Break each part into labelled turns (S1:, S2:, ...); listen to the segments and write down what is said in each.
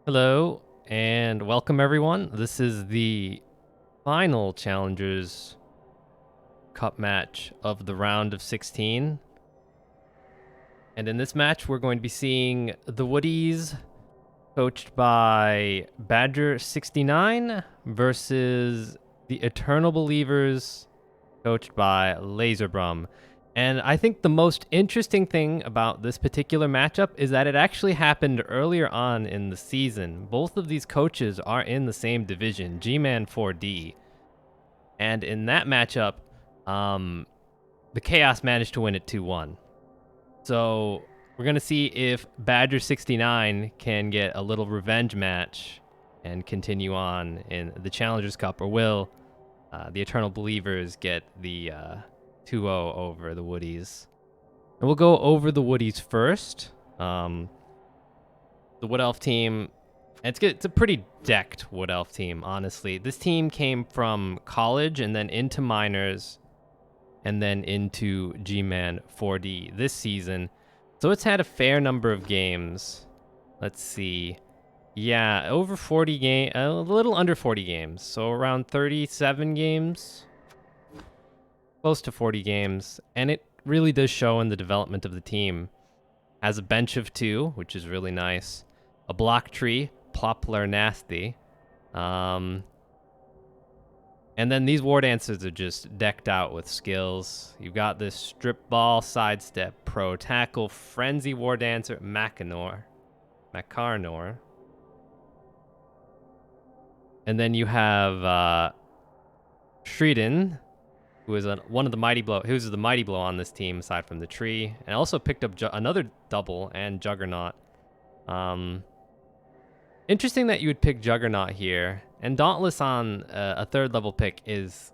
S1: Hello and welcome everyone. This is the final Challengers Cup match of the round of 16. And in this match, we're going to be seeing the Woodies, coached by Badger69, versus the Eternal Believers, coached by Laserbrum. And I think the most interesting thing about this particular matchup is that it actually happened earlier on in the season. Both of these coaches are in the same division, G-Man 4D. And in that matchup, the Chaos managed to win it 2-1. So we're going to see if Badger69 can get a little revenge match and continue on in the Challengers Cup, or will the Eternal Believers get the 2-0 over the Woodies. And we'll go over the Woodies first. The Wood Elf team, it's a pretty decked Wood Elf team, honestly. This team came from college and then into minors and then into G-Man 4D this season. So it's had a fair number of games. Let's see. Yeah, over 40 games, a little under 40 games. So around 37 games. Close to 40 games, and it really does show in the development of the team. Has a bench of 2, which is really nice. A block tree, Poplar Nasty. And then these War Dancers are just decked out with skills. You've got this Strip Ball, Sidestep, Pro Tackle, Frenzy War Dancer, Macarnor. And then you have Shreden, who is one of the Mighty Blow, who's the Mighty Blow on this team aside from the tree, and also picked up another double and Juggernaut. Interesting that you would pick Juggernaut here, and Dauntless on a third level pick is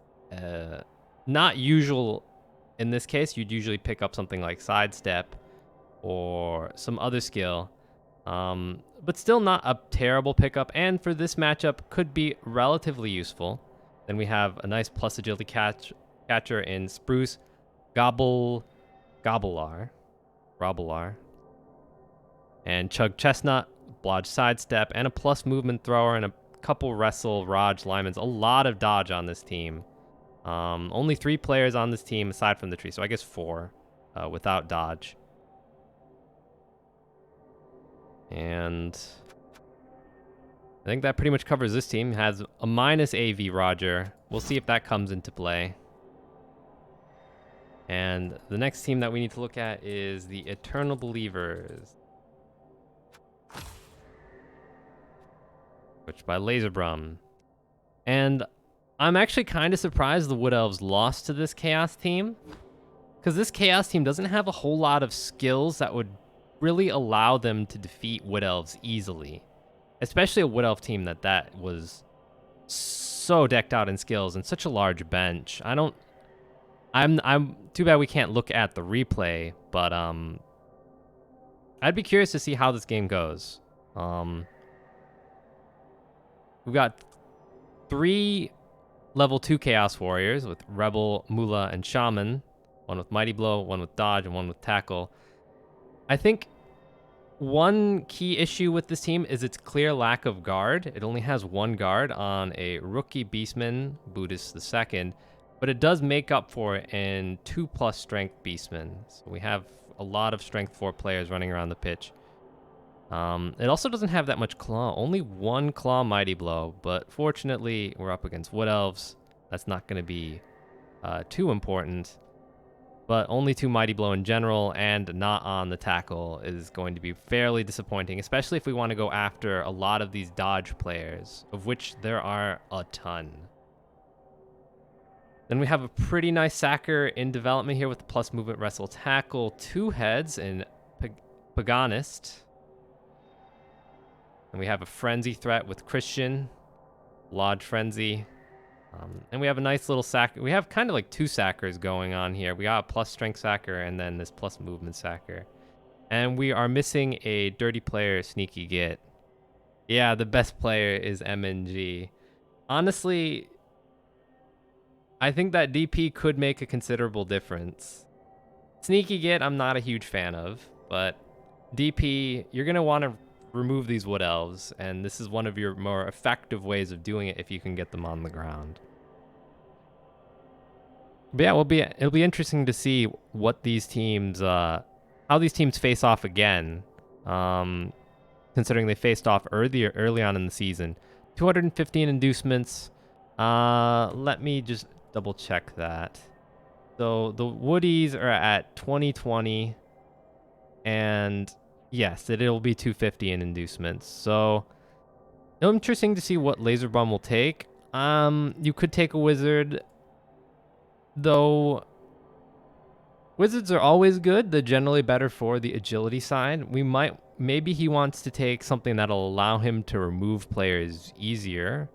S1: not usual in this case. You'd usually pick up something like Sidestep or some other skill, but still not a terrible pickup, and for this matchup could be relatively useful. Then we have a nice plus agility catcher in Spruce, Gobbler, and Chug Chestnut, Blodge Sidestep, and a plus movement thrower, and a couple Wrestle, Raj, Lymans. A lot of dodge on this team. Only 3 players on this team aside from the tree, so I guess 4 without dodge. And I think that pretty much covers this team. It has a minus AV Roger. We'll see if that comes into play. And the next team that we need to look at is the Eternal Believers, coached by Laserbrum. And I'm actually kind of surprised the Wood Elves lost to this Chaos team, because this Chaos team doesn't have a whole lot of skills that would really allow them to defeat Wood Elves easily. Especially a Wood Elf team that was so decked out in skills and such a large bench. I'm too bad we can't look at the replay, but I'd be curious to see how this game goes. We've got 3 level 2 Chaos Warriors with Rebel, Mula, and Shaman. One with Mighty Blow, one with Dodge, and one with Tackle. I think one key issue with this team is its clear lack of guard. It only has 1 guard on a rookie Beastman, Buddhist II, but it does make up for it in 2+ strength Beastmen. So we have a lot of strength 4 players running around the pitch. It also doesn't have that much claw, only 1 claw Mighty Blow, but fortunately we're up against Wood Elves. That's not going to be too important. But only 2 Mighty Blow in general and not on the tackle is going to be fairly disappointing, especially if we want to go after a lot of these dodge players, of which there are a ton. Then we have a pretty nice sacker in development here with the plus movement wrestle tackle, 2 heads in Paganist. And we have a frenzy threat with Christian, Lodge Frenzy. And we have a nice little sacker. We have kind of like 2 sackers going on here. We got a plus strength sacker and then this plus movement sacker. And we are missing a dirty player, Sneaky Git. Yeah, the best player is MNG. Honestly, I think that DP could make a considerable difference. Sneaky Git, I'm not a huge fan of, but DP, you're going to want to remove these wood elves, and this is one of your more effective ways of doing it if you can get them on the ground. But yeah, it'll be interesting to see what these teams, how these teams face off again, considering they faced off early on in the season. 215 inducements. Let me just double check that. So the Woodies are at 2020, and yes, it'll be 250 in inducements. So interesting to see what Laser Bomb will take. You could take a Wizard, though. Wizards are always good. They're generally better for the agility side. Maybe he wants to take something that'll allow him to remove players easier.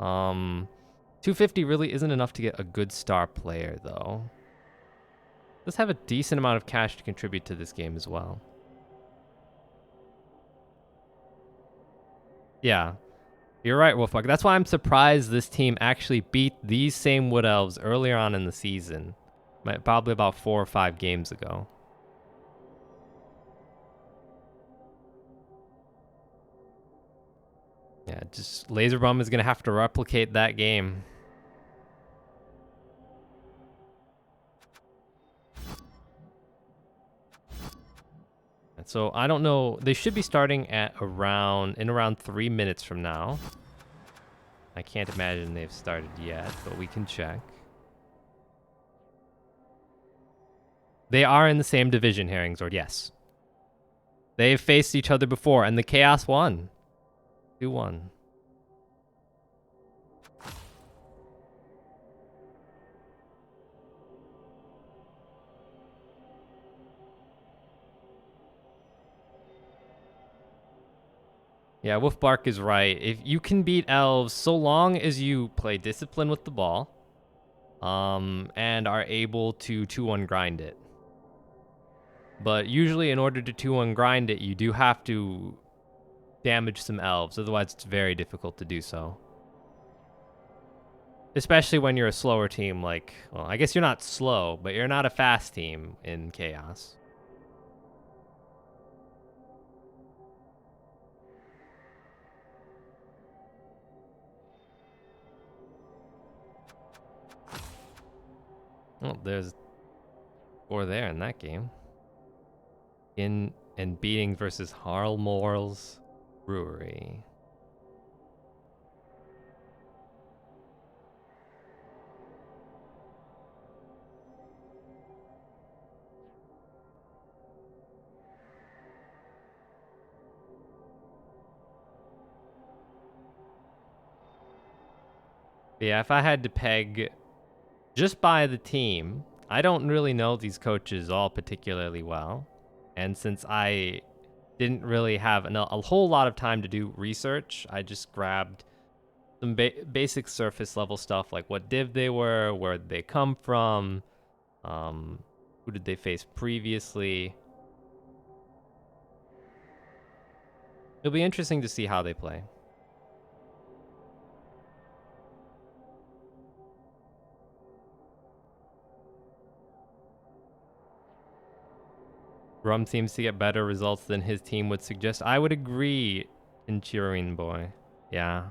S1: 250 really isn't enough to get a good star player, though. Does have a decent amount of cash to contribute to this game as well. Yeah, you're right, Wolfbug. That's why I'm surprised this team actually beat these same Wood Elves earlier on in the season. Probably about 4 or 5 games ago. Yeah, just Laser Bomb is going to have to replicate that game. And so I don't know. They should be starting at around 3 minutes from now. I can't imagine they've started yet, but we can check. They are in the same division, Herringzord, yes. They've faced each other before, and the Chaos won. 2-1. Yeah, Wolfbark is right. If you can beat Elves so long as you play discipline with the ball, and are able to 2-1 grind it. But usually in order to 2-1 grind it, you do have to damage some Elves. Otherwise, it's very difficult to do so. Especially when you're a slower team like... Well, I guess you're not slow, but you're not a fast team in Chaos. Oh, there's 4 there in that game. And beating versus Harlmore's Brewery. Yeah, if I had to peg just by the team, I don't really know these coaches all particularly well. And since I didn't really have a whole lot of time to do research, I just grabbed some basic surface level stuff like what div they were, where did they come from, who did they face previously. It'll be interesting to see how they play. Rum seems to get better results than his team would suggest. I would agree, Inchurine boy. Yeah.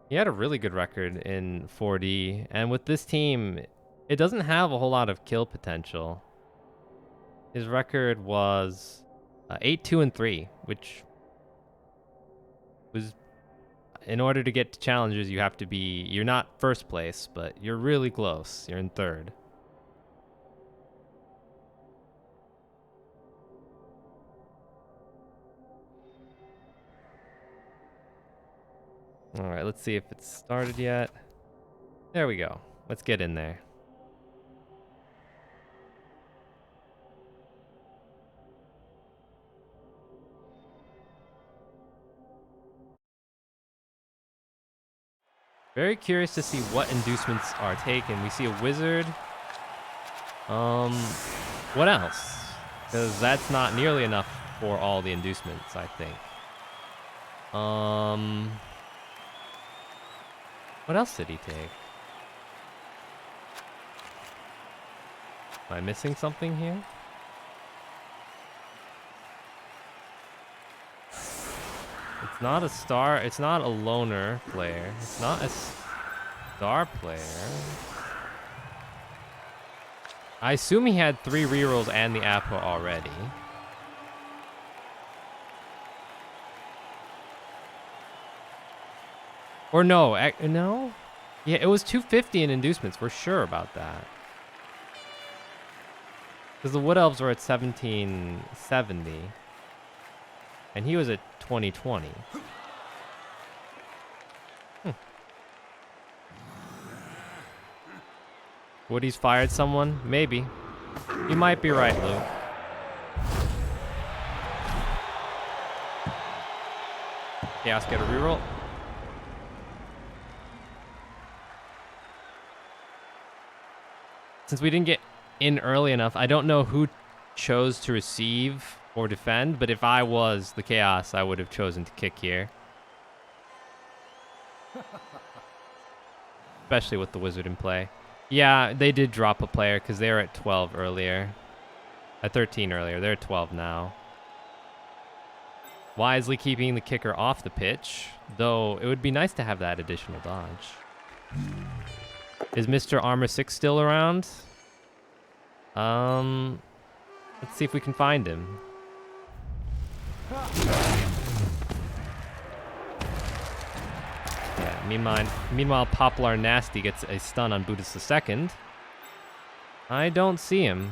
S1: He had a really good record in 4D, and with this team, it doesn't have a whole lot of kill potential. His record was 8-2-3, which was, in order to get to challenges, you have to be, you're not first place, but you're really close. You're in 3rd. All right, let's see if it's started yet. There we go. Let's get in there. Very curious to see what inducements are taken. We see a wizard. What else? Because that's not nearly enough for all the inducements, I think. What else did he take? Am I missing something here? Not a star. It's not a loner player. It's not a star player. I assume he had 3 rerolls and the Apple already. Or no, no? Yeah, it was 250 in inducements. We're sure about that. Because the Wood Elves were at 1770. And he was at 2020. Woody's fired someone? Maybe. You might be right, Lou. Chaos get a reroll. Since we didn't get in early enough, I don't know who chose to receive or defend, but if I was the Chaos, I would have chosen to kick here. Especially with the Wizard in play. Yeah, they did drop a player because they were at 12 earlier. At 13 earlier. They're at 12 now. Wisely keeping the kicker off the pitch, though it would be nice to have that additional dodge. Is Mr. Armor 6 still around? Let's see if we can find him. Yeah, meanwhile, Poplar Nasty gets a stun on Buddhist II. I don't see him.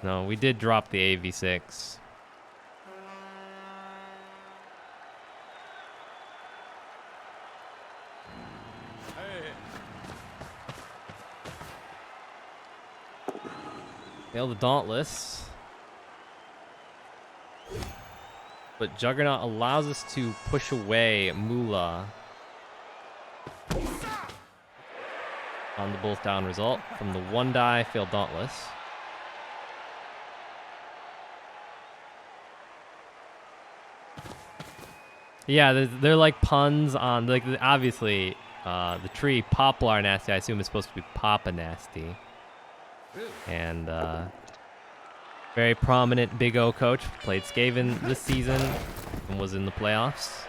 S1: No, we did drop the AV6. Fail the Dauntless. But Juggernaut allows us to push away Moolah on the both down result from the 1-die failed Dauntless. Yeah, they're like puns on, like, obviously the tree Poplar Nasty I assume is supposed to be Papa Nasty. And very prominent Big O coach, played Skaven this season and was in the playoffs.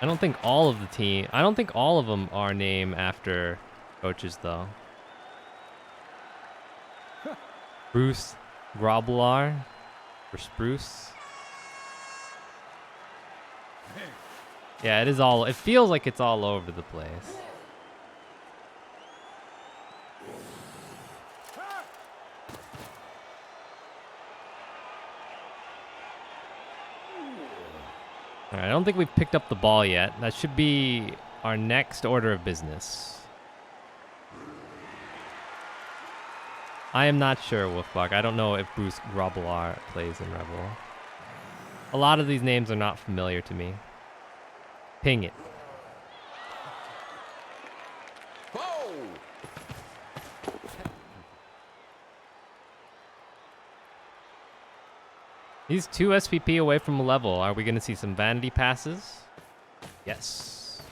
S1: I don't think all of them are named after coaches though. Bruce Grobblar or Spruce. Yeah, it feels like it's all over the place. All right, I don't think we've picked up the ball yet. That should be our next order of business. I am not sure, Wolfbach. I don't know if Bruce Grobblar plays in Rebel. A lot of these names are not familiar to me. Ping it. Whoa. He's 2 SVP away from a level. Are we going to see some vanity passes? Yes.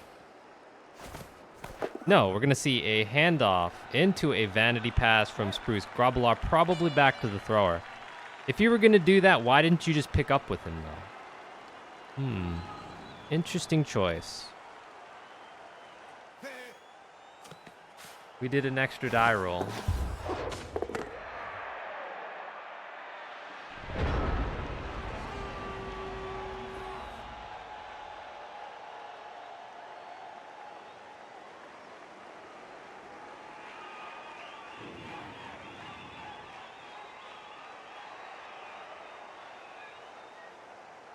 S1: No, we're going to see a handoff into a vanity pass from Spruce. Grobblar probably back to the thrower. If you were going to do that, why didn't you just pick up with him, though? Interesting choice. We did an extra die roll.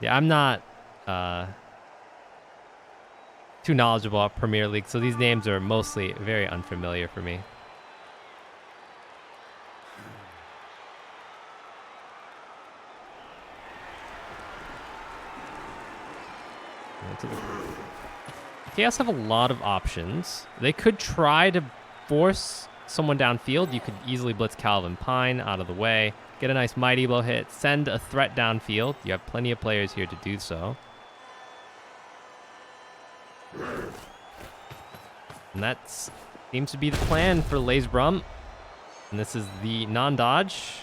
S1: Yeah, I'm not too knowledgeable about Premier League, so these names are mostly very unfamiliar for me. Chaos have a lot of options. They could try to force someone downfield. You could easily blitz Calvin Pine out of the way, get a nice Mighty Blow hit, send a threat downfield. You have plenty of players here to do so. And that's Seems to be the plan for ReBBL. And this is the non-dodge.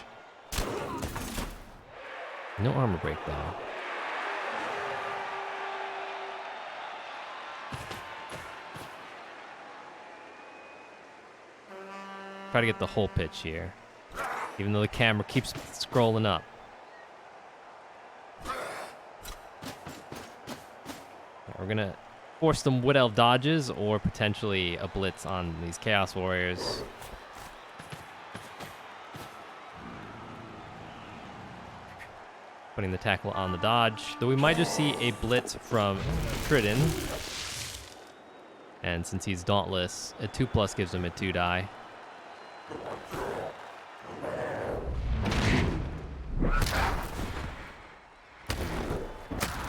S1: No armor break, though. Try to get the whole pitch here, even though the camera keeps scrolling up. We're gonna force some Wood Elf dodges or potentially a blitz on these Chaos Warriors. Putting the tackle on the dodge, though we might just see a blitz from Tridden. And since he's Dauntless, a 2+ gives him a 2 die.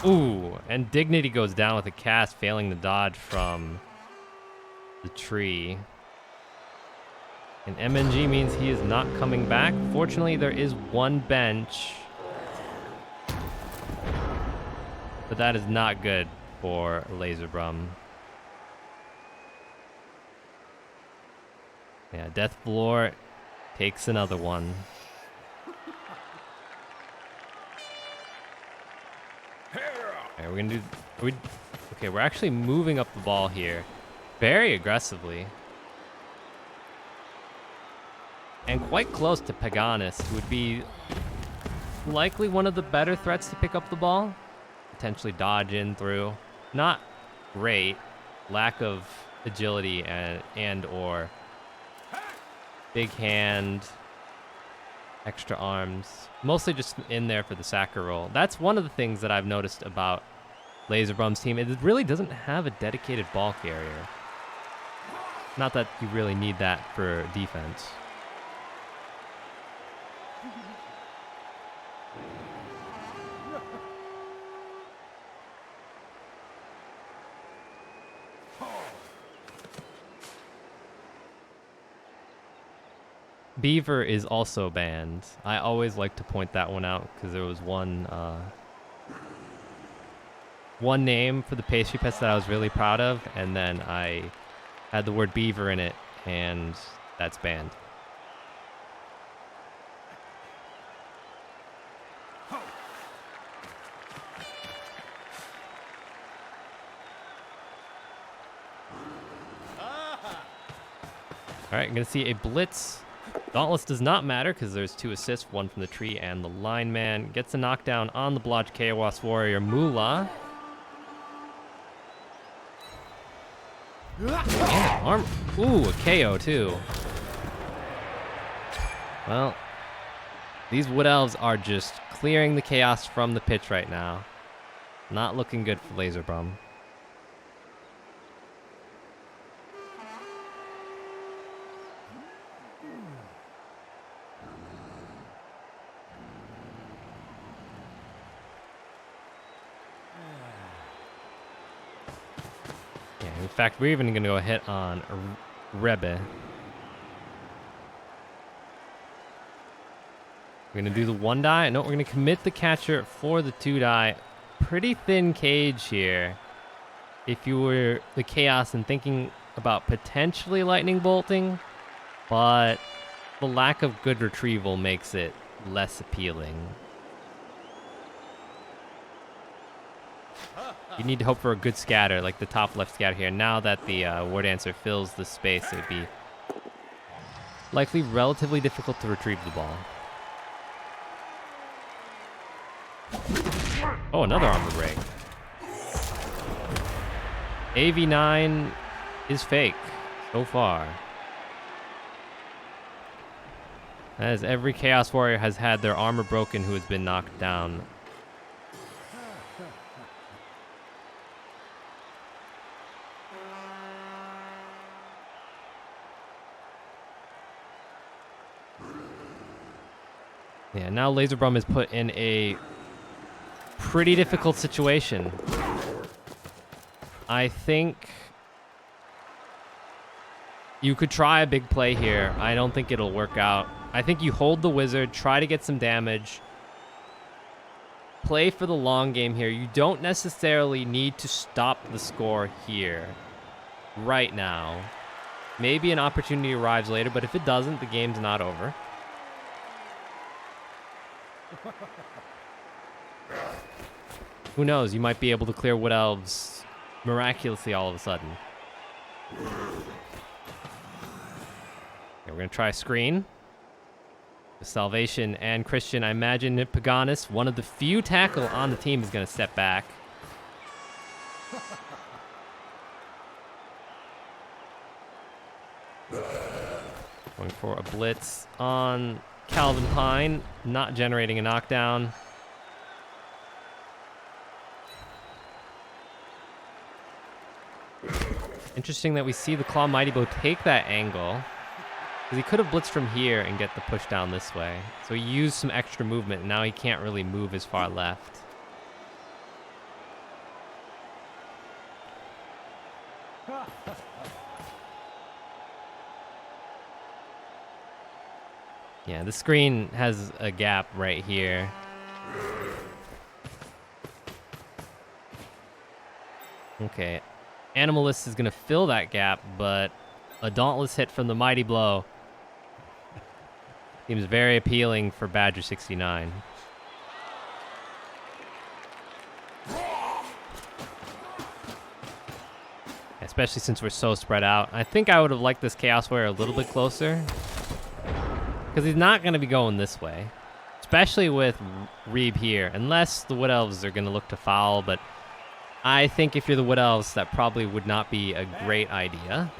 S1: Ooh, and Dignity goes down with a cast, failing the dodge from the tree. And MNG means he is not coming back. Fortunately, there is one bench. But that is not good for ReBBL. Yeah, Death Floor takes another one. Alright, we're gonna do... Okay, we're actually moving up the ball here very aggressively. And quite close to Paganis, who would be likely one of the better threats to pick up the ball. Potentially dodge in through. Not great. Lack of agility and or big hand, extra arms. Mostly just in there for the sacker roll. That's one of the things that I've noticed about ReBBL's team. It really doesn't have a dedicated ball carrier. Not that you really need that for defense. Beaver is also banned. I always like to point that one out because there was one name for the pastry pets that I was really proud of, and then I had the word beaver in it, and that's banned. All right, I'm gonna see a blitz. Dauntless does not matter because there's 2 assists, one from the tree and the lineman. Gets a knockdown on the blotch Chaos Warrior Moolah. Oh, ooh, a KO too. Well, these Wood Elves are just clearing the chaos from the pitch right now. Not looking good for ReBBL. In fact, we're even going to go hit on ReBBL. We're going to do the 1 die. No, we're going to commit the catcher for the 2 die. Pretty thin cage here. If you were the Chaos and thinking about potentially lightning bolting, but the lack of good retrieval makes it less appealing. You need to hope for a good scatter, like the top left scatter here. Now that the War Dancer fills the space, it would be likely relatively difficult to retrieve the ball. Oh, another armor break. AV9 is fake so far. As every Chaos Warrior has had their armor broken who has been knocked down. Yeah, now ReBBL is put in a pretty difficult situation. I think you could try a big play here. I don't think it'll work out. I think you hold the wizard, try to get some damage, play for the long game here. You don't necessarily need to stop the score here right now. Maybe an opportunity arrives later, but if it doesn't, the game's not over. Who knows? You might be able to clear Wood Elves miraculously all of a sudden. Okay, we're going to try a screen. Salvation and Christian. I imagine Paganis, one of the few tackle on the team, is going to step back. Going for a blitz on Calvin Pine, not generating a knockdown. Interesting that we see the Claw Mighty Blow take that angle, because he could have blitzed from here and get the push down this way. So he used some extra movement, and now he can't really move as far left. Yeah, the screen has a gap right here. Okay, Animalist is going to fill that gap, but a Dauntless hit from the Mighty Blow seems very appealing for Badger 69. Especially since we're so spread out. I think I would have liked this Chaos Warrior a little bit closer, because he's not going to be going this way, especially with Reeb here, unless the Wood Elves are going to look to foul, but I think if you're the Wood Elves, that probably would not be a great idea.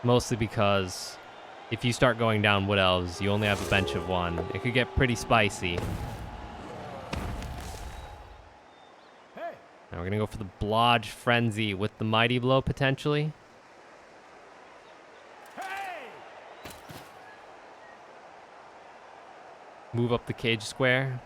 S1: Mostly because if you start going down Wood Elves, you only have a bench of one. It could get pretty spicy. Now we're going to go for the Blodge Frenzy with the Mighty Blow, potentially. Move up the cage square.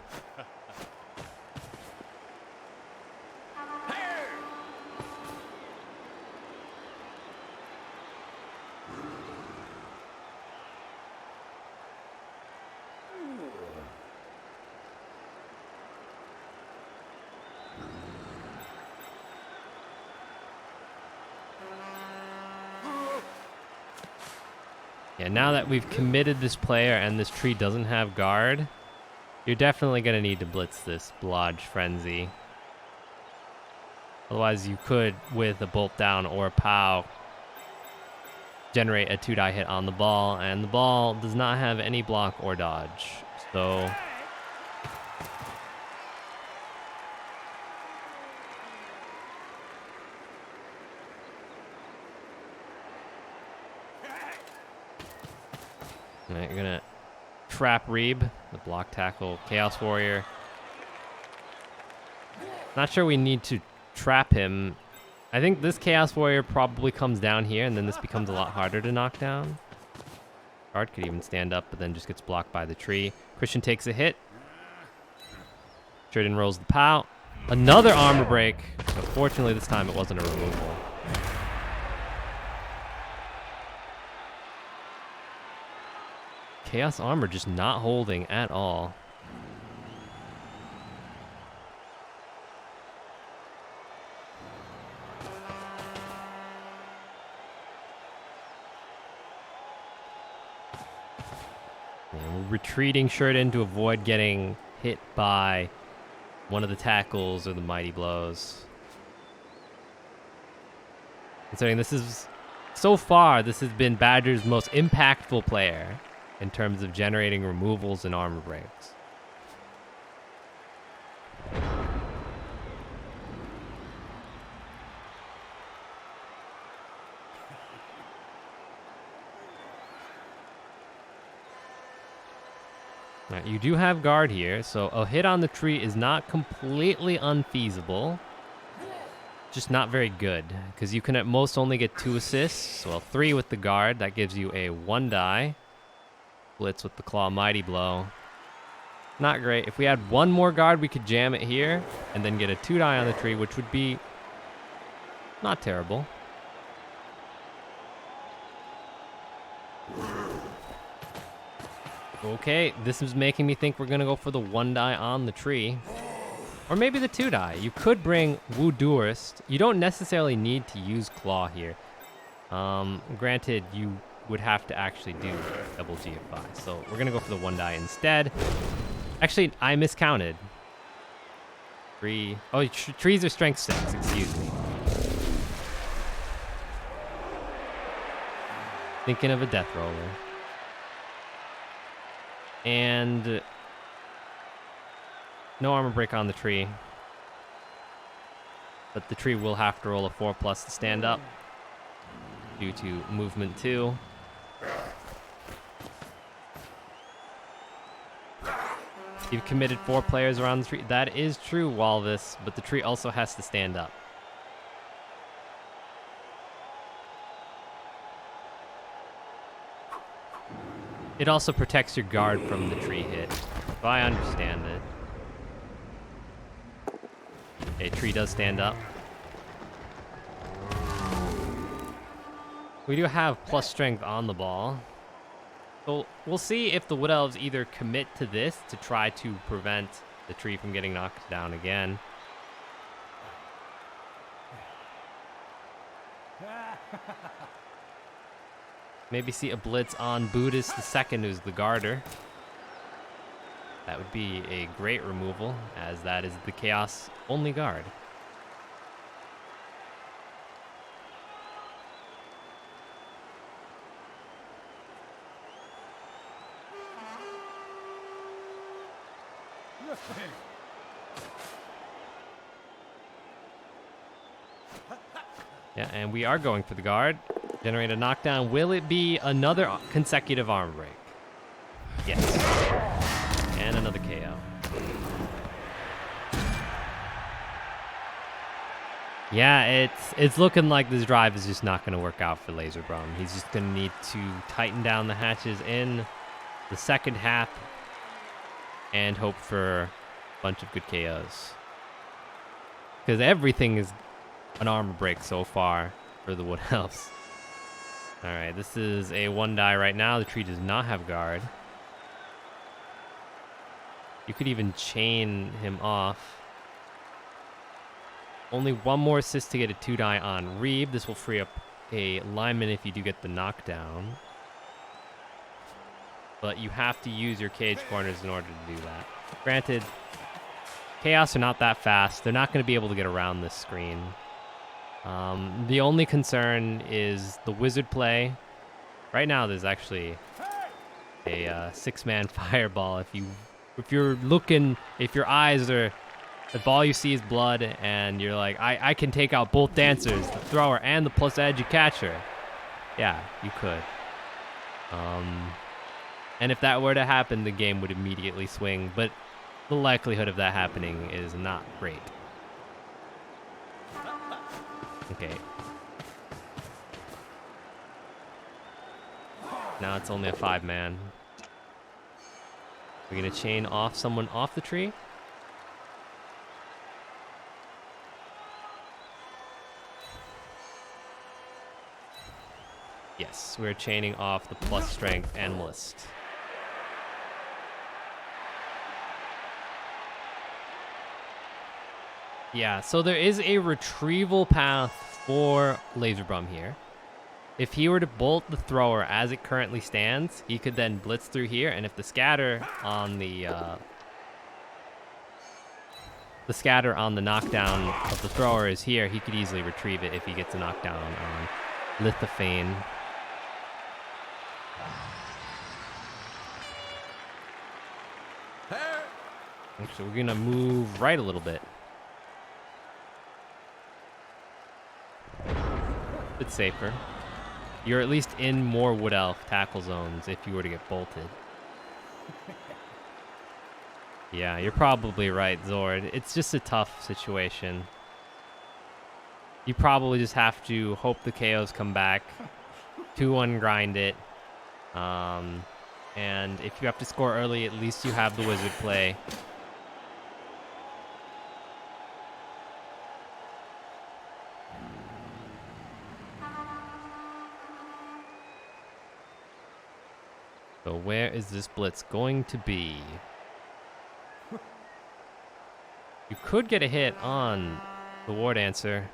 S1: Yeah, now that we've committed this player and this tree doesn't have guard, you're definitely going to need to blitz this Blodge Frenzy. Otherwise, you could, with a Bolt Down or a POW, generate a 2-die hit on the ball, and the ball does not have any block or dodge. So you're gonna trap Reeb, the block tackle Chaos Warrior. Not sure we need to trap him. I think this Chaos Warrior probably comes down here, and then this becomes a lot harder to knock down. Guard could even stand up, but then just gets blocked by the tree. Christian takes a hit. Sheridan rolls the POW. Another armor break. But fortunately, this time it wasn't a removal. Chaos Armor just not holding at all. And we're retreating Sheridan to avoid getting hit by one of the tackles or the Mighty Blows. Considering this is, so far, this has been Badger's most impactful player in terms of generating removals and armor breaks. Now, you do have guard here, so a hit on the tree is not completely unfeasible. Just not very good, because you can at most only get 2 assists. Well, 3 with the guard. That gives you a 1-die. Blitz with the Claw Mighty Blow. Not great. If we had 1 more guard, we could jam it here and then get a 2-die on the tree, which would be not terrible. Okay, this is making me think we're gonna go for the 1 die on the tree. Or maybe the 2 die. You could bring Woodoorist. You don't necessarily need to use Claw here. Granted, you would have to actually do double GFI. So we're gonna go for the 1 die instead. Actually, I miscounted. 3. Oh, trees are strength 6, excuse me. Thinking of a death roller. And no armor break on the tree. But the tree will have to roll a 4+ to stand up due to movement 2. You've committed 4 players around the tree. That is true, Walvis, but the tree also has to stand up. It also protects your guard from the tree hit. So I understand it. Okay, tree does stand up. We do have plus strength on the ball. So we'll see if the Wood Elves either commit to this to try to prevent the tree from getting knocked down again. Maybe see a blitz on Buddhist II, who's the guarder. That would be a great removal, as that is the Chaos only guard. Yeah, and we are going for the guard. Generate a knockdown. Will it be another consecutive arm break? Yes. And another KO. Yeah, it's looking like this drive is just not going to work out for LaserBrum. He's just going to need to tighten down the hatches in the second half and hope for a bunch of good KOs. Because everything is an armor break so far for the Wood Elves. Alright, this is a 1 die right now. The tree does not have guard. You could even chain him off. Only 1 more assist to get a 2 die on Reeb. This will free up a lineman if you do get the knockdown. But you have to use your cage corners in order to do that. Granted, Chaos are not that fast. They're not going to be able to get around this screen. The only concern is the wizard play. Right now, there's actually a 6-man fireball. If you're looking, if your eyes are, if all you see is blood, and you're like, I can take out both dancers, the thrower and the plus edge catcher. Yeah, you could. And if that were to happen, the game would immediately swing. But the likelihood of that happening is not great. Okay. Now it's only a 5-man. We're gonna chain off someone off the tree. Yes, we're chaining off the plus strength analyst. Yeah, so there is a retrieval path for LaserBrum here. If he were to bolt the thrower as it currently stands, he could then blitz through here, and if the scatter on the knockdown of the thrower is here, he could easily retrieve it if he gets a knockdown on Lithophane. Actually, we're gonna move right a little bit. Bit safer. You're at least in more Wood Elf tackle zones if you were to get bolted. Yeah, you're probably right, Zord. It's just a tough situation. You probably just have to hope the KOs come back, 2-1 grind it. And if you have to score early, at least you have the wizard play. So where is this blitz going to be? You could get a hit on the War Dancer.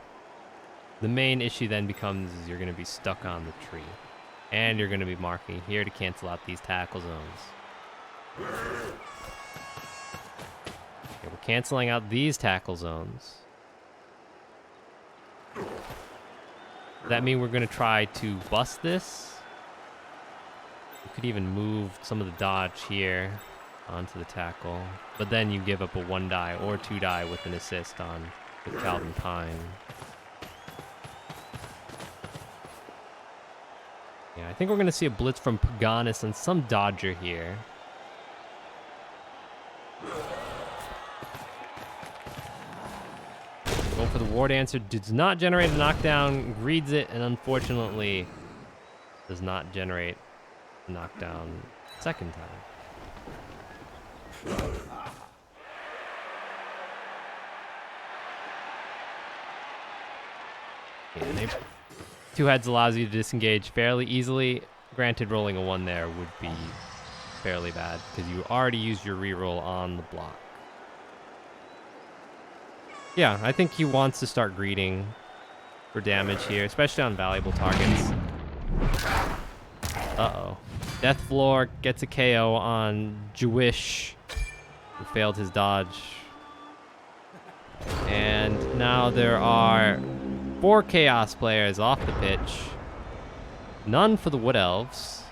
S1: The main issue then becomes is you're going to be stuck on the tree. And you're going to be marking here to cancel out these tackle zones. Okay, we're canceling out these tackle zones. Does that mean we're going to try to bust this? You could even move some of the dodge here onto the tackle. But then you give up a 1 die or 2 die with an assist on with Calvin Pine. Yeah, I think we're going to see a blitz from Paganis and some dodger here. Go for the War Dancer. Does not generate a knockdown. Reads it and unfortunately does not generate a knockdown second time. Yeah, two heads allows you to disengage fairly easily. Granted, rolling a 1 there would be fairly bad because you already used your reroll on the block. Yeah, I think he wants to start greeting for damage here, especially on valuable targets. Uh-oh. Death Floor gets a KO on Jewish, who failed his dodge. And now there are 4 Chaos players off the pitch. None for the Wood Elves.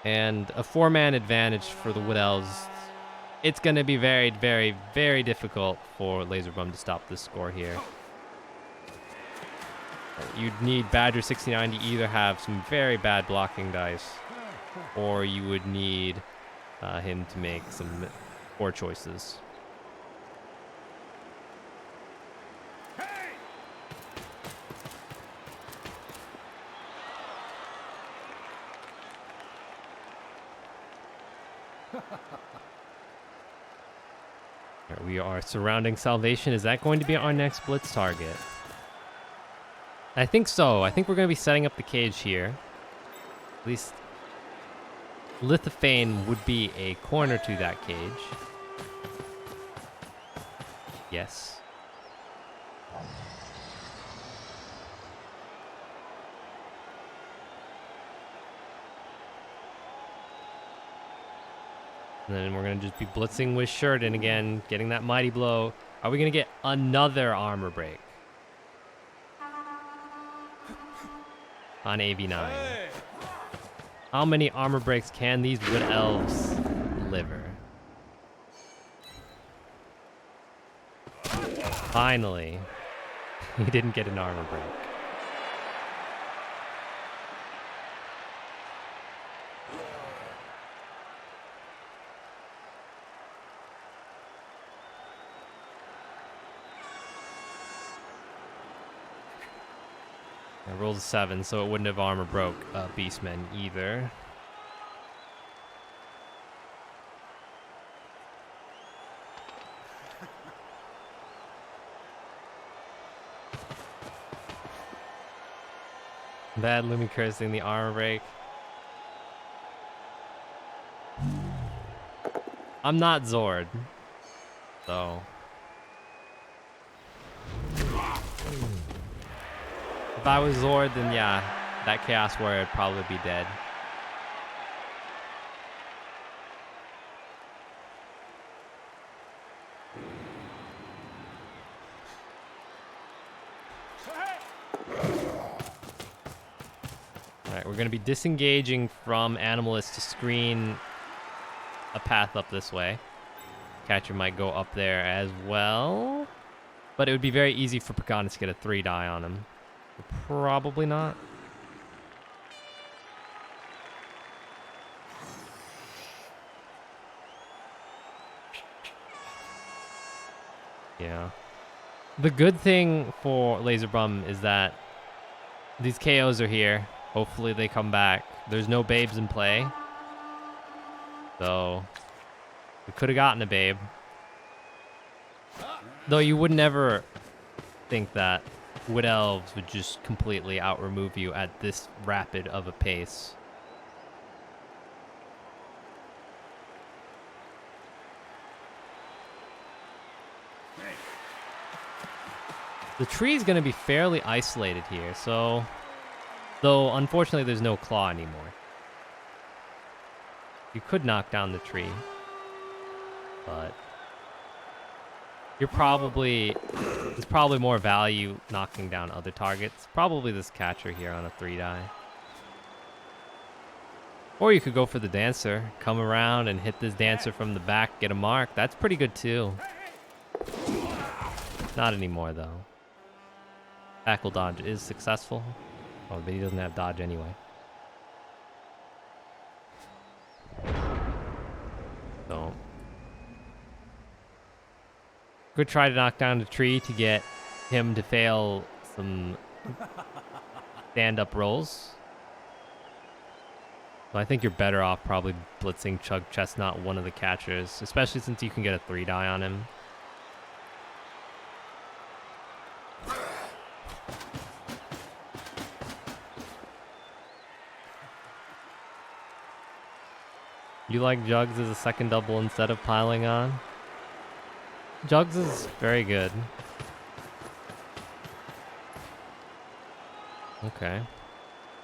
S1: And a 4-man advantage for the Wood Elves. It's going to be very, very, very difficult for LaserBum to stop this score here. You'd need Badger69 to either have some very bad blocking dice, or you would need him to make some poor choices. Here we are surrounding Salvation. Is that going to be our next blitz target? I think so. I think we're going to be setting up the cage here. At least Lithophane would be a corner to that cage. Yes. And then we're going to just be blitzing with Sheridan again, getting that mighty blow. Are we going to get another armor break on AV9? How many armor breaks can these Wood Elves deliver? Finally, he didn't get an armor break. It rolls a 7, so it wouldn't have armor broke Beastmen either. Bad Lumi cursing the armor break. I'm not Zord, so. If I was Zord, then yeah, that Chaos Warrior would probably be dead. Alright, we're going to be disengaging from Animalist to screen a path up this way. Catcher might go up there as well. But it would be very easy for Paganis to get a 3 die on him. Probably not. Yeah. The good thing for LaserBum is that these KOs are here. Hopefully they come back. There's no babes in play. So we could have gotten a babe. Though you would never think that Wood Elves would just completely out-remove you at this rapid of a pace. The tree is going to be fairly isolated here, so... Though, unfortunately, there's no claw anymore. You could knock down the tree. But... You're probably... There's probably more value knocking down other targets. Probably this catcher here on a 3-die. Or you could go for the dancer. Come around and hit this dancer from the back, get a mark. That's pretty good too. Not anymore though. Tackle dodge is successful. Oh, but he doesn't have dodge anyway. So. Could try to knock down the tree to get him to fail some stand-up rolls. So I think you're better off probably blitzing Chug Chestnut, one of the catchers, especially since you can get a 3-die on him. You like Jugs as a second double instead of piling on? Jugs is very good. Okay.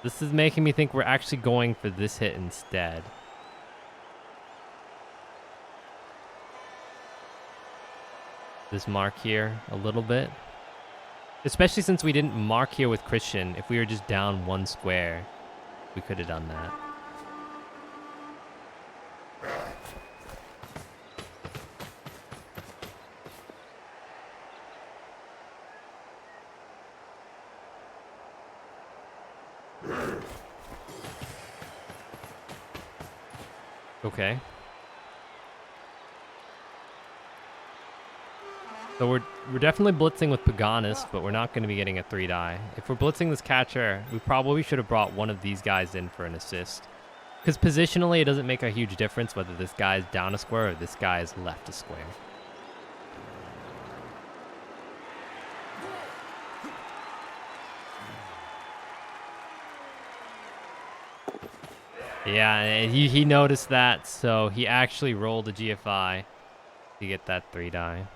S1: This is making me think we're actually going for this hit instead. This mark here a little bit. Especially since we didn't mark here with Christian. If we were just down one square, we could have done that. Okay. So we're definitely blitzing with Paganis, but we're not going to be getting a 3-die. If we're blitzing this catcher, we probably should have brought one of these guys in for an assist. Because positionally, it doesn't make a huge difference whether this guy's down a square or this guy's left a square. Yeah, and he noticed that, so he actually rolled a GFI to get that 3-die.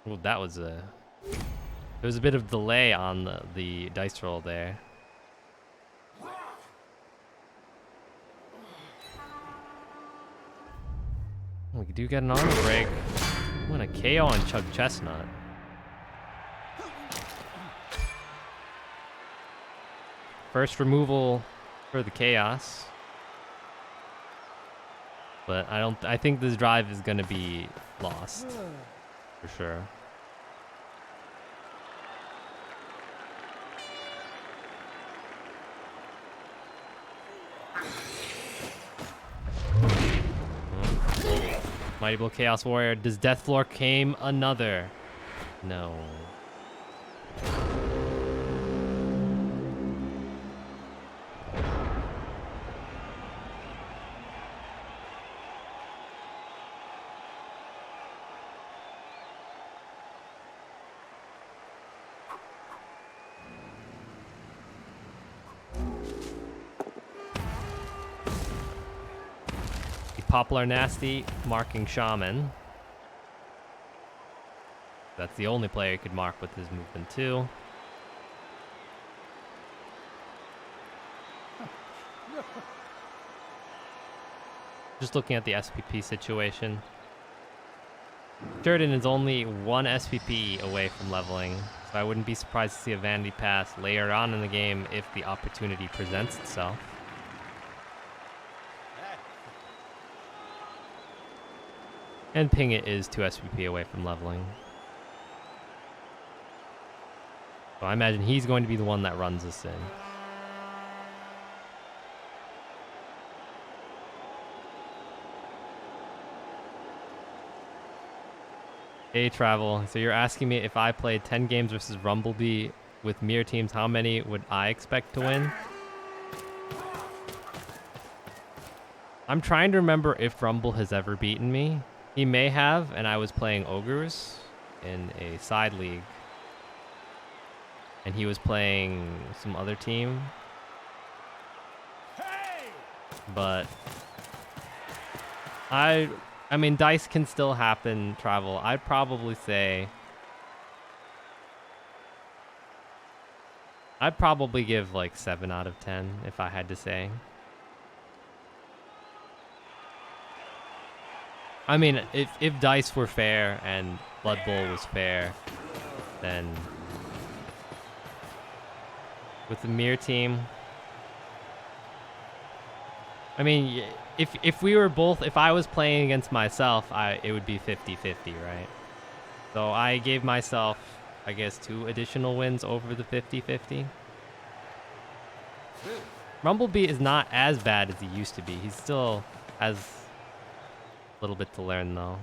S1: Well, that was there was a bit of delay on the dice roll there. We do get an armor break. I'm gonna KO on Chug Chestnut. First removal for the chaos. But I think this drive is gonna be lost. For sure. Mighty Blow Chaos Warrior. Does Death Floor came another? No. Poplar Nasty marking Shaman. That's the only player he could mark with his movement too. Just looking at the SPP situation. Jordan is only one SPP away from leveling, so I wouldn't be surprised to see a Vanity Pass later on in the game if the opportunity presents itself. And Pingit is 2 SPP away from leveling. So I imagine he's going to be the one that runs us in. Hey Travel, so you're asking me if I played 10 games versus Rumblebee with mirror teams, how many would I expect to win? I'm trying to remember if Rumble has ever beaten me. He may have, and I was playing Ogres in a side league. And he was playing some other team. But I I mean, dice can still happen, travel. I'd probably say... I'd probably give like 7 out of 10 if I had to say. I mean, if dice were fair and Blood Bowl was fair, then with the mirror team, I mean, if we were both, if I was playing against myself, it would be 50-50, right? So I gave myself, I guess, 2 additional wins over the 50-50. Rumblebee is not as bad as he used to be. He still has a little bit to learn, though.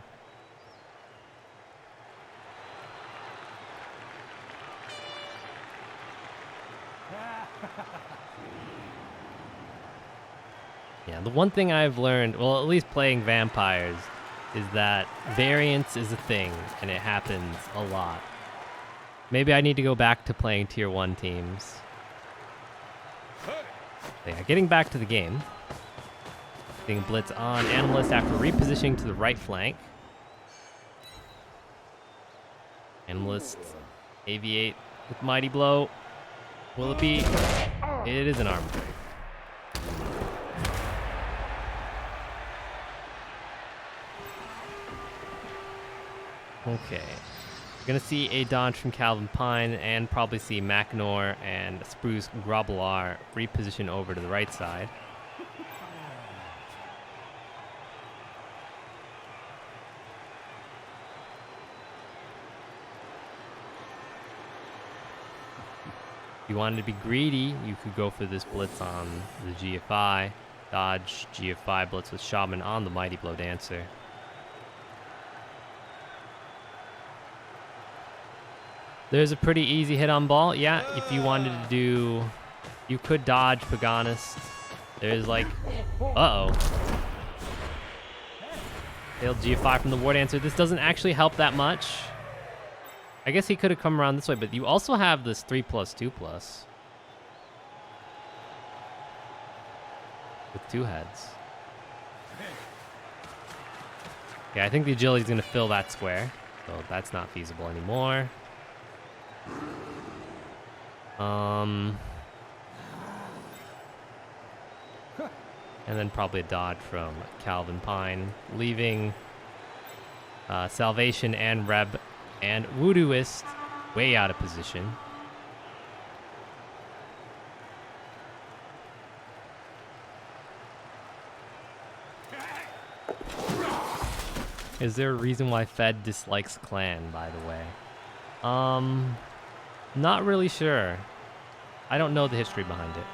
S1: Yeah, the one thing I've learned, well, at least playing vampires, is that variance is a thing, and it happens a lot. Maybe I need to go back to playing tier 1 teams. Yeah, getting back to the game. Getting blitz on Animalist after repositioning to the right flank. Animalist, Aviate with Mighty Blow. Will it be? It is an armor break. Okay. We're going to see a dodge from Calvin Pine and probably see Macknor and Spruce Grobbelaar reposition over to the right side. If you wanted to be greedy, you could go for this blitz on the GFI. Dodge GFI blitz with Shaman on the Mighty Blow Dancer. There's a pretty easy hit on ball. Yeah, if you wanted to do... You could dodge Paganist. There's like... Uh-oh. Failed GF5 from the War Dancer. This doesn't actually help that much. I guess he could have come around this way, but you also have this 3+2+. With 2 heads. Yeah, I think the agility is going to fill that square. So that's not feasible anymore. And then probably a dodge from Calvin Pine, leaving Salvation and Reb and Voodooist way out of position. Is there a reason why Fed dislikes Clan, by the way? Not really sure. I don't know the history behind it.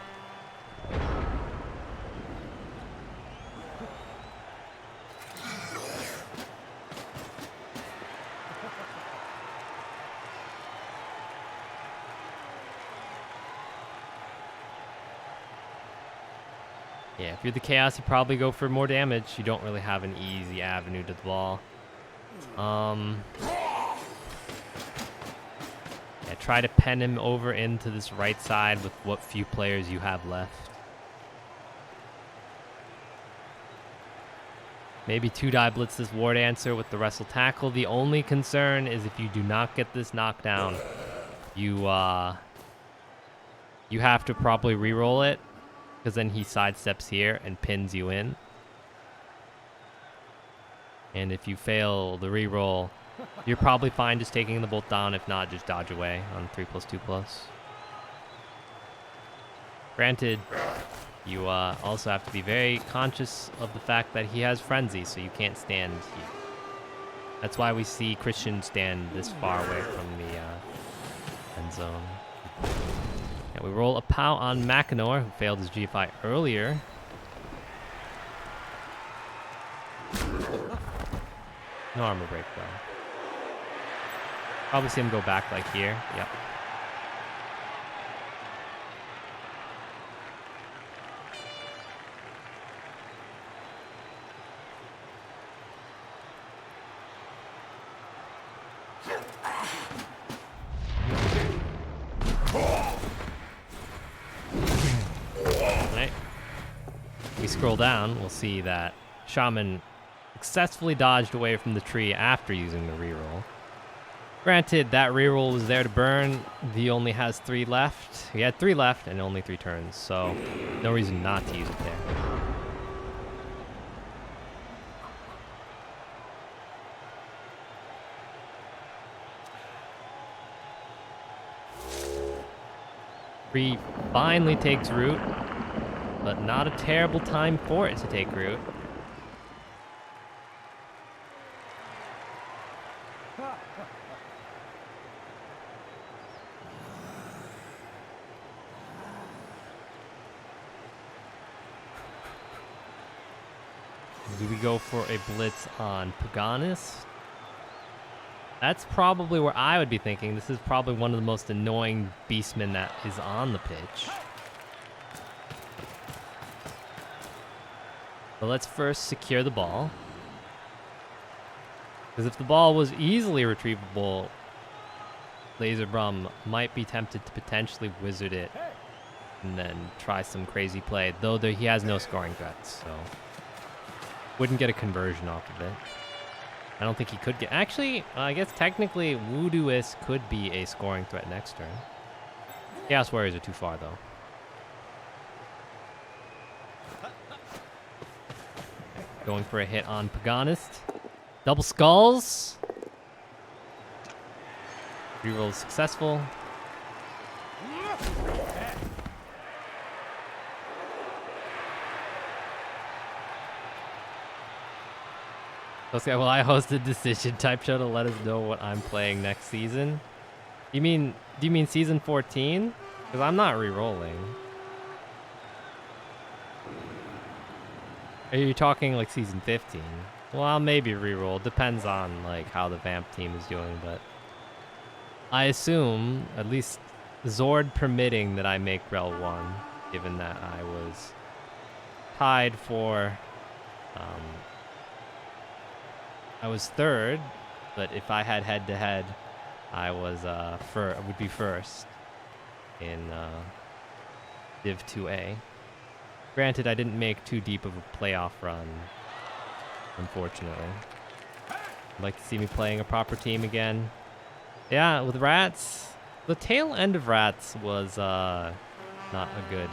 S1: Yeah, if you're the Chaos, you probably go for more damage. You don't really have an easy avenue to the ball. Yeah, try to pen him over into this right side with what few players you have left. Maybe 2-die blitz this War Dancer with the Wrestle Tackle. The only concern is if you do not get this knockdown, you have to probably re-roll it, because then he sidesteps here and pins you in. And if you fail the re-roll, you're probably fine just taking the bolt down. If not, just dodge away on 3+2+. Granted, you also have to be very conscious of the fact that he has Frenzy, so you can't stand here. That's why we see Christian stand this far away from the end zone. Yeah, we roll a POW on Macknor, who failed his GFI earlier. No armor break, though. Probably see him go back like here. Yep. Right. We scroll down, we'll see that Shaman Successfully dodged away from the tree after using the reroll. Granted, that reroll was there to burn. He only has 3 left. He had 3 left and only 3 turns, so no reason not to use it there. Tree finally takes root, but not a terrible time for it to take root. Do we go for a blitz on Paganis? That's probably where I would be thinking. This is probably one of the most annoying beastmen that is on the pitch. But let's first secure the ball. Because if the ball was easily retrievable, LaserBrum might be tempted to potentially wizard it and then try some crazy play. Though he has no scoring threats, so wouldn't get a conversion off of it. I don't think he could get... Actually, I guess technically Voodooist could be a scoring threat next turn. Chaos Warriors are too far, though. Going for a hit on Paganist. Double skulls. Reroll successful. Okay, well, I hosted Decision Type Show to let us know what I'm playing next season. Do you mean season 14? Because I'm not re-rolling. Are you talking like season 15? Well, I'll maybe re-roll. Depends on like how the Vamp team is doing, but I assume, at least Zord permitting, that I make Rel 1, given that I was tied for... I was 3rd, but if I had head-to-head, I was would be 1st in Div 2A. Granted, I didn't make too deep of a playoff run, unfortunately. I'd like to see me playing a proper team again. Yeah, with Rats, the tail end of Rats was not a good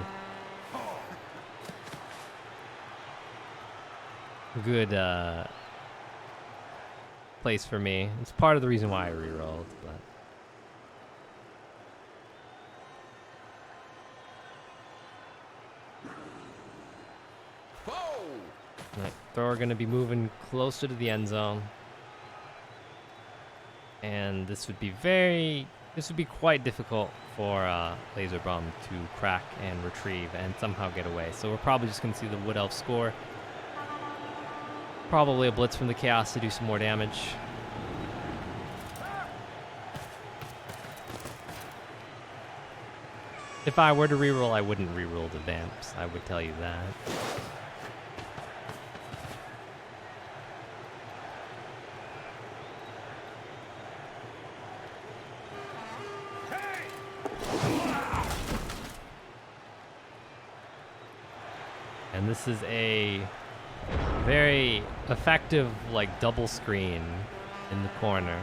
S1: place for me. It's part of the reason why I rerolled, but right, thrower gonna be moving closer to the end zone, and this would be quite difficult for LaserBrum to crack and retrieve and somehow get away. So we're probably just gonna see the Wood Elf score. Probably a blitz from the Chaos to do some more damage. If I were to reroll, I wouldn't reroll the Vamps. I would tell you that. And this is a very effective, like, double screen in the corner.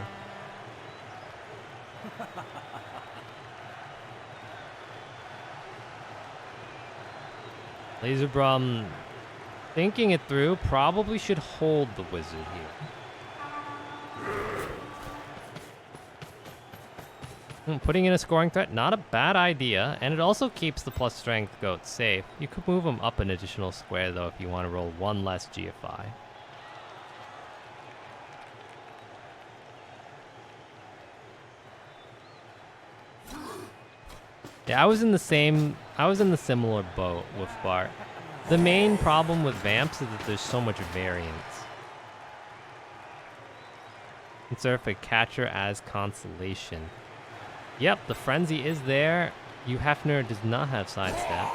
S1: LaserBrum, thinking it through, probably should hold the wizard here. Putting in a scoring threat, not a bad idea, and it also keeps the plus strength goat safe. You could move him up an additional square, though, if you want to roll 1 less GFI. Yeah, I was in the similar boat with Bart. The main problem with Vamps is that there's so much variance. Insert a catcher as consolation. Yep, the frenzy is there. You Hefner does not have sidestep.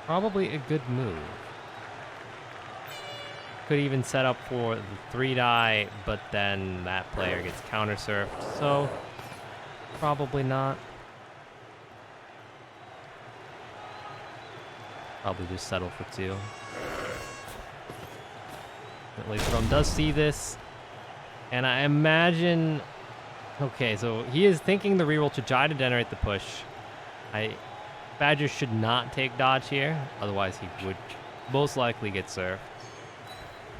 S1: Probably a good move. Could even set up for the 3-die, but then that player gets counter-surfed, so probably not. Probably just settle for 2. At least Rum does see this. And I imagine... Okay, so he is thinking the reroll to try to generate the push. Badger should not take dodge here. Otherwise, he would most likely get served.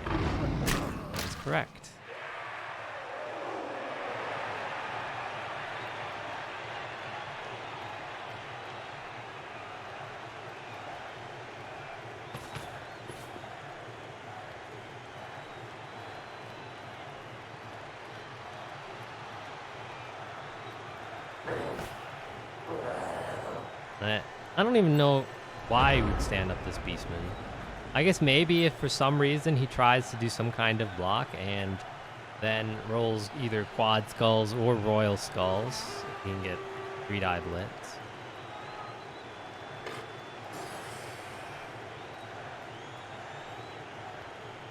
S1: That's correct. I don't even know why he would stand up this Beastman. I guess maybe if for some reason he tries to do some kind of block and then rolls either quad skulls or royal skulls, he can get 3-die blitz.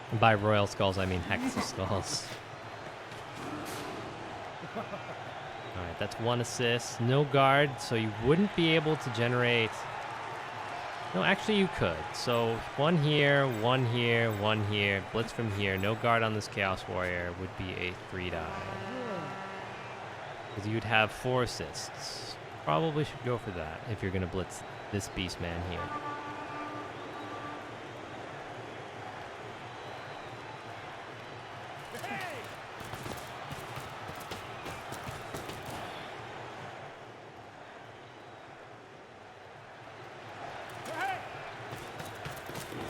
S1: And by royal skulls, I mean hexa skulls. Alright, that's 1 assist. No guard, so you wouldn't be able to generate... No, actually you could. So 1 here, 1 here, 1 here. Blitz from here. No guard on this Chaos Warrior would be a 3-die. Because you'd have 4 assists. Probably should go for that if you're going to blitz this Beastman here.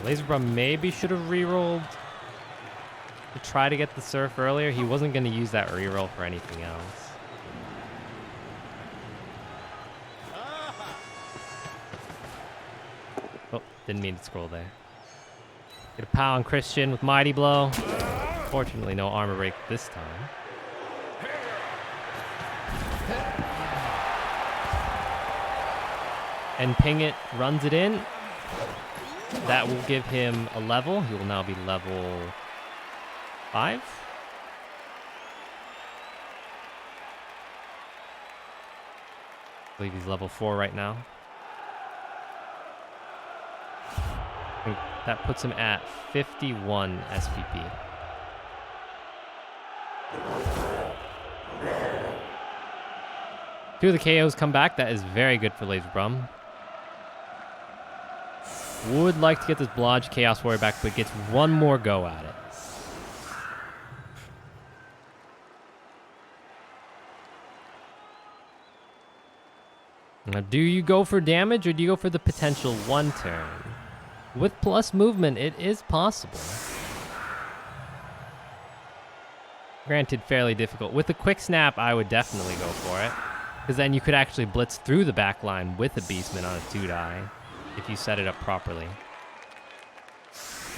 S1: Laserbrum maybe should have rerolled to try to get the surf earlier. He wasn't going to use that reroll for anything else. Oh, didn't mean to scroll there. Get a pow on Christian with Mighty Blow. Fortunately, no armor break this time. And Ping It runs it in. That will give him a level. He will now be level 5. I believe he's level 4 right now. I think that puts him at 51 SPP. Two of the KOs come back. That is very good for Laserbrum. Would like to get this Blodge Chaos Warrior back, but gets one more go at it. Now, do you go for damage or do you go for the potential 1 turn? With plus movement, it is possible. Granted, fairly difficult. With a quick snap, I would definitely go for it. Because then you could actually blitz through the back line with a Beastman on a 2-die. If you set it up properly.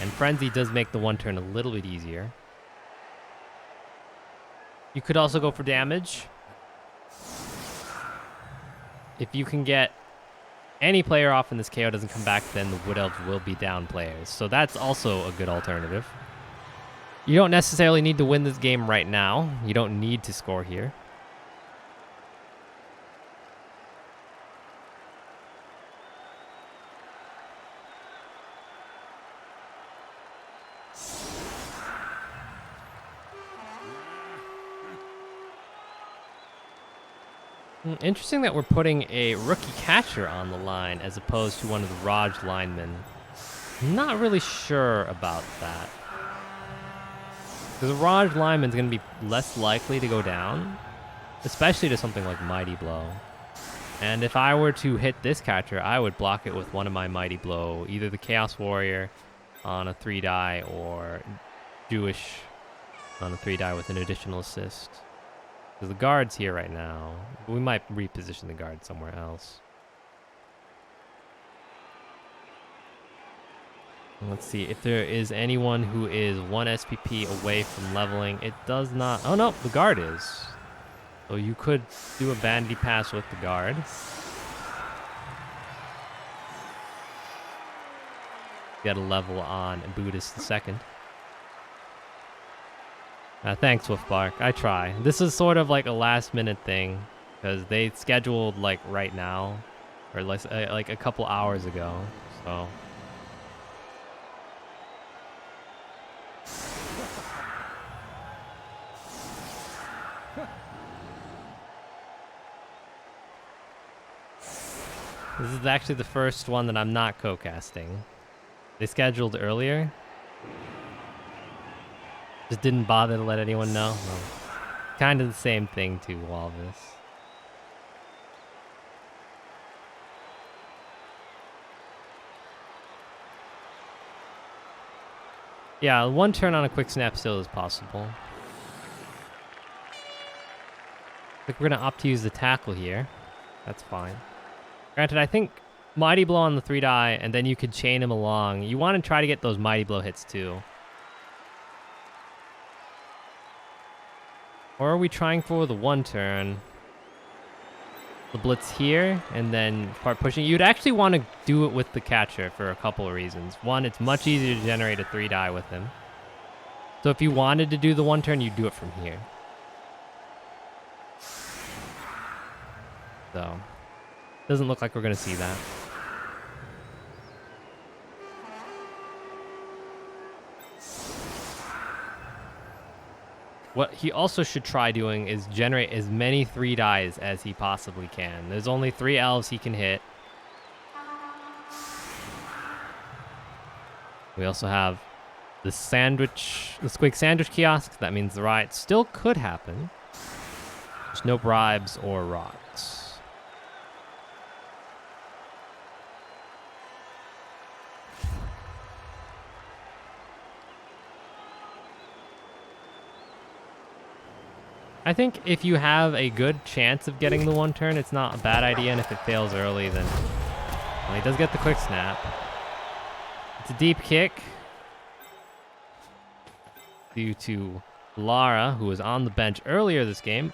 S1: And Frenzy does make the 1 turn a little bit easier. You could also go for damage. If you can get any player off and this KO doesn't come back, then the Wood Elves will be down players. So that's also a good alternative. You don't necessarily need to win this game right now. You don't need to score here. Interesting that we're putting a rookie catcher on the line as opposed to one of the Raj linemen. Not really sure about that. Because the Raj lineman's going to be less likely to go down, especially to something like Mighty Blow. And if I were to hit this catcher, I would block it with one of my Mighty Blow, either the Chaos Warrior on a 3-die or Jewish on a 3-die with an additional assist. Because the guard's here right now. We might reposition the guard somewhere else. Let's see if there is anyone who is 1 SPP away from leveling. It does not. Oh no, the guard is. So you could do a bandy pass with the guard. Get a level on Buddhist the second. Thanks, Swiftbark. I try. This is sort of like a last-minute thing because they scheduled like right now, or like a couple hours ago. So This is actually the first one that I'm not co-casting. They scheduled earlier. Just didn't bother to let anyone know. Well, kind of the same thing too, Walvis. Yeah, one turn on a quick snap still is possible. I think we're going to opt to use the tackle here. That's fine. Granted, I think Mighty Blow on the 3-die, and then you could chain him along. You want to try to get those Mighty Blow hits too. Or are we trying for the 1 turn? The blitz here, and then start pushing. You'd actually want to do it with the catcher for a couple of reasons. One, it's much easier to generate a 3-die with him. So if you wanted to do the 1 turn, you'd do it from here. So, doesn't look like we're going to see that. What he also should try doing is generate as many 3-dies as he possibly can. There's only 3 elves he can hit. We also have the squig sandwich kiosk. That means the riot still could happen. There's no bribes or rocks. I think if you have a good chance of getting the 1 turn, it's not a bad idea, and if it fails early, then... Well, he does get the quick snap. It's a deep kick. Due to Lara, who was on the bench earlier this game.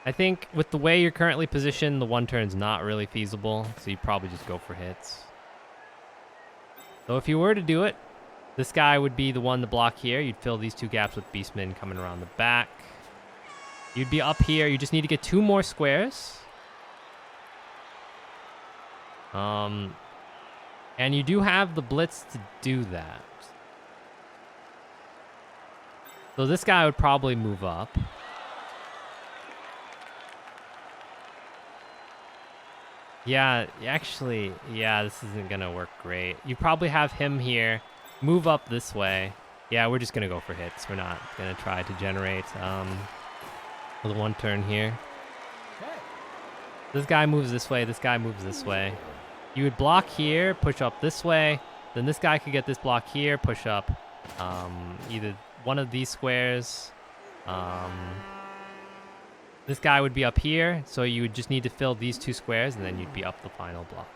S1: I think with the way you're currently positioned, the 1 turn's not really feasible, so you probably just go for hits. So if you were to do it, this guy would be the one to block here. You'd fill these 2 gaps with Beastmen coming around the back. You'd be up here. You just need to get 2 more squares. And you do have the blitz to do that. So this guy would probably move up. Yeah, actually, yeah, this isn't going to work great. You probably have him here. Move up this way. Yeah, we're just going to go for hits. We're not going to try to generate the 1 turn here. This guy moves this way. This guy moves this way. You would block here, push up this way. Then this guy could get this block here, push up either one of these squares. This guy would be up here, so you would just need to fill these 2 squares, and then you'd be up the final block.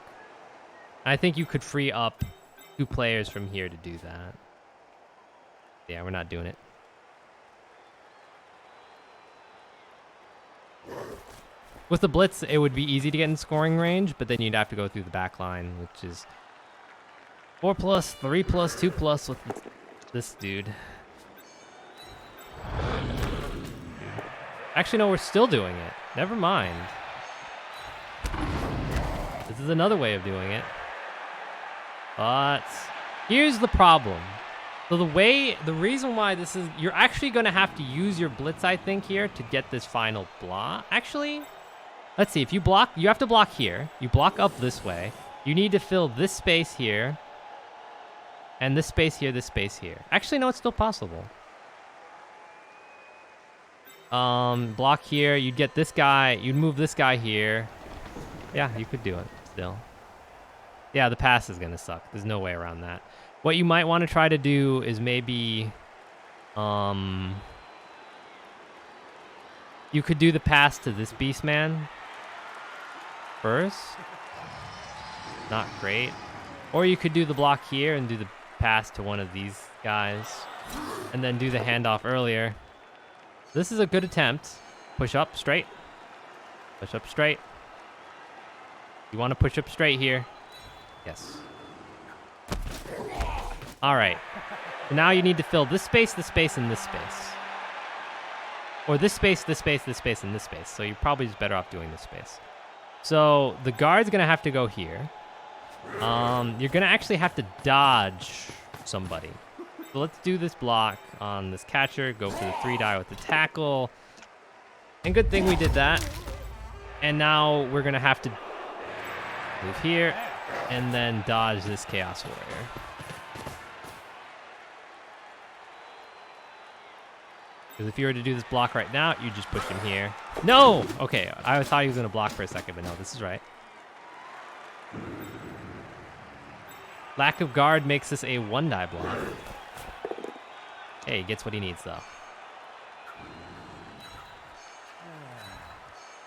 S1: I think you could free up 2 players from here to do that. Yeah, we're not doing it. With the blitz, it would be easy to get in scoring range, but then you'd have to go through the back line, which is 4+, 3+, 2+ with this dude. Actually, no, we're still doing it. Never mind. This is another way of doing it. But here's the problem. So the reason why this is, you're actually going to have to use your blitz, I think, here to get this final block. Actually, let's see. If you block, you have to block here. You block up this way. You need to fill this space here. And this space here, this space here. Actually, no, it's still possible. Block here. You'd get this guy. You'd move this guy here. Yeah, you could do it still. Yeah, the pass is going to suck. There's no way around that. What you might want to try to do is maybe... you could do the pass to this Beastman first. Not great. Or you could do the block here and do the pass to one of these guys. And then do the handoff earlier. This is a good attempt. Push up straight. Push up straight. You want to push up straight here. Yes. All right. So now you need to fill this space, and this space. Or this space, this space, this space, and this space. So you're probably just better off doing this space. So the guard's going to have to go here. You're going to actually have to dodge somebody. So let's do this block on this catcher. Go for the 3-die with the tackle. And good thing we did that. And now we're going to have to move here and then dodge this Chaos Warrior. Because if you were to do this block right now, you just push him here. No! Okay, I thought he was going to block for a second, but no, this is right. Lack of guard makes this a 1-die block. Hey, he gets what he needs, though.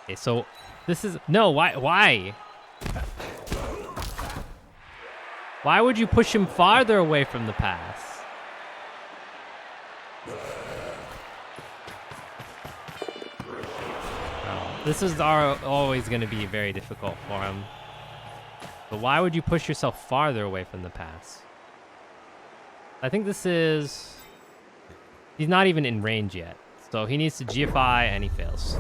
S1: Okay, so this is... No, why? Why would you push him farther away from the pass? This is always going to be very difficult for him. But why would you push yourself farther away from the pass? I think this is... He's not even in range yet. So he needs to GFI and he fails.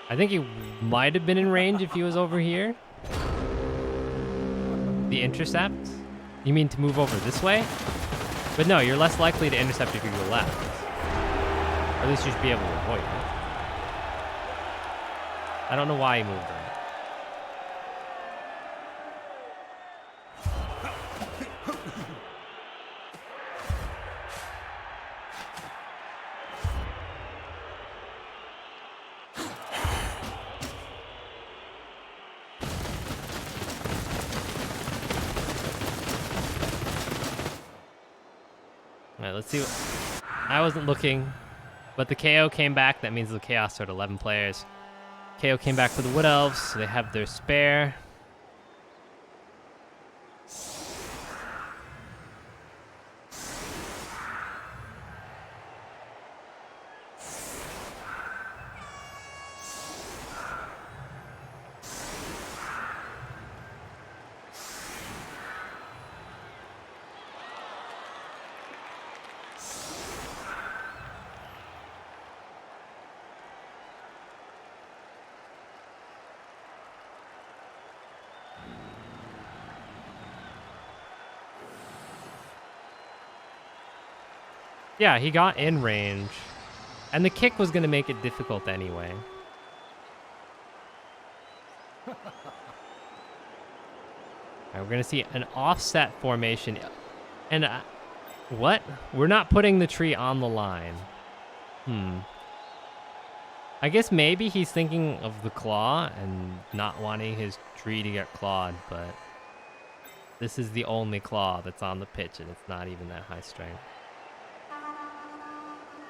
S1: I think he might have been in range if he was over here. The intercept? You mean to move over this way? But no, you're less likely to intercept if you go left. Or at least you should be able to avoid it. I don't know why he moved there. Alright, let's see what... I wasn't looking, but the KO came back. That means the Chaos are at 11 players. KO came back for the Wood Elves, so they have their spare. Yeah, he got in range. And the kick was going to make it difficult anyway. Alright, we're going to see an offset formation. And what? We're not putting the tree on the line. I guess maybe he's thinking of the claw and not wanting his tree to get clawed, but this is the only claw that's on the pitch and it's not even that high strength.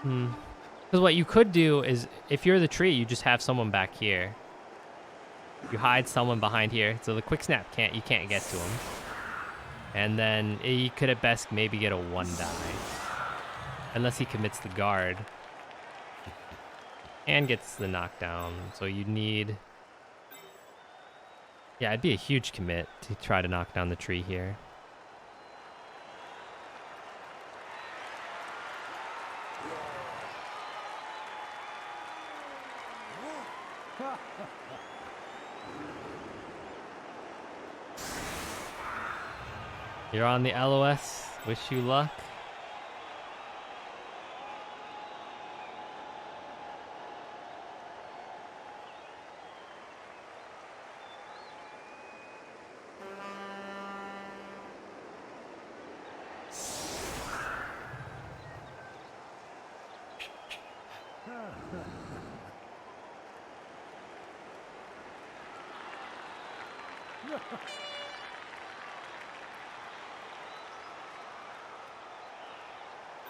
S1: Because what you could do is, if you're the tree, you just have someone back here. You hide someone behind here, so the quick snap you can't get to him. And then he could at best maybe get a 1-die. Unless he commits the guard. And gets the knockdown, so you'd need... Yeah, it'd be a huge commit to try to knock down the tree here. You're on the LOS. Wish you luck.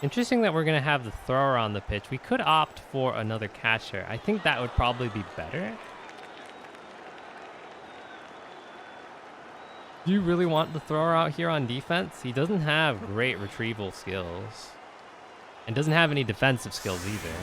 S1: Interesting that we're going to have the thrower on the pitch. We could opt for another catcher. I think that would probably be better. Do you really want the thrower out here on defense? He doesn't have great retrieval skills. And doesn't have any defensive skills either.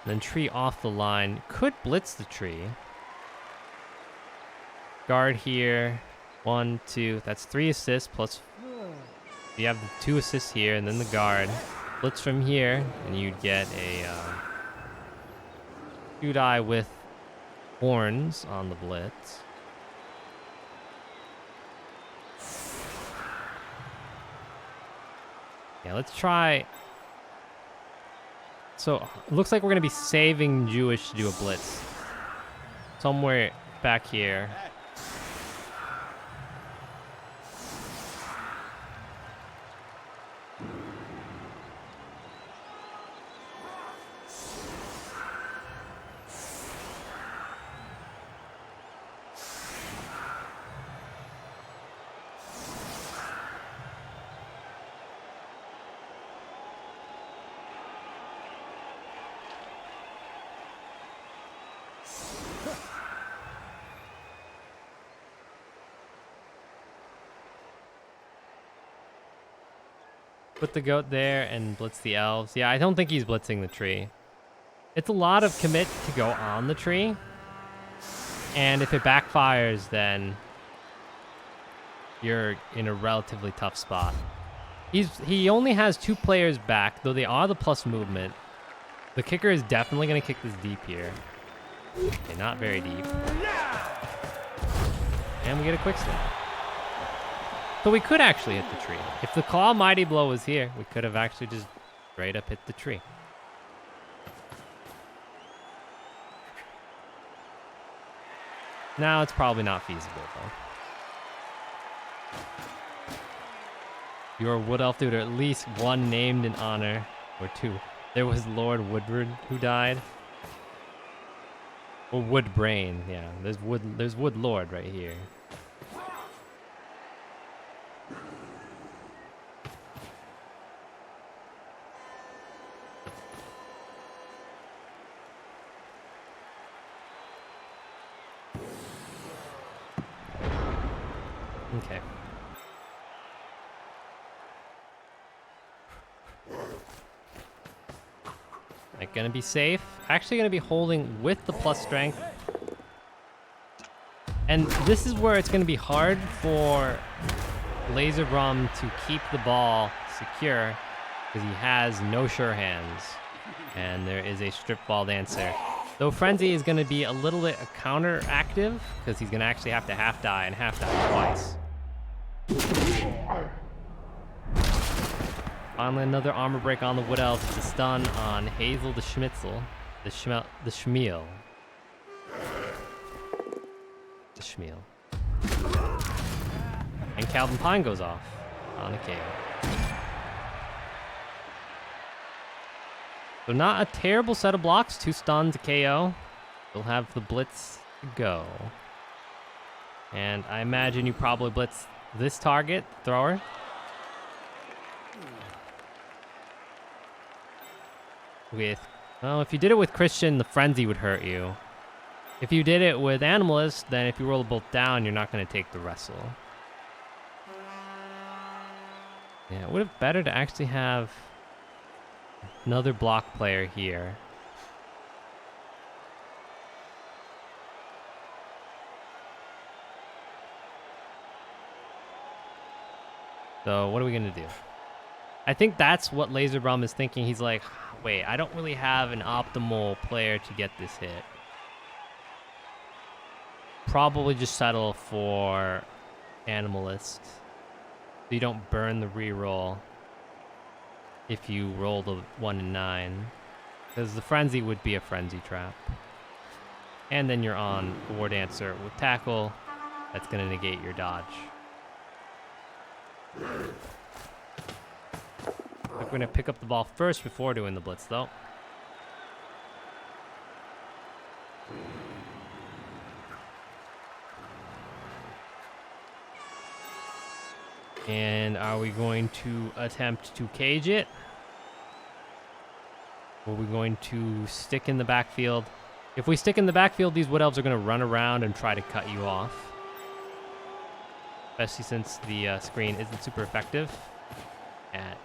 S1: Then tree off the line. Could blitz the tree. Guard here. 1, 2. That's 3 assists plus... You have the 2 assists here and then the guard. Blitz from here and you'd get a 2-die with horns on the blitz. Yeah, let's try. So it looks like we're going to be saving Jewish to do a blitz. Somewhere back here. Put the goat there and blitz the elves. Yeah, I don't think he's blitzing the tree. It's a lot of commit to go on the tree. And if it backfires, then you're in a relatively tough spot. He only has 2 players back, though they are the plus movement. The kicker is definitely going to kick this deep here. Okay, not very deep. And we get a quick snap. So we could actually hit the tree. If the Claw Mighty Blow was here, we could have actually just straight up hit the tree. Now it's probably not feasible, though. Your Wood Elf dude, or at least 1 named in honor, or 2. There was Lord Woodward who died. Or Woodbrain, yeah. There's Wood Lord right here. Okay. Like, gonna be safe. Actually gonna be holding with the plus strength. And this is where it's gonna be hard for LaserBrum to keep the ball secure because he has no sure hands. And there is a strip ball dancer. Though Frenzy is gonna be a little bit counter-active because he's gonna actually have to half-die and half-die twice. Finally, another armor break on the Wood Elf. It's a stun on Hazel the Schmitzel. The Schmiel. The Schmiel. And Calvin Pine goes off on a KO. So not a terrible set of blocks. 2 stuns, a KO. They'll have the blitz to go. And I imagine you probably blitz this target, thrower. Well, if you did it with Christian, the Frenzy would hurt you. If you did it with Animalist, then if you roll both down, you're not going to take the wrestle. Yeah, it would have better to actually have another block player here. So what are we going to do? I think that's what LaserBrum is thinking. He's like, wait, I don't really have an optimal player to get this hit. Probably just settle for Animalist. So you don't burn the reroll if you roll the 1 and 9. Because the Frenzy would be a Frenzy trap. And then you're on War Dancer with Tackle. That's going to negate your dodge. We're going to pick up the ball first before doing the blitz, though. And are we going to attempt to cage it? Or are we going to stick in the backfield? If we stick in the backfield, these Wood Elves are going to run around and try to cut you off. Especially since the screen isn't super effective at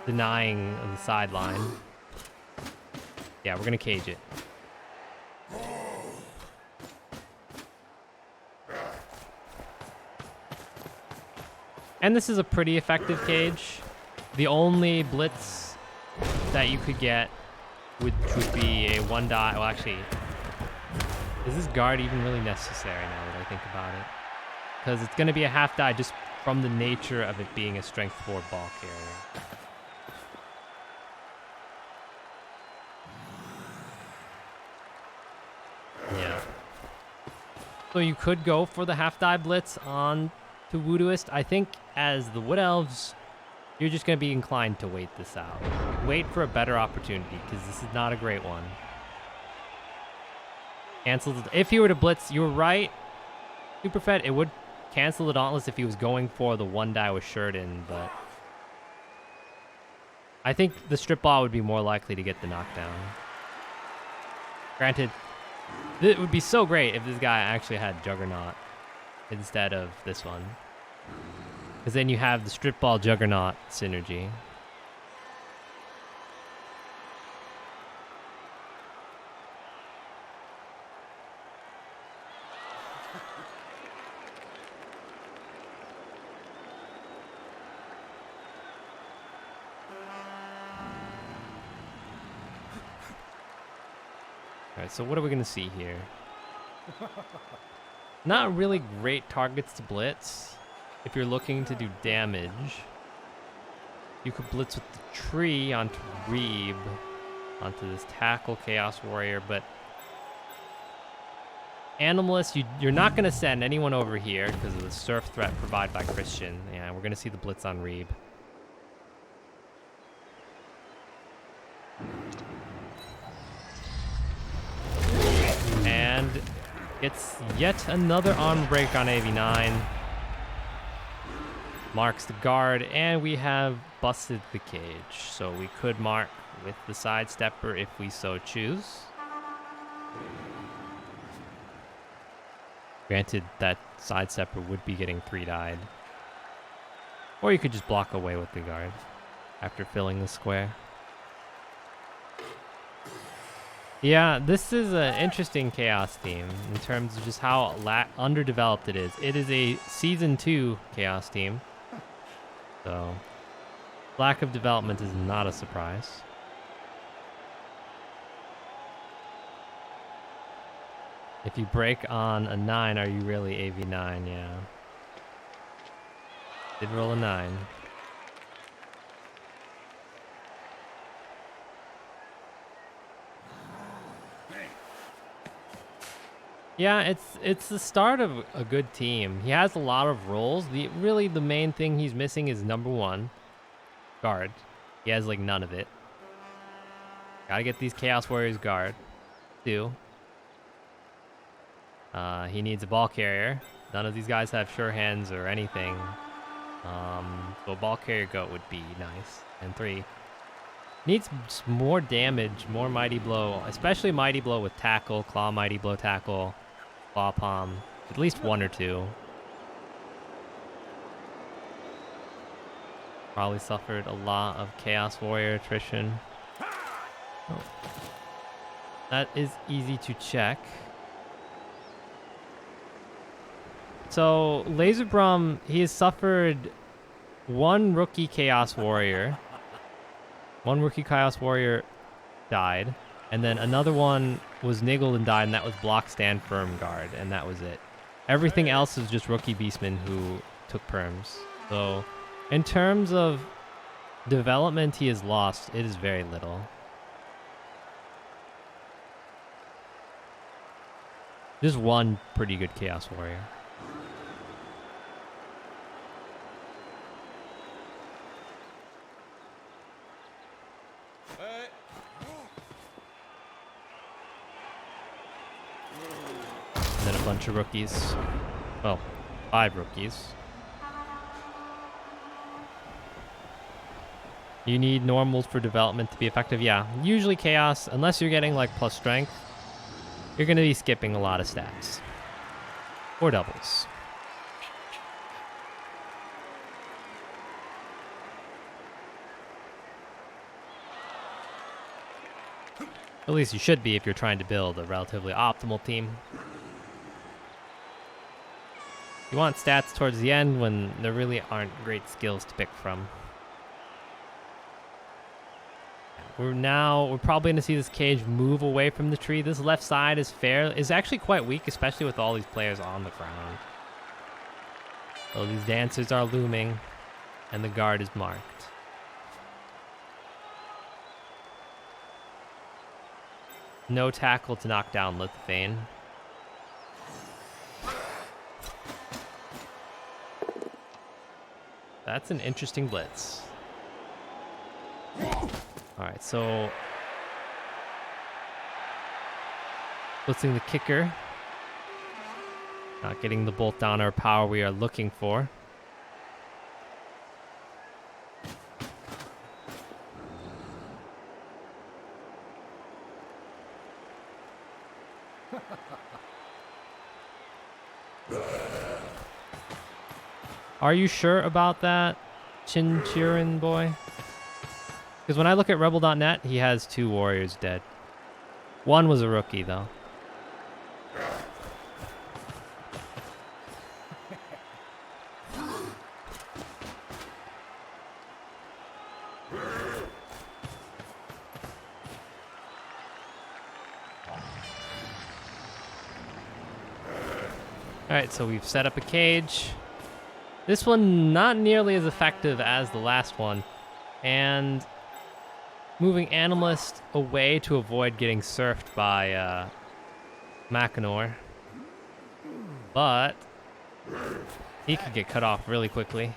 S1: denying the sideline. Yeah, we're going to cage it. And this is a pretty effective cage. The only blitz that you could get would be a 1 die. Well, actually, Is this guard even really necessary now that I think about it? Because it's going to be a half die just from the nature of it being a strength 4 ball carrier. Yeah. So you could go for the half die blitz on to Voodooist. I think as the Wood Elves, you're just going to be inclined to wait this out. Wait for a better opportunity, because this is not a great one. Cancel. If he were to blitz, you were right. Superfed, it would cancel the Dauntless if he was going for the 1 die with Sheridan, but I think the strip ball would be more likely to get the knockdown. Granted, it would be so great if this guy actually had Juggernaut instead of this one, because then you have the strip ball Juggernaut synergy. Alright, so what are we going to see here? Not really great targets to blitz. If you're looking to do damage, you could blitz with the tree onto Reeb, onto this tackle Chaos Warrior, but Animalist, you're not going to send anyone over here because of the surf threat provided by Christian. Yeah, we're going to see the blitz on Reeb. And gets yet another arm break on AV9. Marks the guard, and we have busted the cage. So we could mark with the sidestepper if we so choose. Granted, that sidestepper would be getting 3-died. Or you could just block away with the guard after filling the square. Yeah, this is an interesting Chaos team in terms of just how underdeveloped it is. It is a Season 2 Chaos team. So, lack of development is not a surprise. If you break on a 9, are you really AV9? Yeah. Did roll a 9. Yeah, it's the start of a good team. He has a lot of roles. Really the main thing he's missing is number 1, guard. He has like none of it. Gotta get these Chaos Warriors guard. 2. He needs a ball carrier. None of these guys have sure hands or anything. So a ball carrier goat would be nice. And 3. Needs more damage, more Mighty Blow, especially Mighty Blow with tackle, Claw Mighty Blow tackle, Claw Palm, at least 1 or 2. Probably suffered a lot of Chaos Warrior attrition. Oh. That is easy to check. So Laserbrum, he has suffered 1 rookie Chaos Warrior. 1 rookie Chaos Warrior died, and then another one was niggled and died, and that was block, stand, firm, guard, and that was it. Everything else is just rookie beastmen who took perms. So in terms of development he has lost, it is very little. Just 1 pretty good Chaos Warrior. And then a bunch of rookies. Well, 5 rookies. You need normals for development to be effective. Yeah, usually Chaos, unless you're getting like plus strength, you're going to be skipping a lot of stats. Or doubles. At least you should be if you're trying to build a relatively optimal team. You want stats towards the end when there really aren't great skills to pick from. We're probably going to see this cage move away from the tree. This left side is actually quite weak, especially with all these players on the ground. So these dancers are looming, and the guard is marked. No tackle to knock down Lithvane. That's an interesting blitz. All right, so blitzing the kicker. Not getting the bolt down or power we are looking for. Are you sure about that, Chinchurin boy? Because when I look at Rebel.net, he has 2 warriors dead. One was a rookie, though. Alright, so we've set up a cage. This one not nearly as effective as the last one. And moving Animalist away to avoid getting surfed by Mackinac. But he could get cut off really quickly.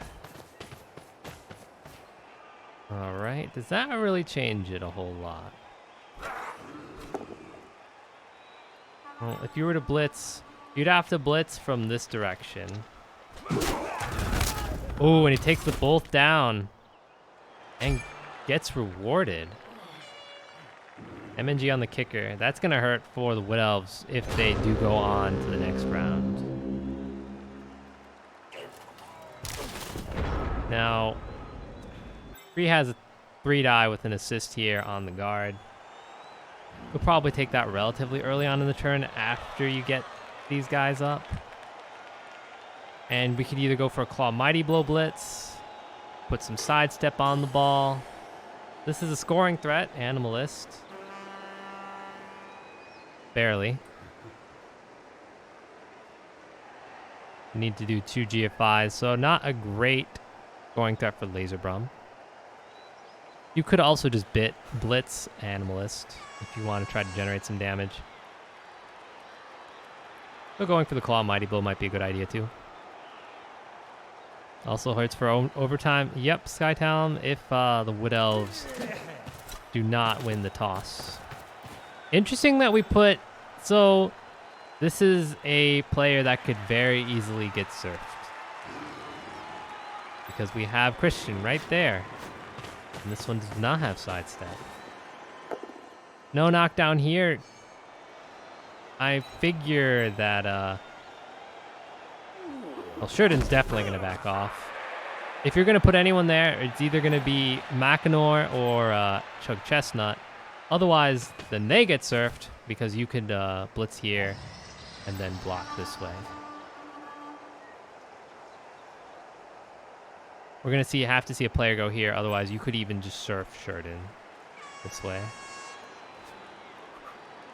S1: Alright, does that really change it a whole lot? Well, if you were to blitz, you'd have to blitz from this direction. Oh, and he takes the bolt down and gets rewarded. MNG on the kicker. That's going to hurt for the Wood Elves if they do go on to the next round. Now, Free has a 3-die with an assist here on the guard. We'll probably take that relatively early on in the turn after you get these guys up. And we could either go for a Claw Mighty Blow blitz, put some sidestep on the ball. This is a scoring threat, Animalist. Barely. We need to do 2 GFIs, so not a great scoring threat for Laserbrum. You could also just blitz Animalist if you want to try to generate some damage. So going for the Claw Mighty Blow might be a good idea too. Also hurts for overtime. Yep, Skytown, if the Wood Elves do not win the toss. Interesting that we put... So, this is a player that could very easily get surfed. Because we have Christian right there. And this one does not have sidestep. No knockdown here. I figure that... Well, Sheridan's definitely going to back off. If you're going to put anyone there, it's either going to be Mackinac or Chug Chestnut. Otherwise, then they get surfed because you could blitz here and then block this way. We're going to have to see a player go here. Otherwise, you could even just surf Sheridan this way.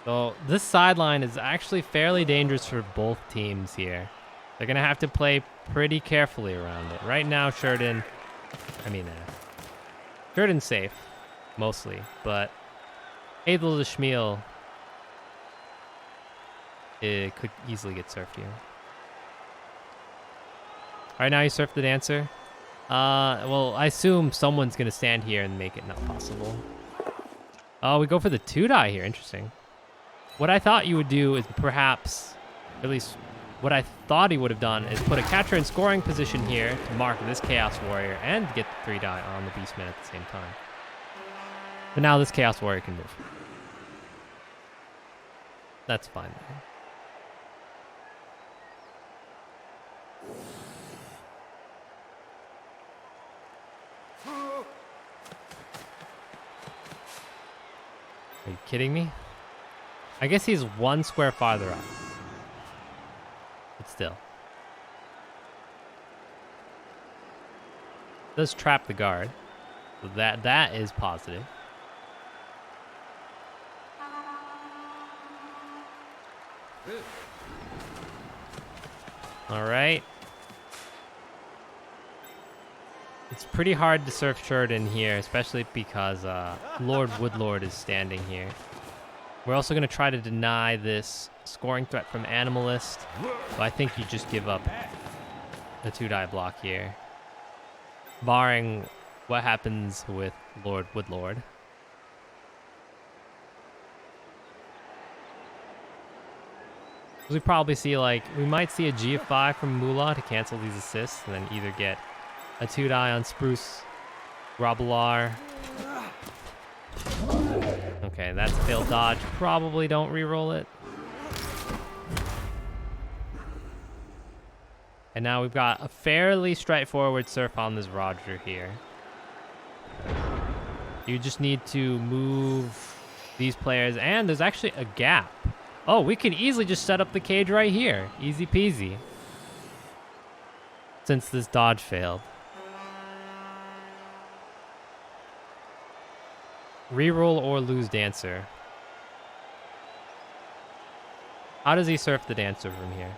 S1: So this sideline is actually fairly dangerous for both teams here. They're going to have to play pretty carefully around it. Right now, Sheridan's safe, mostly, but Adel the Schmiel could easily get surfed here. All right, now you surf the Dancer. Well, I assume someone's going to stand here and make it not possible. Oh, we go for the 2-die here. Interesting. What I thought you would do is perhaps, at least what I thought he would have done, is put a catcher in scoring position here to mark this Chaos Warrior and get the 3-die on the Beastman at the same time. But now this Chaos Warrior can move. That's fine. Are you kidding me? I guess he's 1 square farther up. But still. Does trap the guard. So that is positive. All right. It's pretty hard to surf short in here, especially because Lord Woodlord is standing here. We're also going to try to deny this scoring threat from Animalist. So I think you just give up the 2-die block here. Barring what happens with Lord Woodlord. We probably see we might see a GF5 from Moolah to cancel these assists and then either get a 2-die on Spruce, ReBBL. Okay, that's a failed dodge. Probably don't re-roll it. And now we've got a fairly straightforward surf on this Roger here. You just need to move these players, and there's actually a gap. Oh, we can easily just set up the cage right here. Easy peasy. Since this dodge failed. Reroll or lose Dancer. How does he surf the Dancer from here?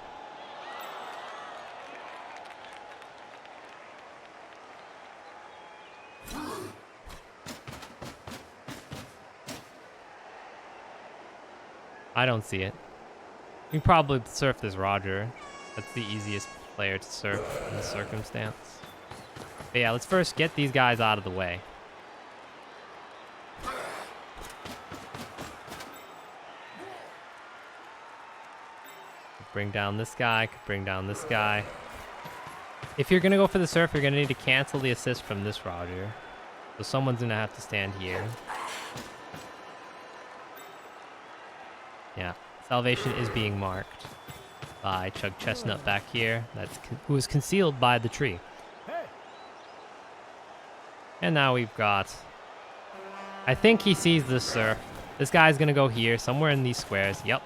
S1: I don't see it. You can probably surf this Roger. That's the easiest player to surf in this circumstance. But yeah, let's first get these guys out of the way. Bring down this guy, could bring down this guy. If you're gonna go for the surf, you're gonna need to cancel the assist from this Roger. So someone's gonna have to stand here. Yeah, Salvation is being marked by Chug Chestnut back here. Who is concealed by the tree. And now we've got... I think he sees the surf. This guy's gonna go here, somewhere in these squares. Yep.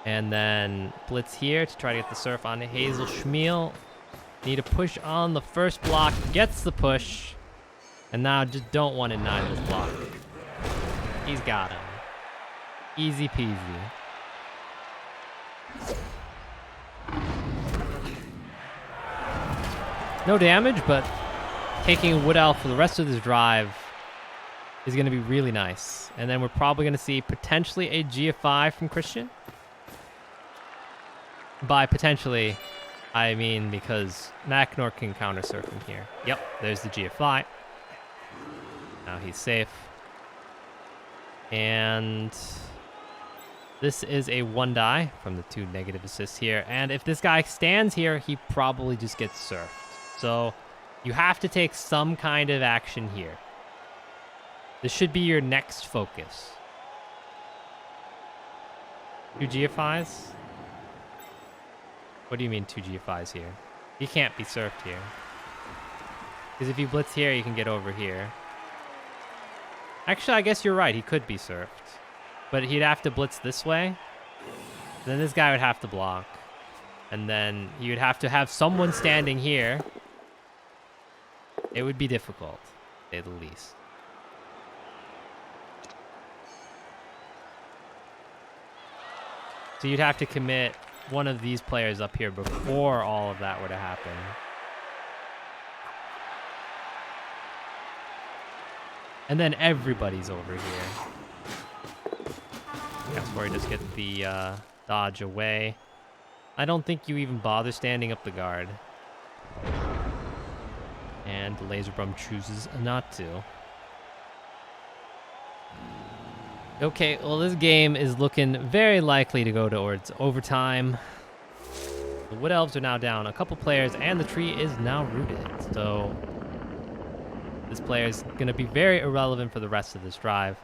S1: And then blitz here to try to get the surf on Hazel Schmiel. Need a push on the first block. Gets the push. And now just don't want to deny this block. He's got him. Easy peasy. No damage, but taking Wood Elf for the rest of this drive is going to be really nice. And then we're probably going to see potentially a GF5 from Christian. By potentially, I mean because Naknor can counter surf from here. Yep, there's the GF5. Now he's safe. And this is a 1-die from the 2 negative assists here. And if this guy stands here, he probably just gets surfed. So you have to take some kind of action here. This should be your next focus. 2 GFIs? What do you mean 2 GFIs here? He can't be surfed here. Because if you blitz here, you can get over here. Actually, I guess you're right. He could be surfed. But he'd have to blitz this way. Then this guy would have to block. And then you would have to have someone standing here. It would be difficult, to say the least. So you'd have to commit one of these players up here before all of that were to happen. And then everybody's over here. That's where you just get the dodge away. I don't think you even bother standing up the guard. And the Laser Brum chooses not to. Okay, well this game is looking very likely to go towards overtime. The Wood Elves are now down a couple players and the tree is now rooted. So this player is going to be very irrelevant for the rest of this drive.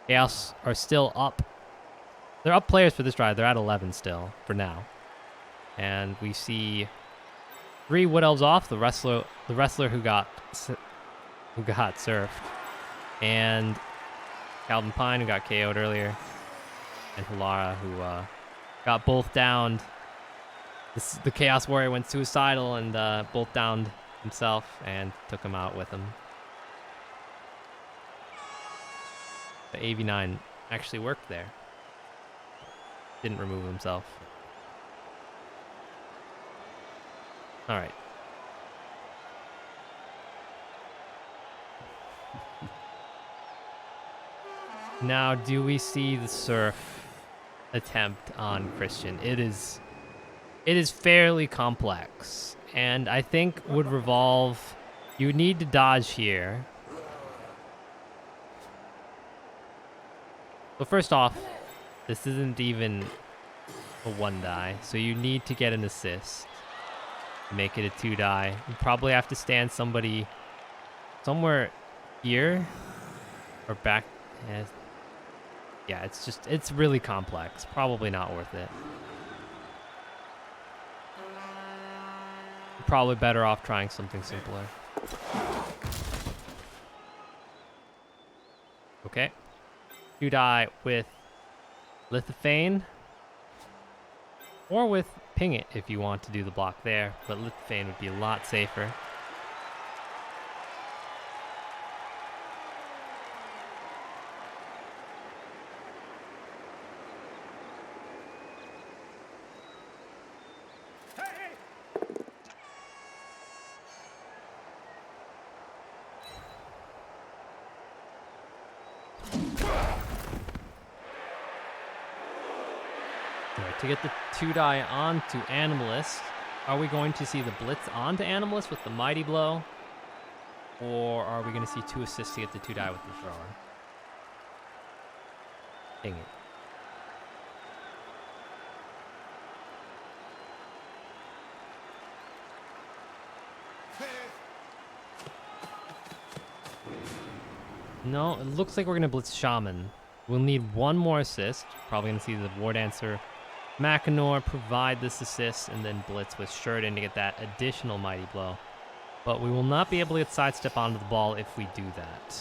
S1: Chaos are still up. They're up players for this drive. They're at 11 still for now. And we see 3 Wood Elves off, the wrestler who got surfed. And Calvin Pine, who got KO'd earlier, and Hilara, who got both downed. The Chaos Warrior went suicidal and both downed himself and took him out with him. The AV9 actually worked there. Didn't remove himself. All right. Now, do we see the surf attempt on Christian? It is fairly complex, and I think would revolve. You would need to dodge here. But first off, this isn't even a 1-die, so you need to get an assist. Make it a 2-die. You probably have to stand somebody somewhere here or back. Yeah, it's really complex. Probably not worth it. You're probably better off trying something simpler. Okay. 2-die with Lithophane. Or with Ping It if you want to do the block there, but Lithophane would be a lot safer. To get the 2-die onto Animalist, are we going to see the Blitz onto Animalist with the Mighty Blow? Or are we going to see 2 assists to get the 2-die with the thrower? Dang it. No, it looks like we're going to Blitz Shaman. We'll need 1 more assist. Probably going to see the War Dancer Mackinac provide this assist and then Blitz with Sheridan to get that additional Mighty Blow. But we will not be able to get sidestep onto the ball if we do that.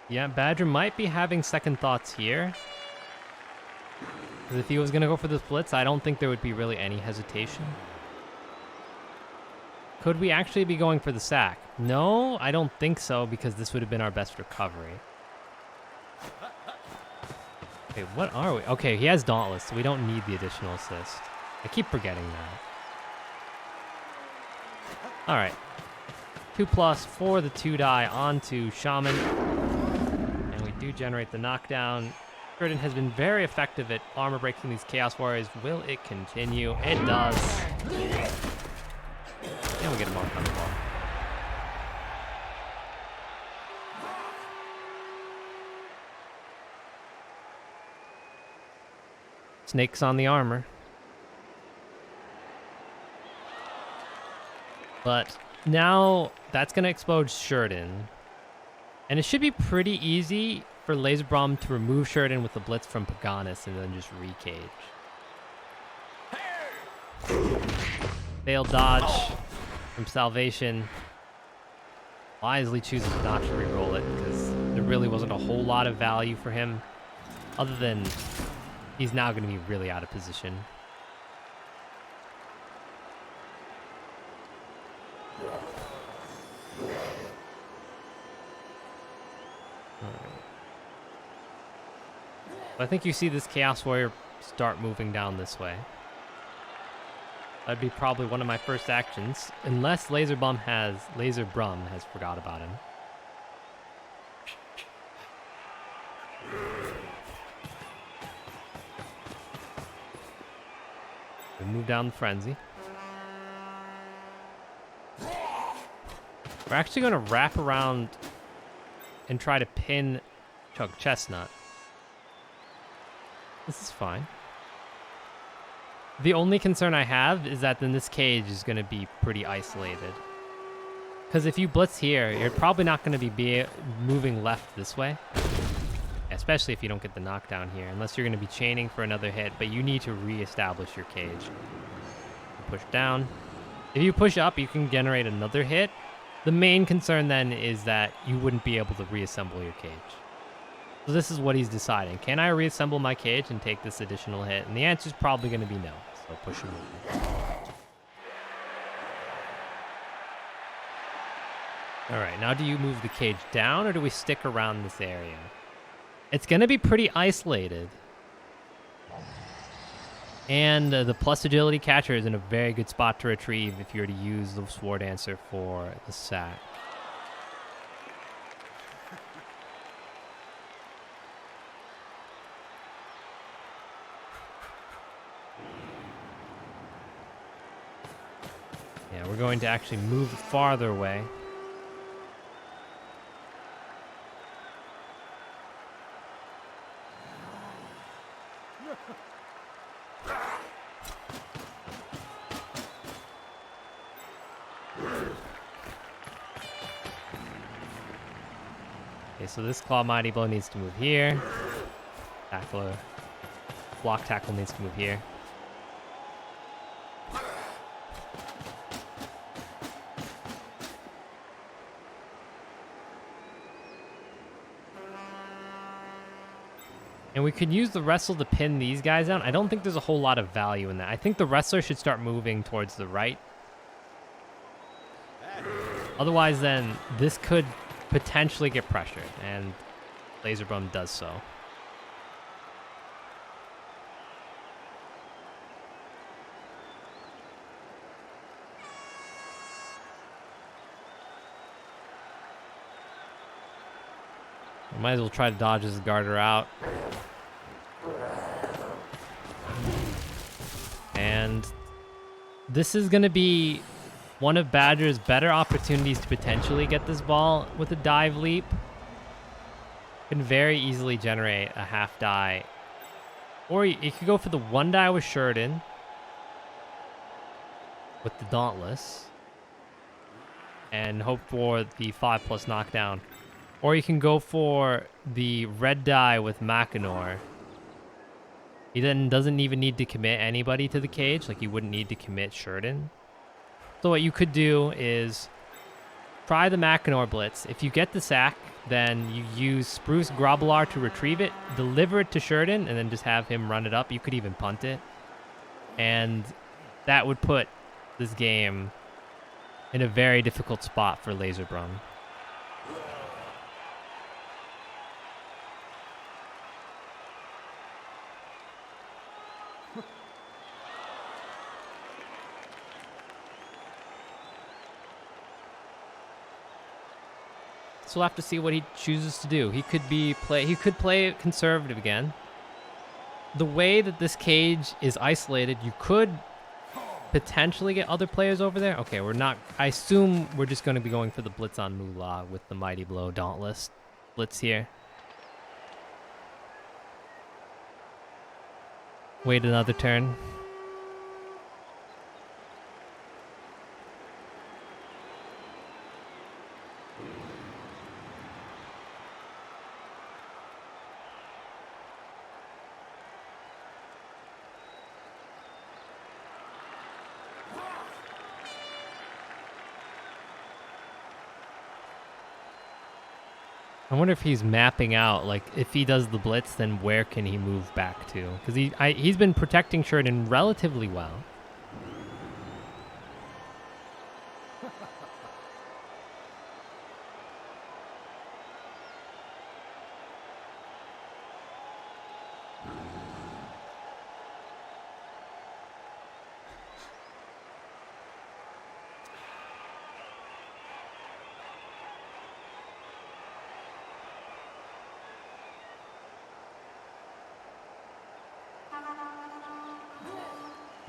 S1: Yeah, Badger might be having second thoughts here. Because if he was going to go for this Blitz, I don't think there would be really any hesitation. Could we actually be going for the sack? No, I don't think so, because this would have been our best recovery. Okay, what are we? Okay, he has Dauntless, so we don't need the additional assist. I keep forgetting that. All right. 2+ for the 2-die onto Shaman. And we do generate the knockdown. Sheridan has been very effective at armor breaking these Chaos Warriors. Will it continue? It does. And we get a mark on the ball. Snakes on the armor. But now that's going to explode Sheridan. And it should be pretty easy for Laser Braum to remove Sheridan with the Blitz from Paganis and then just recage. Failed dodge from Salvation. Wisely chooses not to reroll it because there really wasn't a whole lot of value for him other than he's now going to be really out of position. I think you see this Chaos Warrior start moving down this way. That'd be probably one of my first actions, unless Laser Braum has forgot about him. We move down the Frenzy. We're actually going to wrap around and try to pin Chug Chestnut. This is fine. The only concern I have is that then this cage is going to be pretty isolated. Because if you blitz here, you're probably not going to be moving left this way. Especially if you don't get the knockdown here. Unless you're going to be chaining for another hit. But you need to reestablish your cage. Push down. If you push up, you can generate another hit. The main concern then is that you wouldn't be able to reassemble your cage. So this is what he's deciding. Can I reassemble my cage and take this additional hit? And the answer is probably going to be no. So push him over. All right, now do you move the cage down or do we stick around this area? It's going to be pretty isolated. And the plus agility catcher is in a very good spot to retrieve if you were to use the Sword Dancer for the sack. Yeah, we're going to actually move farther away. Okay, so this Claw Mighty Blow needs to move here. Tackler. Block Tackle needs to move here. And we could use the Wrestle to pin these guys down. I don't think there's a whole lot of value in that. I think the Wrestler should start moving towards the right. Otherwise, then, this could potentially get pressured, and Laser Bum does so. Might as well try to dodge his Garter out. And this is going to be one of Badger's better opportunities to potentially get this ball with a dive leap. Can very easily generate a half die. Or you could go for the one die with Sheridan with the Dauntless and hope for the 5+ knockdown. Or you can go for the red die with Mackinac. He then doesn't even need to commit anybody to the cage, like you wouldn't need to commit Sheridan. So what you could do is try the Mackinac Blitz. If you get the sack, then you use Spruce Grobbler to retrieve it, deliver it to Sheridan, and then just have him run it up. You could even punt it. And that would put this game in a very difficult spot for Laser Brum. So we'll have to see what he chooses to do. He could play it conservative again. The way that this cage is isolated, you could potentially get other players over there. Okay, we're not. I assume we're just going to be going for the blitz on Moolah with the Mighty Blow Dauntless blitz here. Wait another turn. I wonder if he's mapping out, like, if he does the blitz, then where can he move back to? Because he's been protecting Sheridan relatively well.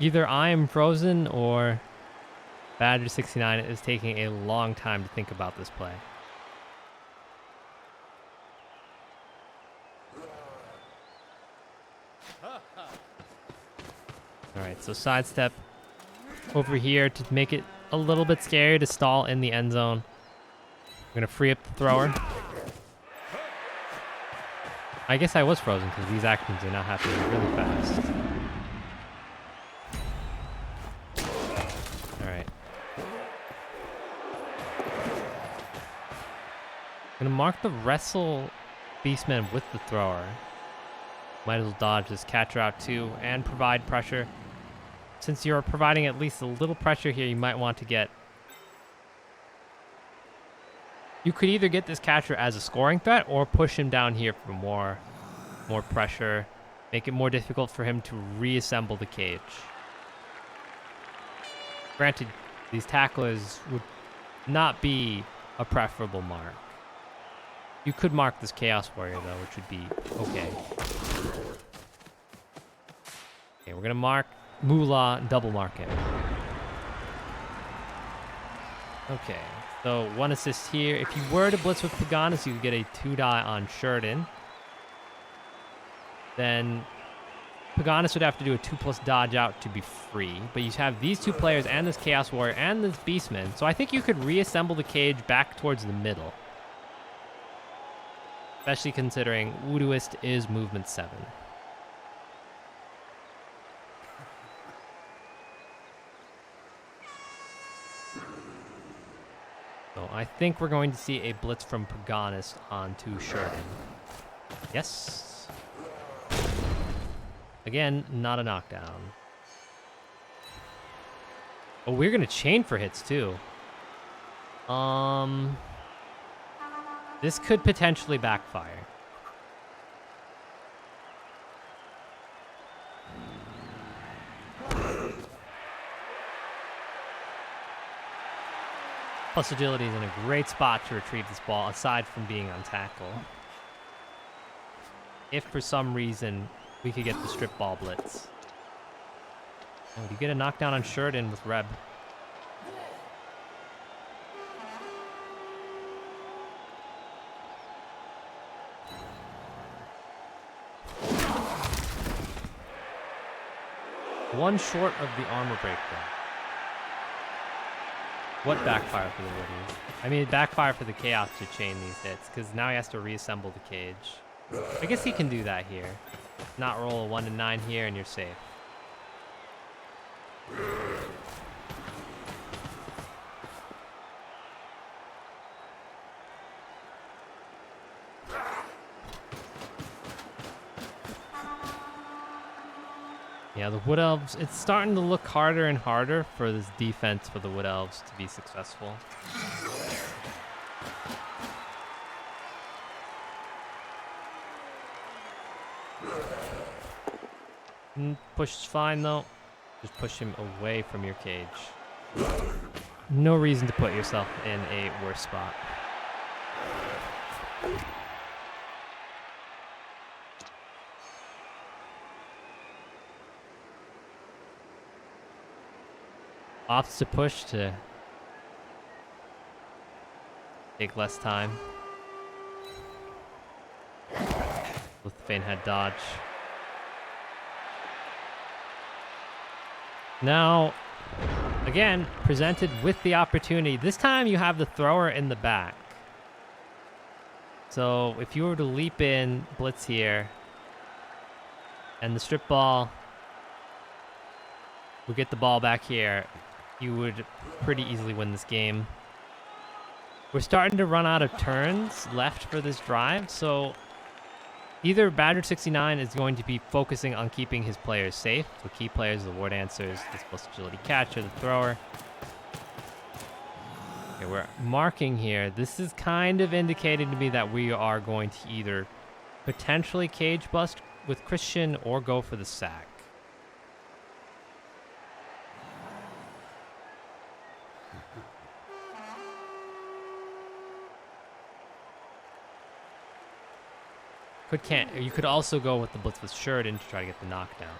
S1: Either I am frozen or Badger69 is taking a long time to think about this play. Alright, so sidestep over here to make it a little bit scary to stall in the end zone. I'm going to free up the thrower. I guess I was frozen because these actions are now happening really fast. Gonna mark the wrestle Beastman with the thrower. Might as well dodge this catcher out too and provide pressure. Since you're providing at least a little pressure here, you might want to get You could either get this catcher as a scoring threat or push him down here for more pressure, make it more difficult for him to reassemble the cage. Granted, these tacklers would not be a preferable mark. You could mark this Chaos Warrior, though, which would be okay. Okay, we're going to mark Moolah and double mark him. Okay, so 1 assist here. If you were to blitz with Paganis, you could get a 2-die on Sheridan. Then Paganis would have to do a 2+ dodge out to be free. But you have these two players and this Chaos Warrior and this Beastman. So I think you could reassemble the cage back towards the middle. Especially considering Voodooist is movement 7. So I think we're going to see a blitz from Paganis onto Sheridan. Yes. Again, not a knockdown. Oh, we're going to chain for hits too. This could potentially backfire. Plus agility is in a great spot to retrieve this ball, aside from being on tackle. If for some reason we could get the strip ball blitz. Oh, you get a knockdown on Sheridan with Reb. One short of the armor break though. What backfire for the Woodies? I mean, backfire for the Chaos to chain these hits, because now he has to reassemble the cage. I guess he can do that here. Not roll a 1-9 here, and you're safe. Yeah, the Wood Elves, it's starting to look harder and harder for this defense for the Wood Elves to be successful. Push is fine though. Just push him away from your cage. No reason to put yourself in a worse spot. Opts to push to take less time. With the feint head dodge. Now, again, presented with the opportunity. This time you have the thrower in the back. So if you were to leap in, blitz here, and the strip ball would get the ball back here, you would pretty easily win this game. We're starting to run out of turns left for this drive, so either Badger69 is going to be focusing on keeping his players safe, the key players, the War Dancers, this plus agility catcher, the thrower. Okay, we're marking here. This is kind of indicating to me that we are going to either potentially cage bust with Christian or go for the sack. You could also go with the blitz with Sheridan to try to get the knockdown.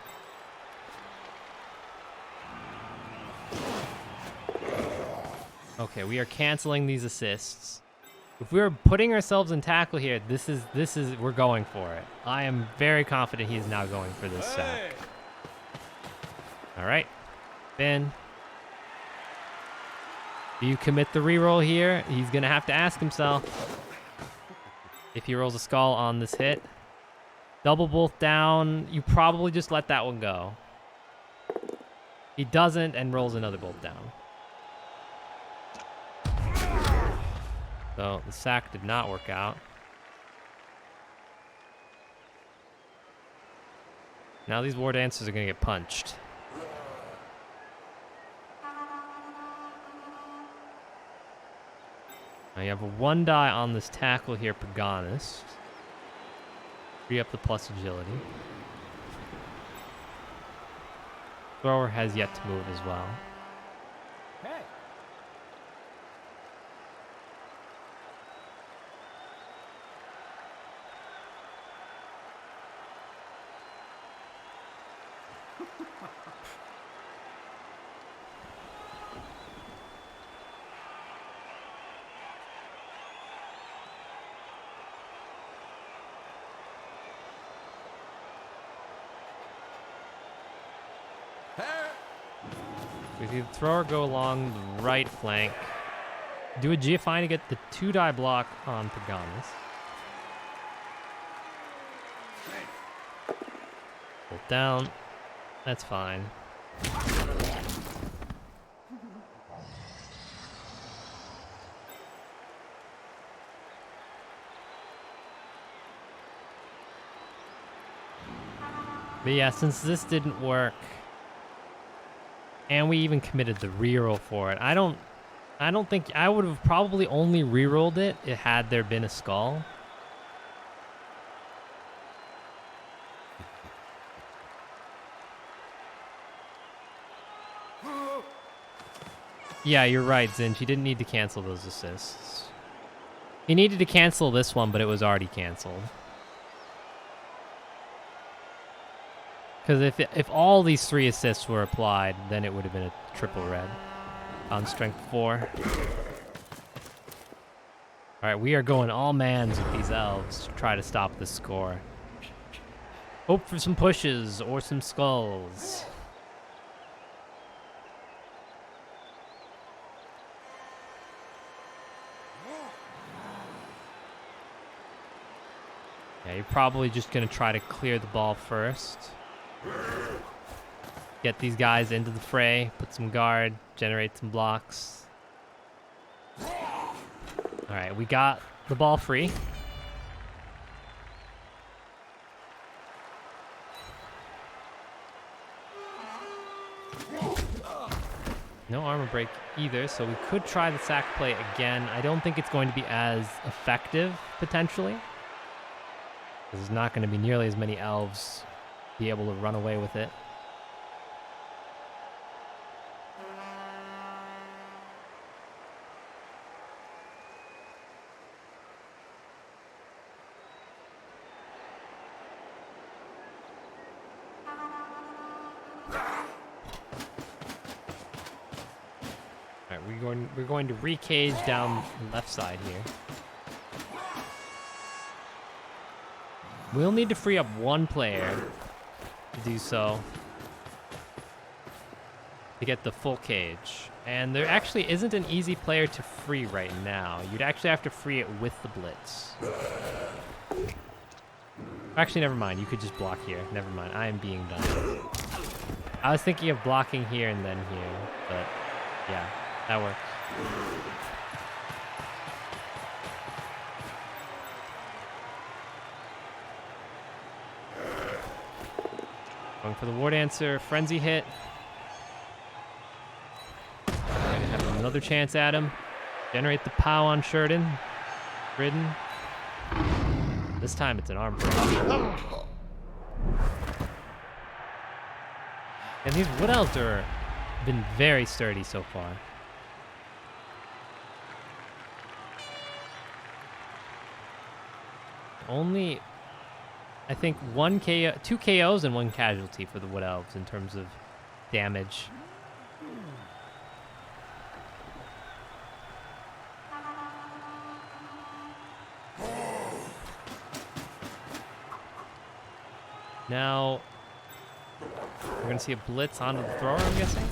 S1: Okay, we are canceling these assists. If we were putting ourselves in tackle here, we're going for it. I am very confident he is now going for this sack. All right, Ben. Do you commit the reroll here? He's gonna have to ask himself. If he rolls a skull on this hit. Double bolt down. You probably just let that one go. He doesn't and rolls another bolt down. So the sack did not work out. Now these War Dancers are going to get punched. Now you have a 1 die on this tackle here, Paganist. Free up the plus agility. Thrower has yet to move as well.
S2: Hey.
S1: We see the thrower go along the right flank. Do a GFI to get the 2 die block on Paganist. Pull down. That's fine. But yeah, since this didn't work, and we even committed the reroll for it, I don't think I would have probably only rerolled it had there been a skull. Yeah, you're right, Zinch. He didn't need to cancel those assists. He needed to cancel this one, but it was already canceled. Because if all these 3 assists were applied, then it would have been a triple red on strength 4. All right, we are going all mans with these elves to try to stop this score. Hope for some pushes or some skulls. Yeah, you're probably just going to try to clear the ball first. Get these guys into the fray, put some guard, generate some blocks. All right, we got the ball free. No armor break either, so we could try the sack play again. I don't think it's going to be as effective, potentially. There's not going to be nearly as many elves be able to run away with it. All right, we're going to re-cage down the left side here. We'll need to free up 1 player to do so, to get the full cage. And there actually isn't an easy player to free right now. You'd actually have to free it with the blitz. Actually, never mind. You could just block here. Never mind. I am being dumb. I was thinking of blocking here and then here, but yeah, that works. Going for the ward answer, frenzy hit. Gonna have another chance at him. Generate the POW on Sheridan. Ridden. This time it's an arm break. And these wood elves are been very sturdy so far. Only, I think, 2 KOs and 1 casualty for the wood elves in terms of damage. Now, we're going to see a blitz onto the thrower, I'm guessing.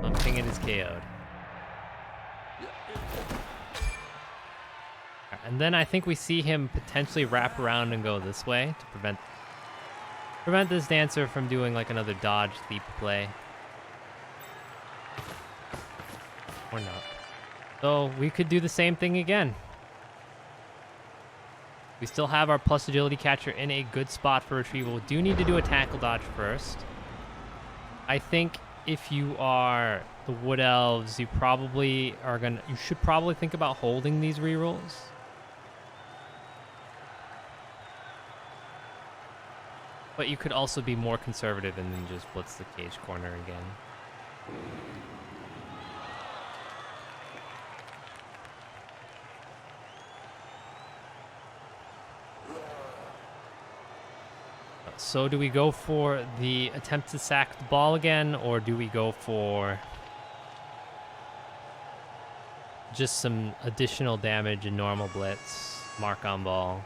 S1: Something it is KO'd. And then I think we see him potentially wrap around and go this way to prevent this dancer from doing like another dodge leap play. Or not. So we could do the same thing again. We still have our plus agility catcher in a good spot for retrieval. We do need to do a tackle dodge first. I think if you are the Wood Elves, you should probably think about holding these rerolls. But you could also be more conservative and then just blitz the cage corner again. So do we go for the attempt to sack the ball again, or do we go for just some additional damage and normal blitz, mark on ball?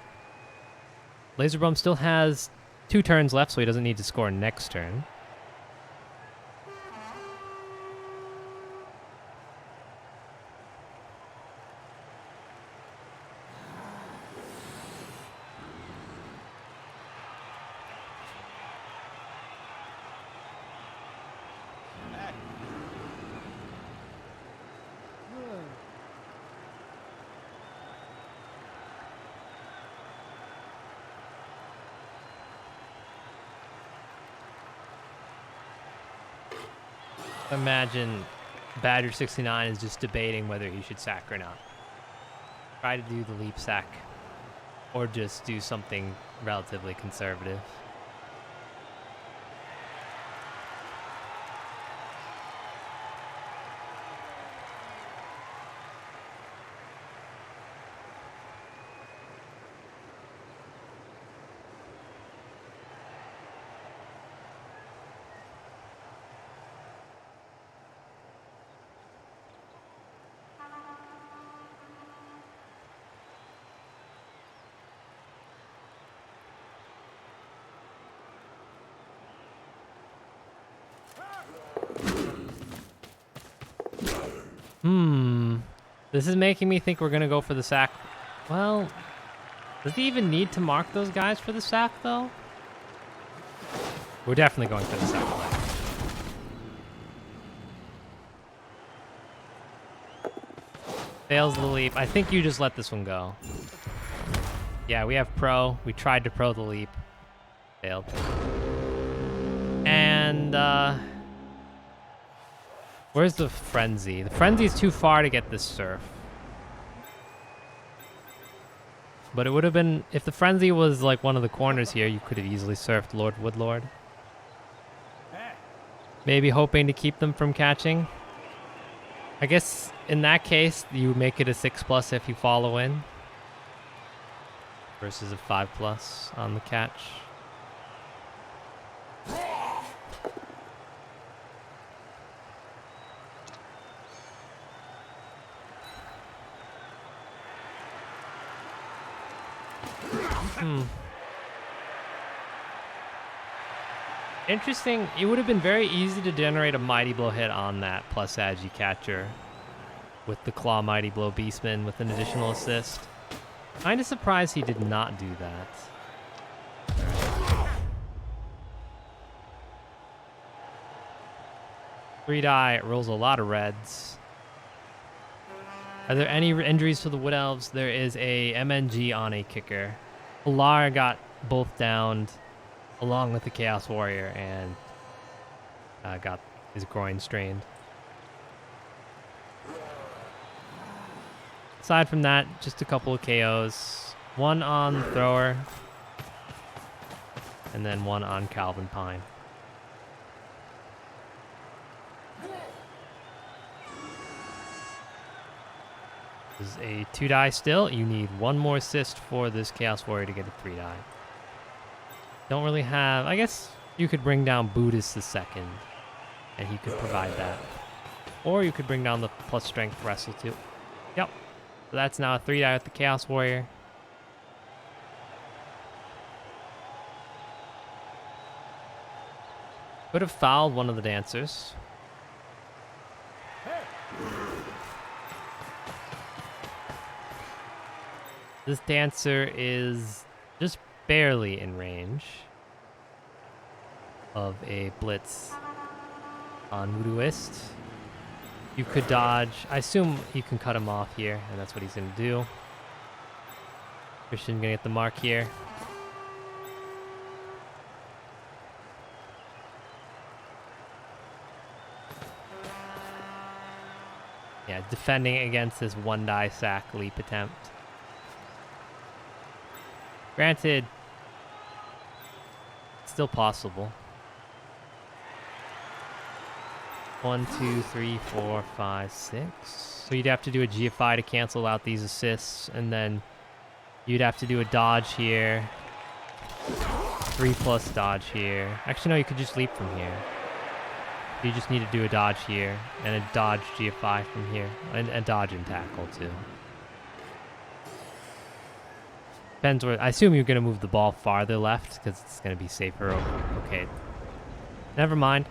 S1: Laser Bum still has 2 turns left, so he doesn't need to score next turn. Imagine Badger 69 is just debating whether he should sack or not. Try to do the leap sack, or just do something relatively conservative. This is making me think we're going to go for the sack. Well, does he even need to mark those guys for the sack, though? We're definitely going for the sack play. Fails the leap. I think you just let this one go. Yeah, we have pro. We tried to pro the leap. Failed. And, where's the frenzy? The frenzy's too far to get this surf. But it would have been, if the frenzy was like one of the corners here, you could have easily surfed Lord Woodlord. Maybe hoping to keep them from catching. I guess in that case, you make it a 6+ if you follow in. Versus a 5+ on the catch. Interesting. It would have been very easy to generate a Mighty Blow hit on that plus Agi catcher with the Claw Mighty Blow Beastman with an additional assist. Kind of surprised he did not do that. Three die rolls a lot of reds. Are there any injuries to the Wood Elves? There is a MNG on a kicker. Pilar got both downed along with the Chaos Warrior and got his groin strained. Aside from that, just a couple of KOs. One on the thrower, and then one on Calvin Pine. This is a 2-die still. You need one more assist for this Chaos Warrior to get a 3-die. Don't really have... I guess you could bring down Buddhist the second, and he could provide that. Or you could bring down the plus strength wrestle too. Yep. So that's now a 3-die with the Chaos Warrior. Could have fouled one of the dancers. This dancer is just barely in range of a blitz on Voodooist. You could dodge. I assume you can cut him off here, and that's what he's going to do. Christian gonna get the mark here. Yeah, defending against this one die sack leap attempt. Granted, still possible. 1, 2, 3, 4, 5, 6. So you'd have to do a GFI to cancel out these assists, and then you'd have to do a dodge here. 3+ dodge here. Actually, no, you could just leap from here. You just need to do a dodge here, and a dodge GFI from here, and a dodge and tackle too. Depends where. I assume you're gonna move the ball farther left because it's gonna be safer. Okay, never mind.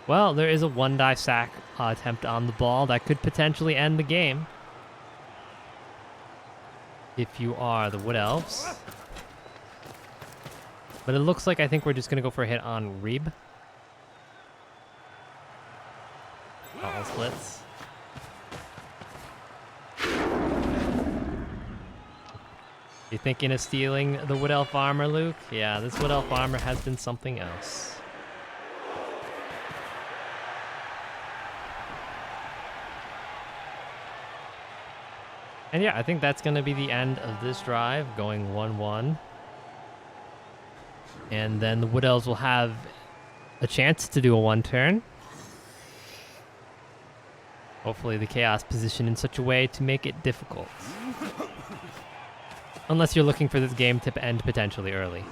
S1: Well, there is a one die sack attempt on the ball that could potentially end the game. If you are the Wood Elves. But it looks like I think we're just going to go for a hit on ReBBL. All splits. You thinking of stealing the Wood Elf armor, Luke? Yeah, this Wood Elf armor has been something else. And yeah, I think that's going to be the end of this drive, going 1-1. And then the Wood Elves will have a chance to do a one turn. Hopefully the Chaos position in such a way to make it difficult. Unless you're looking for this game to end potentially early.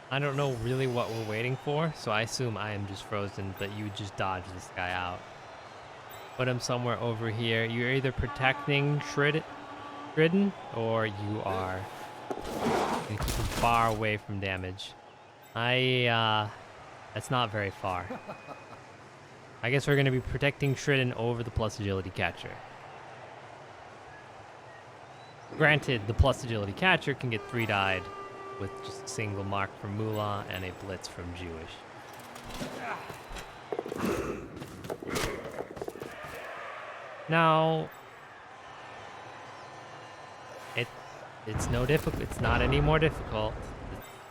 S1: I don't know really what we're waiting for, so I assume I am just frozen, but you just dodge this guy out. Put him somewhere over here. You're either protecting Shridden, or you are keep him far away from damage. That's not very far. I guess we're going to be protecting Shridden over the plus agility catcher. Granted, the plus agility catcher can get 3-died with just a single mark from Moolah and a blitz from Jewish. Now, it's no difficult. It's not any more difficult.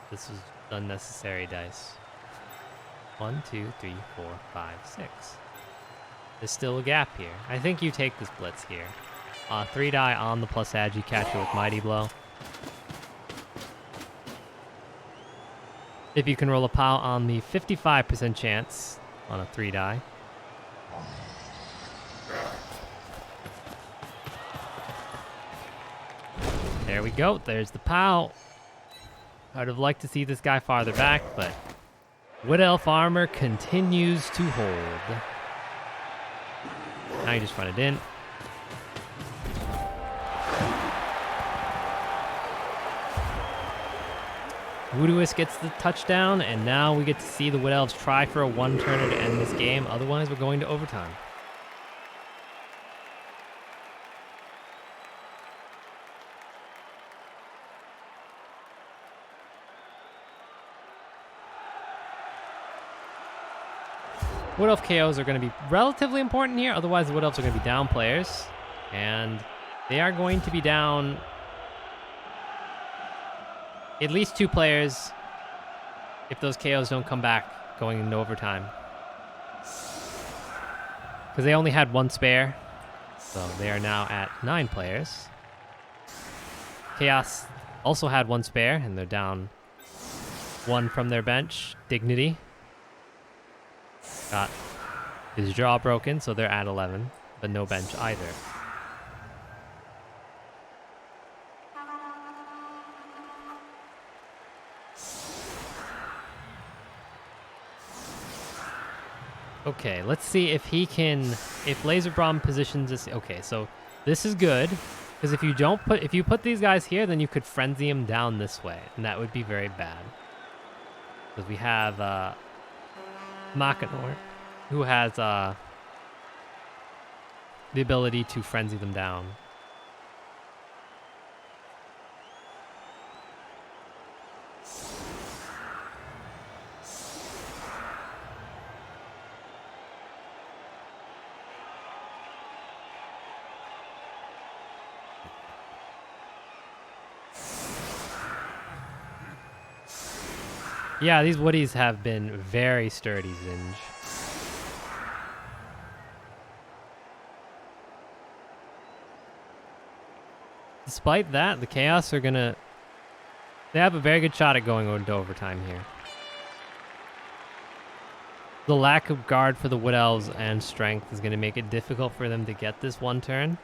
S1: This is unnecessary dice. 1, 2, 3, 4, 5, 6. There's still a gap here. I think you take this blitz here. 3-die on the plus agi catcher with Mighty Blow. If you can roll a POW on the 55% chance on a 3-die. There we go. There's the POW. I'd have liked to see this guy farther back, but Wood Elf armor continues to hold. Now you just run it in. Voodooist gets the touchdown, and now we get to see the Wood Elves try for a one-turner to end this game. Otherwise, we're going to overtime. Wood Elf KOs are going to be relatively important here. Otherwise, the Wood Elves are going to be down players. And they are going to be down at least 2 players if those KOs don't come back going into overtime. Because they only had 1 spare. So they are now at 9 players. Chaos also had 1 spare, and they're down 1 from their bench. Dignity got his jaw broken, so they're at 11, but no bench either. Okay, let's see if he can, if Laser Braum positions us. Okay, so this is good, because Because if you put these guys here, then you could frenzy them down this way, and that would be very bad. Because we have Mackinac, who has the ability to frenzy them down. Yeah, these woodies have been very sturdy, Zinj. Despite that, the Chaos are gonna... They have a very good shot at going into overtime here. The lack of guard for the Wood Elves and strength is gonna make it difficult for them to get this one turn.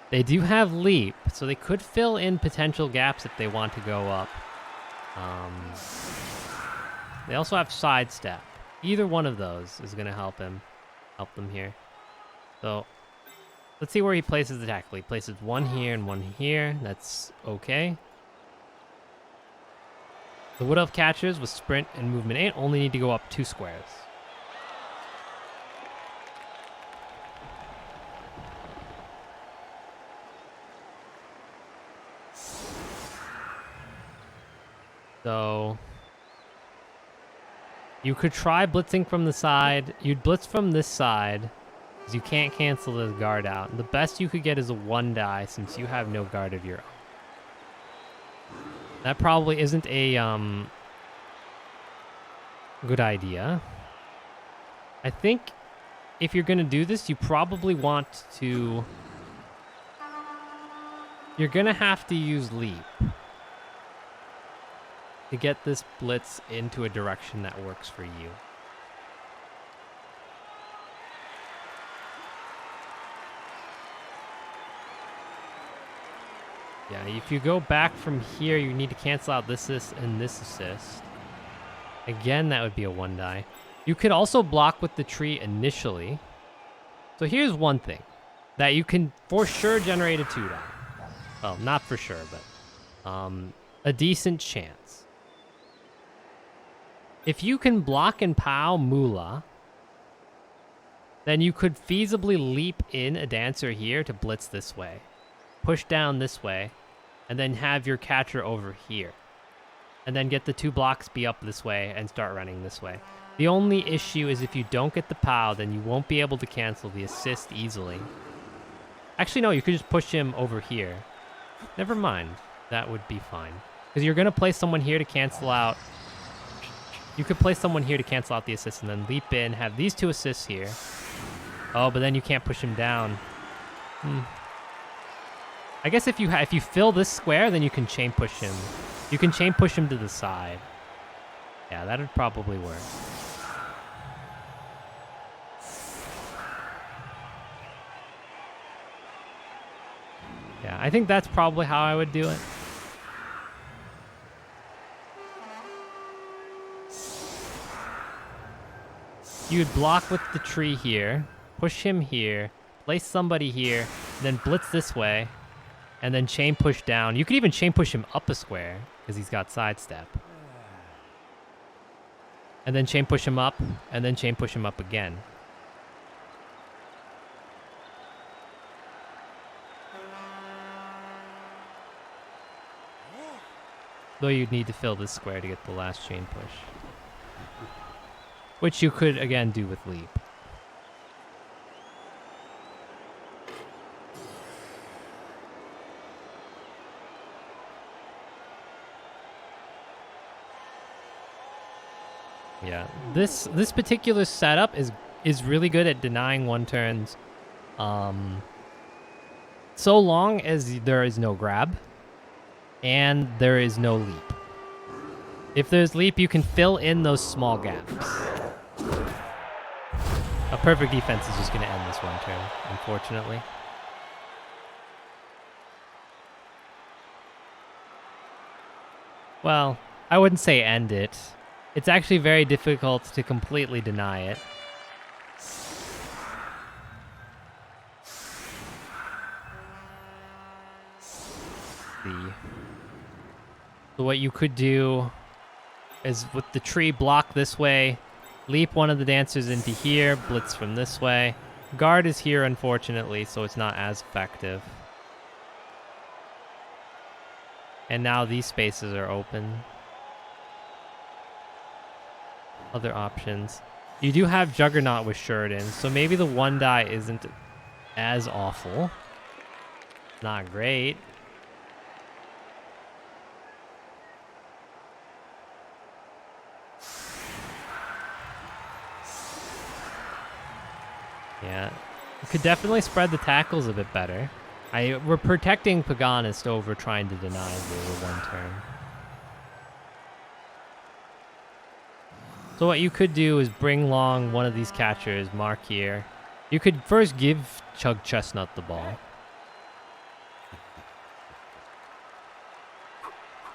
S1: They do have leap, so they could fill in potential gaps if they want to go up. They also have sidestep. Either one of those is going to help them here. So let's see where he places the tackle. He places one here and one here. That's okay. The Wood Elf catchers with sprint and movement 8 only need to go up 2 squares. So you could try blitzing from the side. You'd blitz from this side because you can't cancel the guard out. The best you could get is a 1 die since you have no guard of your own. That probably isn't a good idea. I think if you're going to do this, you probably want to... You're going to have to use leap to get this blitz into a direction that works for you. Yeah, if you go back from here, you need to cancel out this assist and this assist. Again, that would be a 1 die. You could also block with the tree initially. So here's one thing that you can for sure generate a 2 die. Well, not for sure, but a decent chance. If you can block and POW Moolah, then you could feasibly leap in a dancer here to blitz this way, push down this way, and then have your catcher over here. And then get the 2 blocks be up this way and start running this way. The only issue is if you don't get the POW, then you won't be able to cancel the assist easily. Actually, no, you could just push him over here. Never mind. That would be fine. Because you're going to place someone here to cancel out... You could place someone here to cancel out the assist and then leap in, have these 2 assists here. Oh, but then you can't push him down. I guess if you fill this square, then you can chain push him. You can chain push him to the side. Yeah, that would probably work. Yeah, I think that's probably how I would do it. You'd block with the tree here, push him here, place somebody here, then blitz this way, and then chain push down. You could even chain push him up a square, because he's got sidestep. And then chain push him up, and then chain push him up again. Though you'd need to fill this square to get the last chain push. Which you could, again, do with leap. Yeah, this particular setup is really good at denying 1 turns. So long as there is no grab and there is no leap. If there's leap, you can fill in those small gaps. A perfect defense is just going to end this 1 turn, unfortunately. Well, I wouldn't say end it. It's actually very difficult to completely deny it. see. So what you could do is with the tree block this way, leap one of the dancers into here, blitz from this way. Guard is here, unfortunately, so it's not as effective. And now these spaces are open. Other options. You do have Juggernaut with Sheridan, so maybe the one die isn't as awful. Not great. Yeah, you could definitely spread the tackles a bit better. We're protecting Paganist over trying to deny the one turn. So what you could do is bring along one of these catchers, mark here. You could first give Chug Chestnut the ball.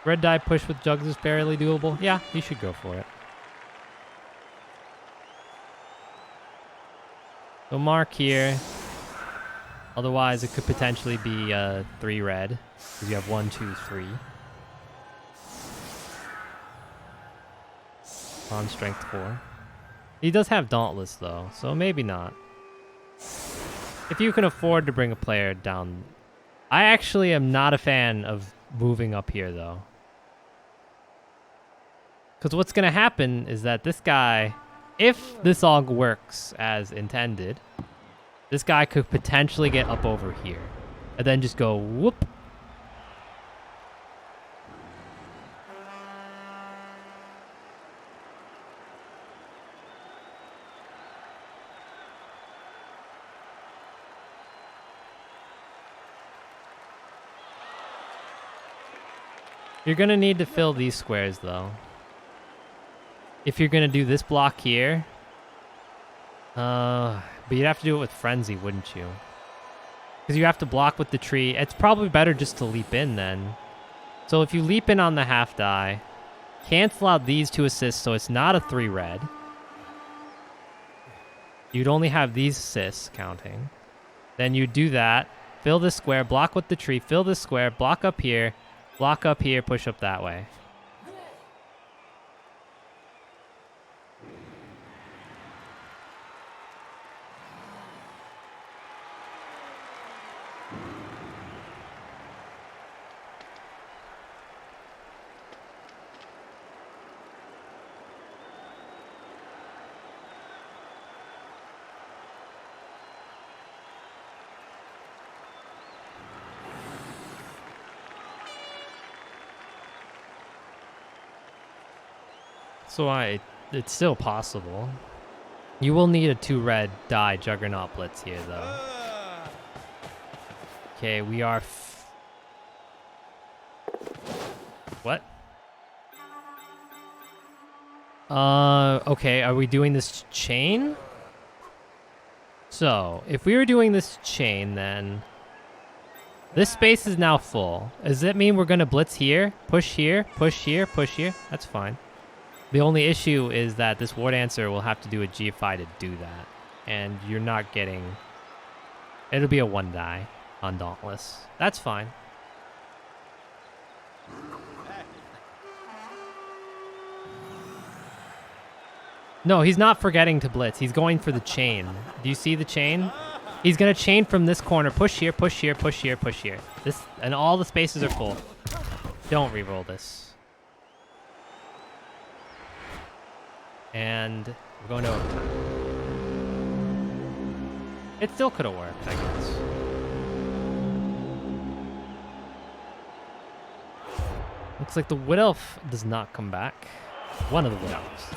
S1: Red die push with Jugs is fairly doable. Yeah, you should go for it. So mark here. Otherwise, it could potentially be 3 red. Because you have 1, 2, 3. On strength 4. He does have Dauntless, though, so maybe not. If you can afford to bring a player down. I actually am not a fan of moving up here, though. Because what's going to happen is that this guy, if this all works as intended, this guy could potentially get up over here. And then just go whoop. You're going to need to fill these squares, though. If you're going to do this block here. But you'd have to do it with Frenzy, wouldn't you? Because you have to block with the tree. It's probably better just to leap in, then. So if you leap in on the half die, cancel out these 2 assists, so it's not a 3 red. You'd only have these assists counting. Then you do that. Fill this square, block with the tree, fill this square, block up here, push up that way. So it's still possible. You will need a 2 red die Juggernaut Blitz here, though. Okay, we are... What? Okay, are we doing this chain? So, if we were doing this chain, then... This space is now full. Does that mean we're going to blitz here? Push here, push here, push here? That's fine. The only issue is that this War Dancer will have to do a GFI to do that. And you're not getting... It'll be a 1 die on Dauntless. That's fine. No, he's not forgetting to blitz. He's going for the chain. Do you see the chain? He's going to chain from this corner. Push here, push here, push here, push here. This, and all the spaces are full. Don't re-roll this. And we're going to overtime. It still could have worked, I guess. Looks like the Wood Elf does not come back. One of the Wood Elves.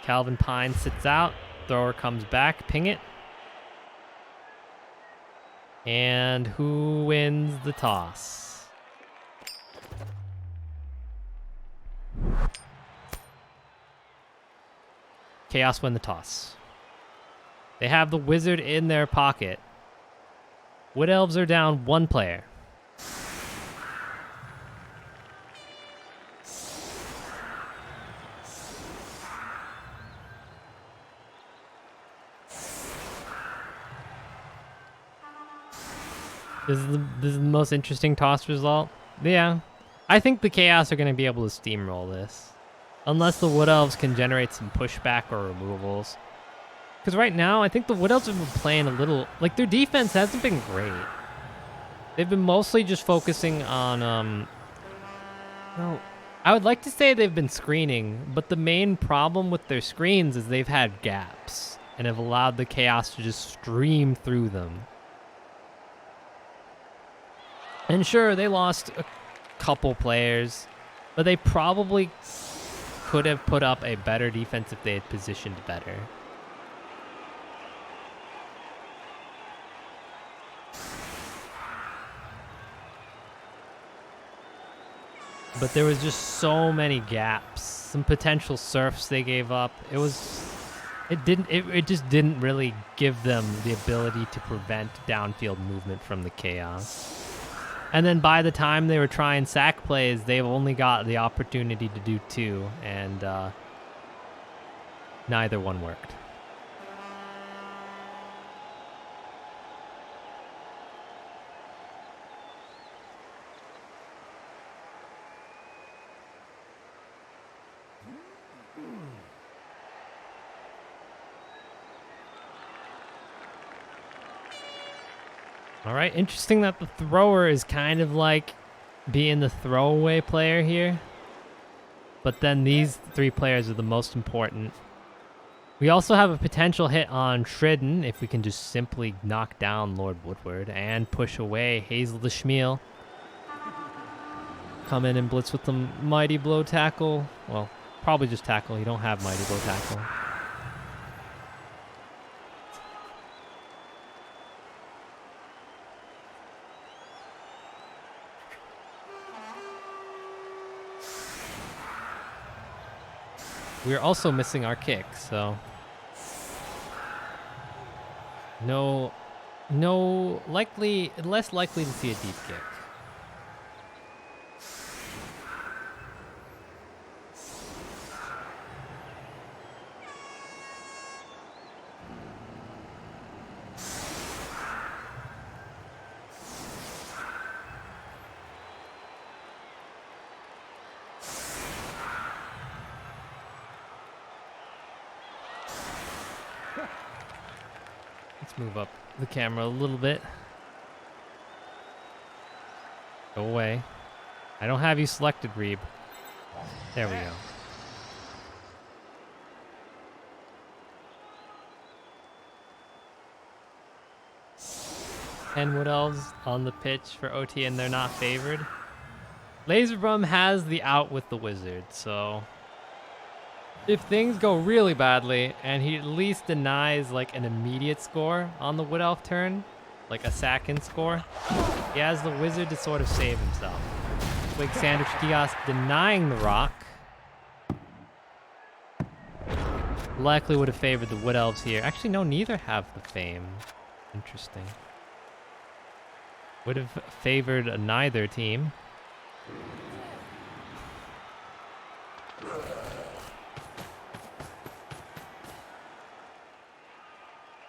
S1: Calvin Pine sits out. Thrower comes back. Ping it. And who wins the toss? Chaos win the toss. They have the Wizard in their pocket. Wood Elves are down 1 player. This is the most interesting toss result. Yeah, I think the Chaos are going to be able to steamroll this, unless the Wood Elves can generate some pushback or removals. Because right now, I think the Wood Elves have been playing a little like their defense hasn't been great. They've been mostly just focusing on well, I would like to say they've been screening, but the main problem with their screens is they've had gaps and have allowed the Chaos to just stream through them. And sure, they lost a couple players, but they probably could have put up a better defense if they had positioned better. But there was just so many gaps, some potential surfs they gave up. It just didn't really give them the ability to prevent downfield movement from the Chaos. And then by the time they were trying sack plays, they've only got the opportunity to do 2, and neither one worked. All right, interesting that the thrower is kind of like being the throwaway player here. But then these 3 players are the most important. We also have a potential hit on Shridden if we can just simply knock down Lord Woodward and push away Hazel the Schmiel. Come in and blitz with the Mighty Blow tackle. Well, probably just tackle. You don't have Mighty Blow tackle. We're also missing our kick, so less likely to see a deep kick. Let's move up the camera a little bit. Go away. I don't have you selected, Reeb. There we go. And Wood Elves on the pitch for OT, and they're not favored. Laserbrum has the out with the Wizard, so if things go really badly and he at least denies like an immediate score on the Wood Elf turn, like a second score, he has the Wizard to sort of save himself. Wig Sandwich Kiosk denying the rock. Likely would have favored the Wood Elves here. Actually, no, neither have the Fame. Interesting. Would have favored neither team.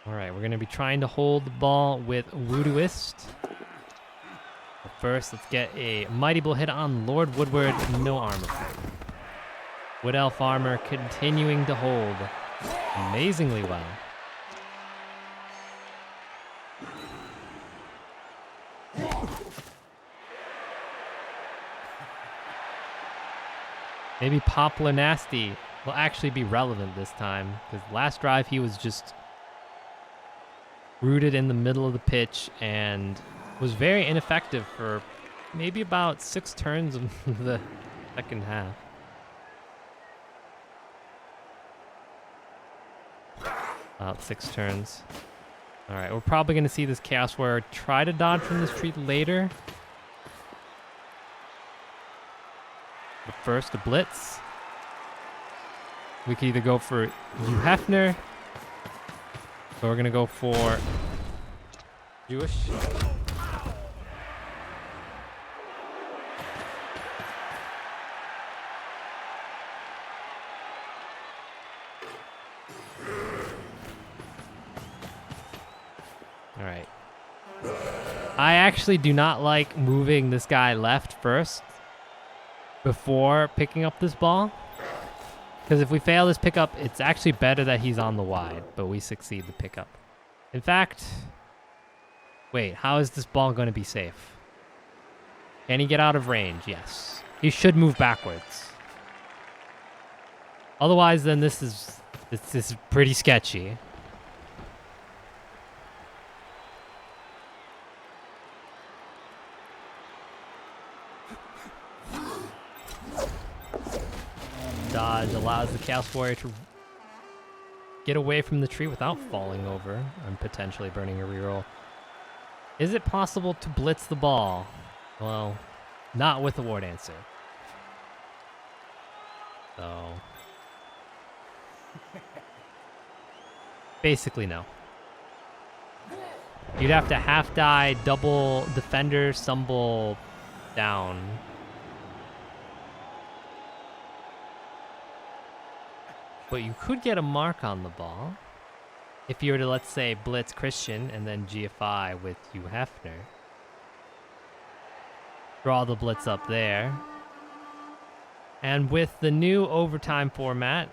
S1: All right, we're going to be trying to hold the ball with Voodooist. But first, let's get a Mighty Blow hit on Lord Woodward. No armor. Wood Elf armor continuing to hold amazingly well. Maybe Poplar Nasty will actually be relevant this time, because last drive he was just rooted in the middle of the pitch and was very ineffective for maybe about 6 turns of the second half. About 6 turns. All right, we're probably going to see this Chaos Warrior try to dodge from this tree later. But first, a blitz. We could either go for Hugh Hefner, or we're going to go for Jewish. All right. I actually do not like moving this guy left first before picking up this ball. Because if we fail this pickup, it's actually better that he's on the wide, but we succeed the pickup. In fact, wait, how is this ball going to be safe? Can he get out of range? Yes. He should move backwards. Otherwise, then this is pretty sketchy. Dodge allows the Chaos Warrior to get away from the tree without falling over and potentially burning a reroll. Is it possible to blitz the ball? Well, not with the War Dancer. So, basically no. You'd have to half die, double defender, stumble down. But you could get a mark on the ball if you were to, let's say, blitz Christian and then GFI with Hugh Hefner. Draw the blitz up there. And with the new overtime format,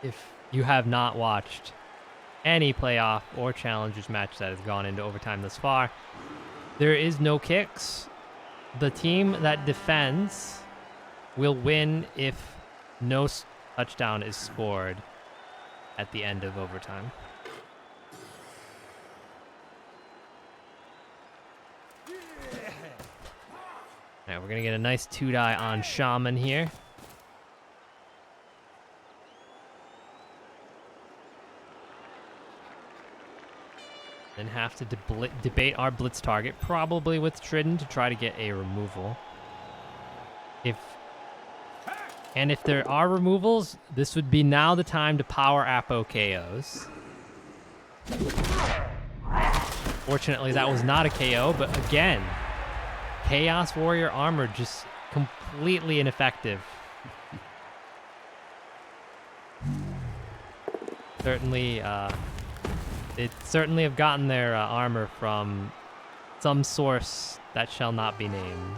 S1: if you have not watched any playoff or challengers match that has gone into overtime thus far, there is no kicks. The team that defends will win if no touchdown is scored at the end of overtime. All right, we're going to get a nice 2-die on Shaman here. Then have to debate our blitz target, probably with Tridden to try to get a removal. And if there are removals, this would be now the time to power Apo KOs. Fortunately, that was not a KO, but again, Chaos Warrior armor just completely ineffective. Certainly, they certainly have gotten their armor from some source that shall not be named.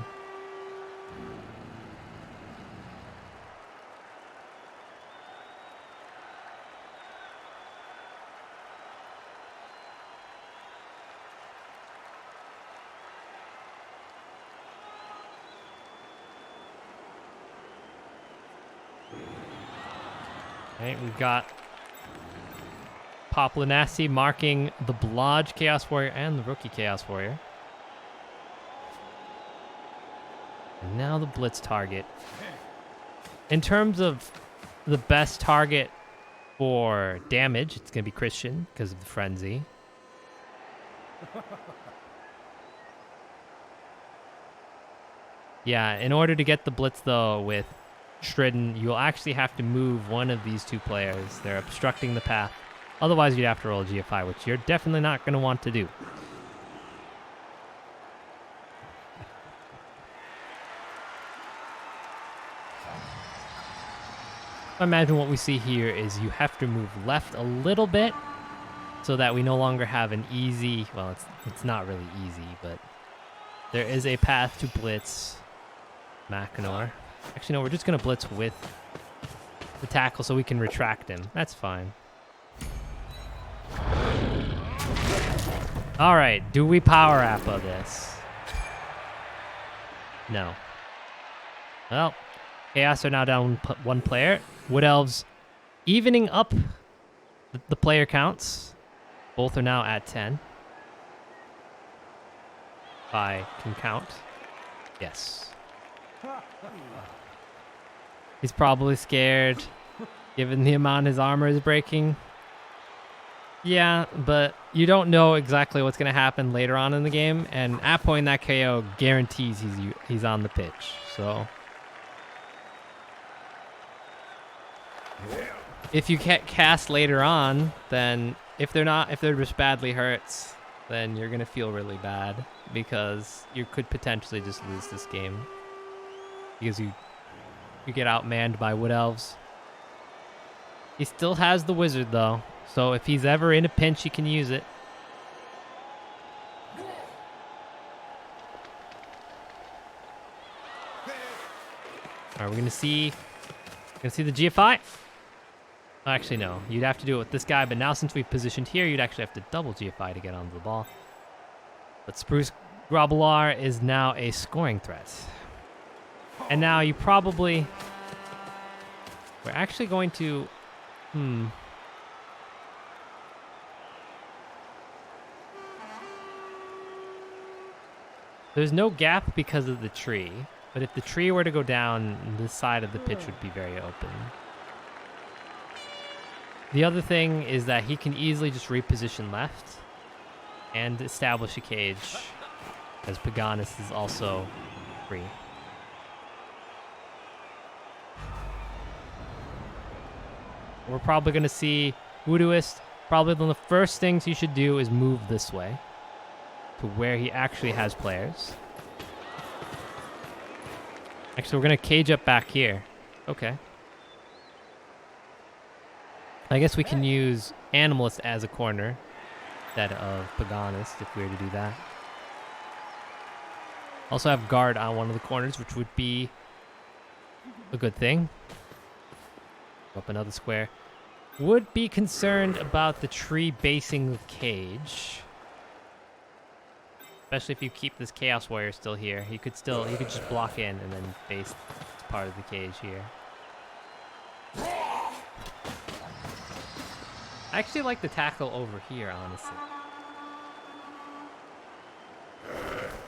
S1: Right, we've got Poplanassi marking the Blodge Chaos Warrior and the rookie Chaos Warrior. And now the blitz target. In terms of the best target for damage, it's going to be Christian because of the frenzy. Yeah, in order to get the blitz though with Stridden, you'll actually have to move one of these two players. They're obstructing the path. Otherwise, you'd have to roll a GFI, which you're definitely not going to want to do. I imagine what we see here is you have to move left a little bit so that we no longer have an easy, well, it's not really easy, but there is a path to blitz Mackinac. Actually, no, we're just going to blitz with the tackle so we can retract him. That's fine. All right, do we power Appa this? No. Well, Chaos are now down one player. Wood Elves evening up the player counts. Both are now at 10. If I can count. Yes. He's probably scared, given the amount his armor is breaking. Yeah, but you don't know exactly what's going to happen later on in the game, and at point that KO guarantees he's on the pitch. So if you can't cast later on, then if they're just badly hurts, then you're going to feel really bad because you could potentially just lose this game because you get outmanned by Wood Elves. He still has the Wizard though. So if he's ever in a pinch, he can use it. All right, we're gonna see the GFI. Actually, no. You'd have to do it with this guy, but now since we've positioned here, you'd actually have to double GFI to get onto the ball. But Spruce ReBBL is now a scoring threat. And now you probably... We're actually going to... There's no gap because of the tree, but if the tree were to go down, this side of the pitch would be very open. The other thing is that he can easily just reposition left and establish a cage, as Paganis is also free. We're probably going to see Voodooist. Probably one of the first things he should do is move this way to where he actually has players. Actually, we're going to cage up back here. Okay. I guess we can use Animalist as a corner instead of Paganist if we were to do that. Also have guard on one of the corners, which would be a good thing. Up another square. Would be concerned about the tree basing the cage. Especially if you keep this Chaos Warrior still here. He could just block in and then base part of the cage here. I actually like the tackle over here, honestly.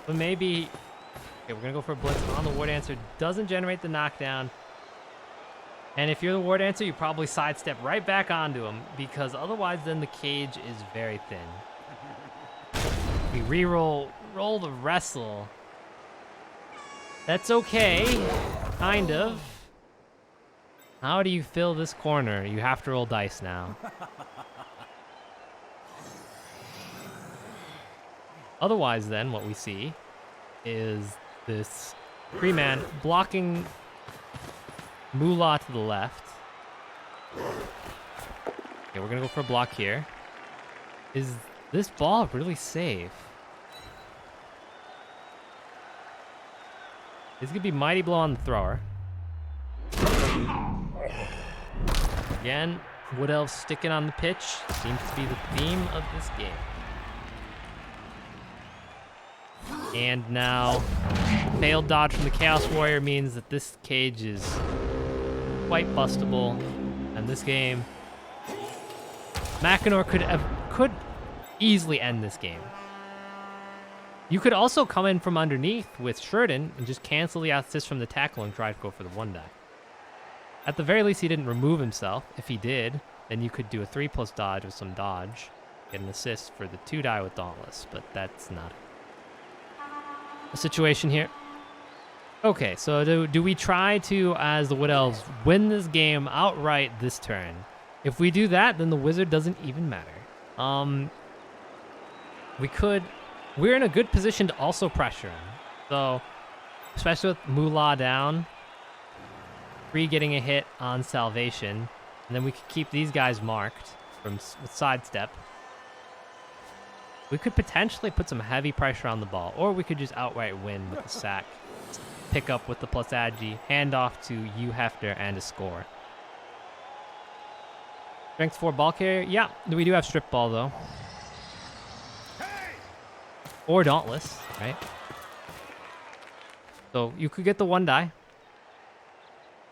S1: But maybe... Okay, we're going to go for a blitz on the War Dancer. Doesn't generate the knockdown. And if you're the War Dancer, you probably sidestep right back onto him, because otherwise then the cage is very thin. We roll the wrestle. That's okay, kind of. How do you fill this corner? You have to roll dice now. Otherwise then, what we see is this three-man blocking Moolah to the left. Okay, we're gonna go for a block here. Is this ball really safe? This could be Mighty Blow on the thrower. Again, Wood Elves sticking on the pitch. Seems to be the theme of this game. And now, failed dodge from the Chaos Warrior means that this cage is quite bustable. And this game, Mackinac could easily end this game. You could also come in from underneath with Sheridan and just cancel the assist from the tackle and try to go for the 1-die. At the very least, he didn't remove himself. If he did, then you could do a 3+ dodge with some dodge, get an assist for the 2-die with Dauntless, but that's not a situation here. Okay, so do we try to, as the Wood Elves, win this game outright this turn? If we do that, then the Wizard doesn't even matter. We're in a good position to also pressure him. So, especially with Moolah down, Free getting a hit on Salvation, and then we could keep these guys marked with sidestep. We could potentially put some heavy pressure on the ball, or we could just outright win with the sack. Pick up with the plus agi, hand off to you Hefner, and a score. Strength 4 ball carrier. Yeah, we do have strip ball though. Or Dauntless, right? So you could get the 1-die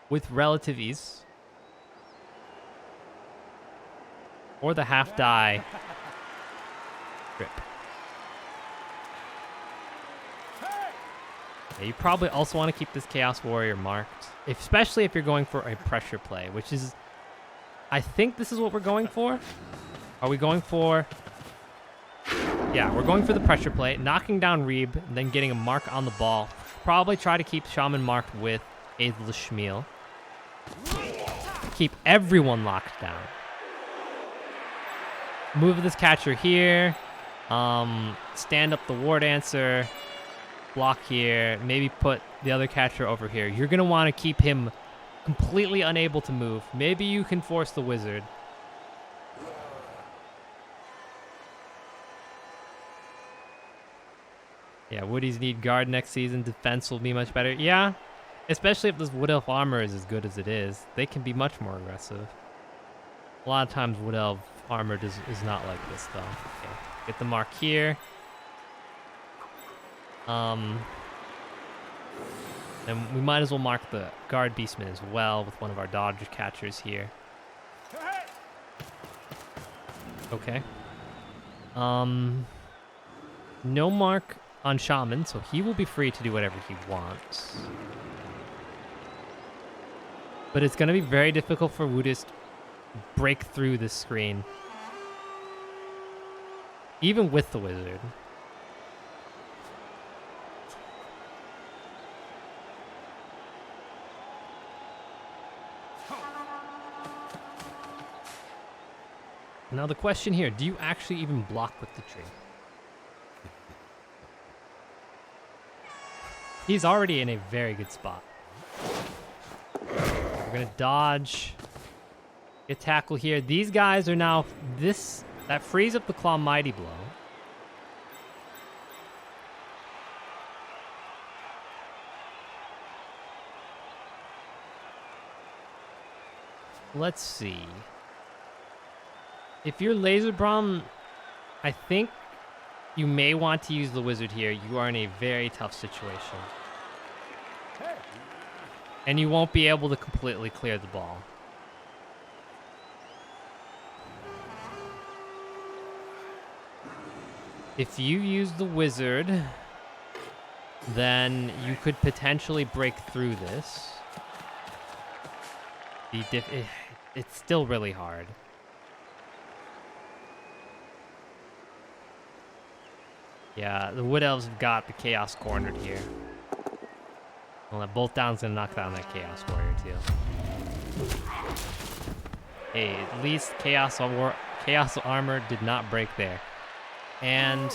S1: with relative ease. Or the half-die strip. Yeah, you probably also want to keep this Chaos Warrior marked, especially if you're going for a pressure play, which is... I think this is what we're going for. Are we going for... Yeah, we're going for the pressure play, knocking down Reeb, and then getting a mark on the ball. Probably try to keep Shaman marked with Aether Shmiel. Keep everyone locked down. Move this catcher here. Stand up the War Dancer. Block here. Maybe put the other catcher over here. You're going to want to keep him completely unable to move. Maybe you can force the Wizard. Yeah, Woodies need guard next season. Defense will be much better. Yeah, Especially if this Wood Elf armor is as good as it is, they can be much more aggressive. A lot of times Wood Elf armor is not like this, though. Okay, get the mark here. And we might as well mark the guard beastman as well with one of our dodge catchers here. Okay. No mark on shaman, so he will be free to do whatever he wants. But it's going to be very difficult for Woodist to break through this screen. Even with the wizard. Now the question here, do you actually even block with the tree? He's already in a very good spot. We're gonna dodge. Get tackle here. These guys are now that frees up the Claw Mighty Blow. Let's see. If you're Laser Braum, I think you may want to use the wizard here. You are in a very tough situation. And you won't be able to completely clear the ball. If you use the wizard, then you could potentially break through this. It's still really hard. Yeah, the Wood Elves have got the Chaos cornered here. Well, that Bolt Down's gonna knock down that Chaos Warrior too. Hey, at least Chaos Armor did not break there. And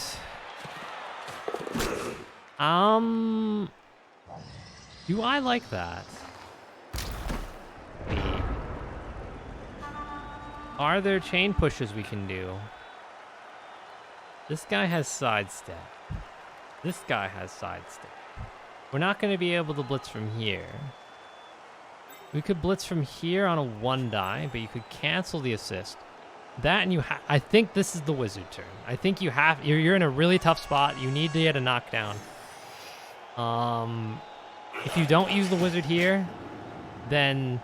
S1: do I like that? Are there chain pushes we can do? This guy has sidestep. This guy has sidestep. We're not going to be able to blitz from here. We could blitz from here on a 1-die, but you could cancel the assist. That and I think this is the wizard turn. I think you're in a really tough spot. You need to get a knockdown. If you don't use the wizard here, then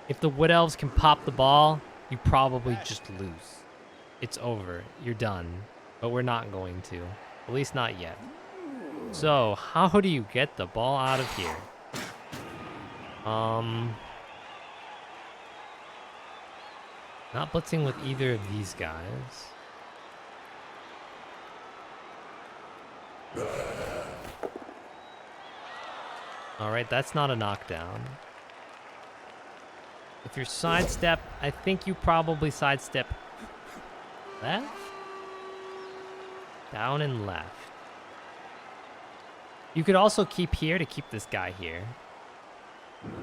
S1: if the Wood Elves can pop the ball, you probably just lose. It's over. You're done. But we're not going to. At least not yet. So, how do you get the ball out of here? Not blitzing with either of these guys. Alright, that's not a knockdown. If you're sidestep, I think you probably sidestep left? Down and left. You could also keep here to keep this guy here.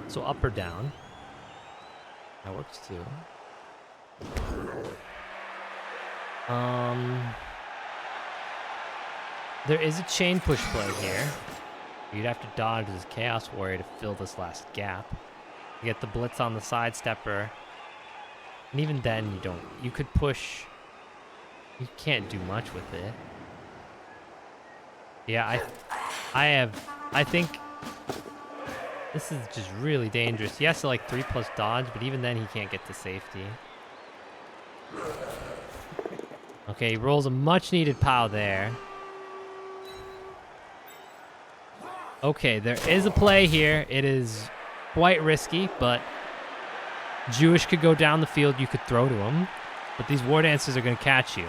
S1: So up or down. That works too. There is a chain push play here. You'd have to dodge this Chaos Warrior to fill this last gap. You get the blitz on the sidestepper. And even then you don't. You could push. You can't do much with it. Yeah, I think this is just really dangerous. He has to like 3+ dodge, but even then he can't get to safety. Okay, he rolls a much needed POW there. Okay, there is a play here. It is quite risky, but Jewish could go down the field. You could throw to him, but these War Dancers are going to catch you.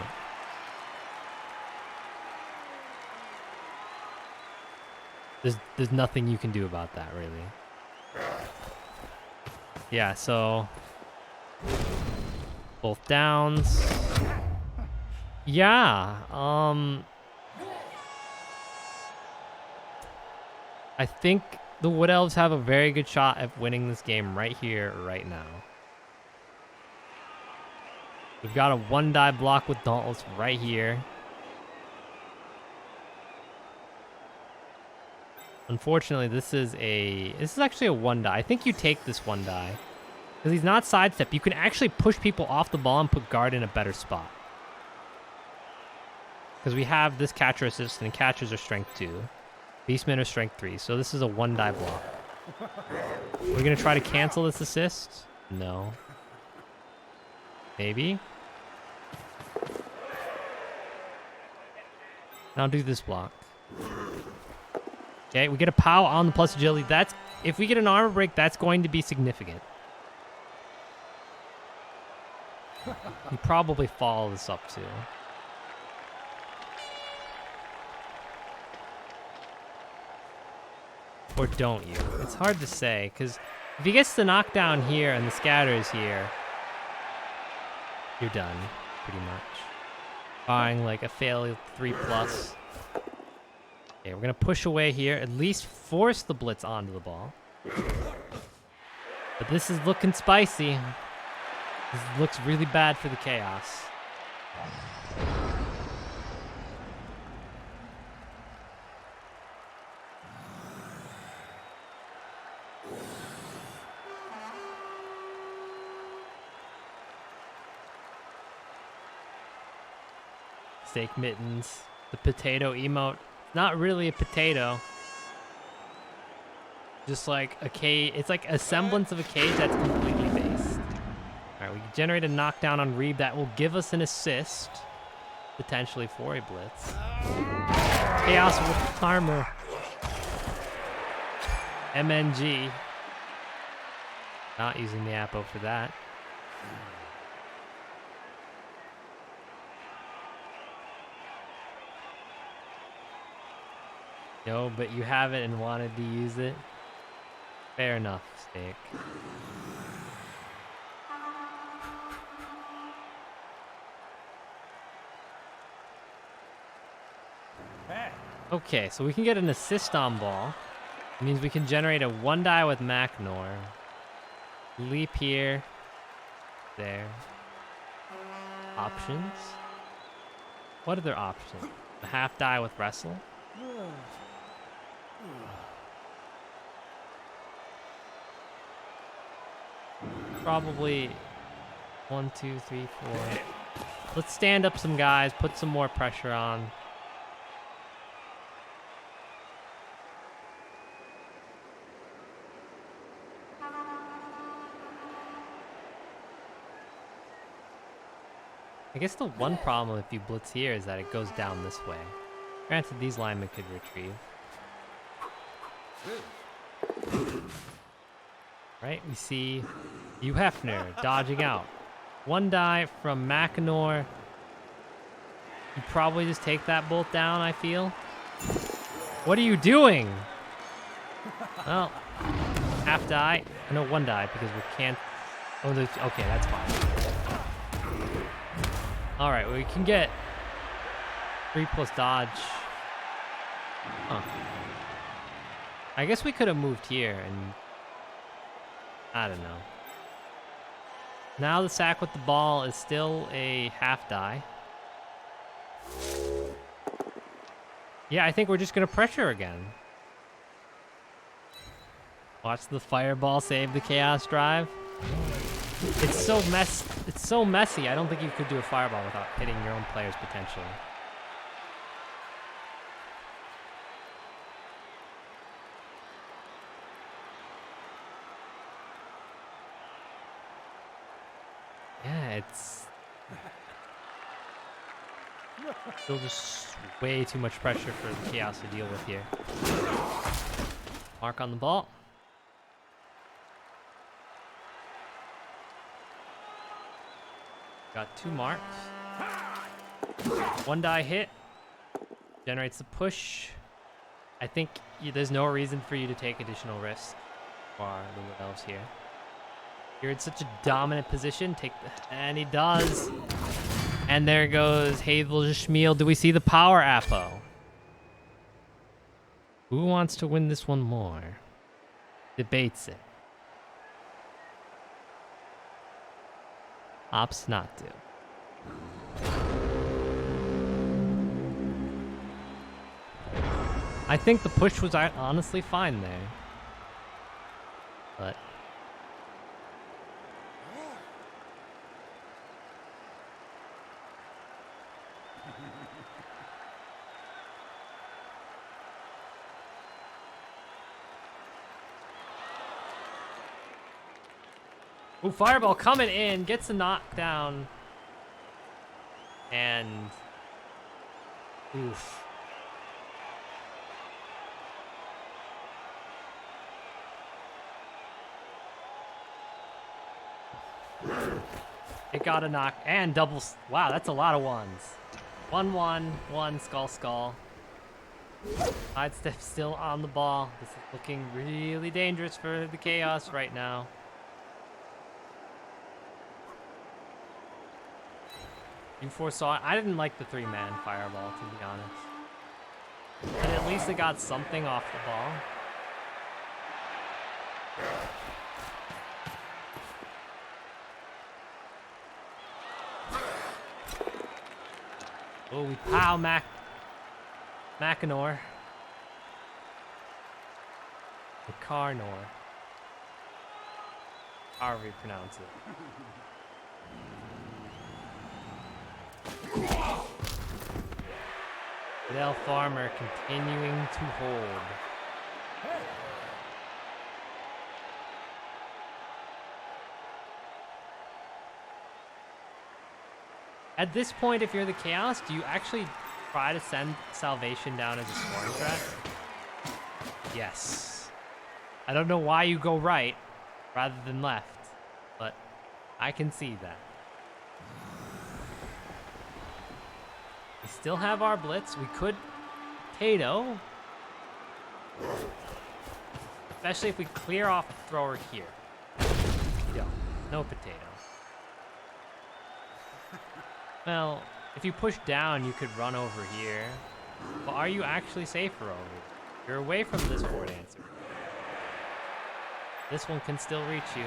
S1: There's nothing you can do about that, really. Yeah, so both downs. Yeah, I think the Wood Elves have a very good shot at winning this game right here, right now. We've got a 1-die block with Dauntless right here. Unfortunately, this is actually a 1 die. I think you take this 1 die. Because he's not sidestep. You can actually push people off the ball and put guard in a better spot. Because we have this catcher assist, and catchers are strength 2. Beastmen are strength 3. So this is a 1 die block. We're going to try to cancel this assist? No. Maybe? I'll do this block. Okay, we get a POW on the plus agility. That's, if we get an armor break, that's going to be significant. You probably follow this up too. Or don't you? It's hard to say, because if he gets the knockdown here and the scatter is here, you're done, pretty much. Buying like a fail 3+. Okay, we're gonna push away here, at least force the blitz onto the ball. But this is looking spicy. This looks really bad for the chaos. Steak mittens, the potato emote. Not really a potato. Just like a cage. It's like a semblance of a cage that's completely based. All right, we generate a knockdown on Reeb that will give us an assist, potentially for a blitz. Chaos with armor. MNG. Not using the Apo for that. No, but you have it and wanted to use it. Fair enough, Steak.
S2: Hey.
S1: Okay, so we can get an assist on ball. It means we can generate a 1 die with Macnor. Leap here. There. Options? What are their options? A half die with Wrestle? Probably 1, 2, 3, 4. Let's stand up some guys, put some more pressure on. I guess the one problem if you blitz here is that it goes down this way. Granted, these linemen could retrieve. Right, we see Hugh Hefner dodging out. 1 die from Mackinac. You probably just take that bolt down, I feel. What are you doing? Well, half die. No, 1 die because we can't. Oh, okay, that's fine. All right, well, we can get 3+ dodge. Huh. I guess we could have moved here and I don't know. Now the sack with the ball is still a half die. Yeah, I think we're just gonna pressure again. Watch the fireball save the chaos drive. It's so messy. I don't think you could do a fireball without hitting your own players potentially. Yeah, it's still just way too much pressure for the chaos to deal with here. Mark on the ball. Got 2 marks. 1 die hit. Generates the push. I think there's no reason for you to take additional risks for the Elves here. You're in such a dominant position. And he does. And there goes Havel Shmiel. Do we see the power Apo? Who wants to win this one more? Debates it. Opts not to. I think the push was honestly fine there. But ooh, fireball coming in, gets a knockdown. And oof. It got a knock and double. Wow, that's a lot of ones. 1-1, 1 skull skull. Sidestep still on the ball. This is looking really dangerous for the Chaos right now. You foresaw it. I didn't like the 3-man fireball, to be honest. But at least they got something off the ball. Oh, we pow Mackinac. Macarnor. However you pronounce it. ReBBL Farmer continuing to hold. At this point, if you're the Chaos, do you actually try to send Salvation down as a scoring threat? Yes. I don't know why you go right rather than left, but I can see that. We still have our blitz. We could potato, especially if we clear off the thrower here. No potato. Well, if you push down, you could run over here. But are you actually safer over here? You're away from this forward answer. This one can still reach you.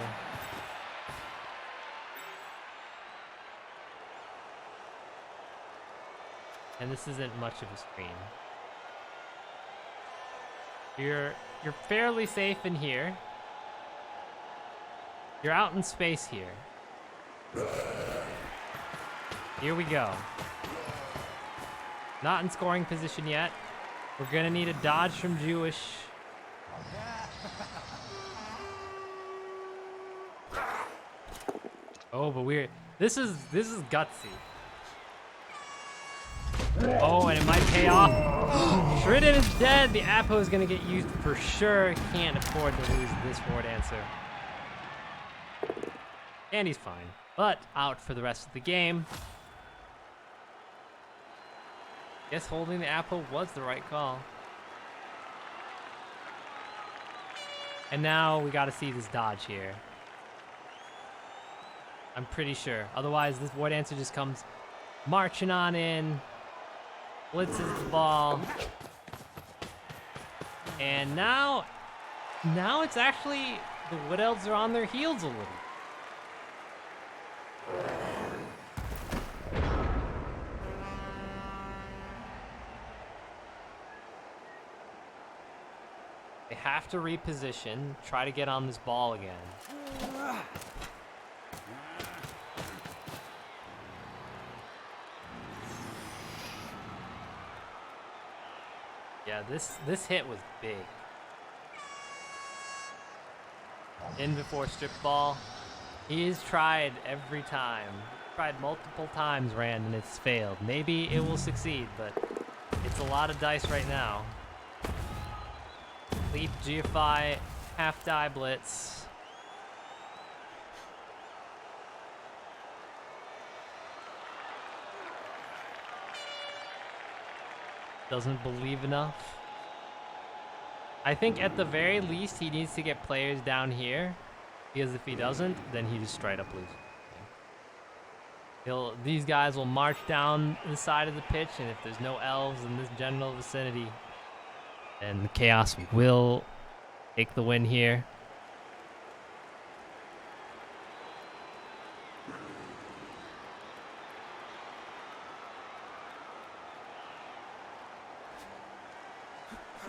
S1: And this isn't much of a screen. You're fairly safe in here. You're out in space here. Here we go. Not in scoring position yet. We're gonna need a dodge from Jewish. Oh, but this is gutsy. Oh, and it might pay off. Shridden is dead. The Apo is gonna get used for sure. Can't afford to lose this forward answer. And he's fine, but out for the rest of the game. Guess holding the Apo was the right call. And now we gotta see this dodge here. I'm pretty sure. Otherwise, this void answer just comes marching on in, blitzes the ball. And now it's actually, the Wood Elves are on their heels a little. They have to reposition, try to get on this ball again. Yeah, this hit was big. In before strip ball. He's tried every time. Tried multiple times, Rand, and it's failed. Maybe it will succeed, but it's a lot of dice right now. Leap, GFI, half die blitz. Doesn't believe enough. I think at the very least he needs to get players down here, because if he doesn't, then he just straight up loses. These guys will march down the side of the pitch, and if there's no elves in this general vicinity, then the Chaos will take the win here.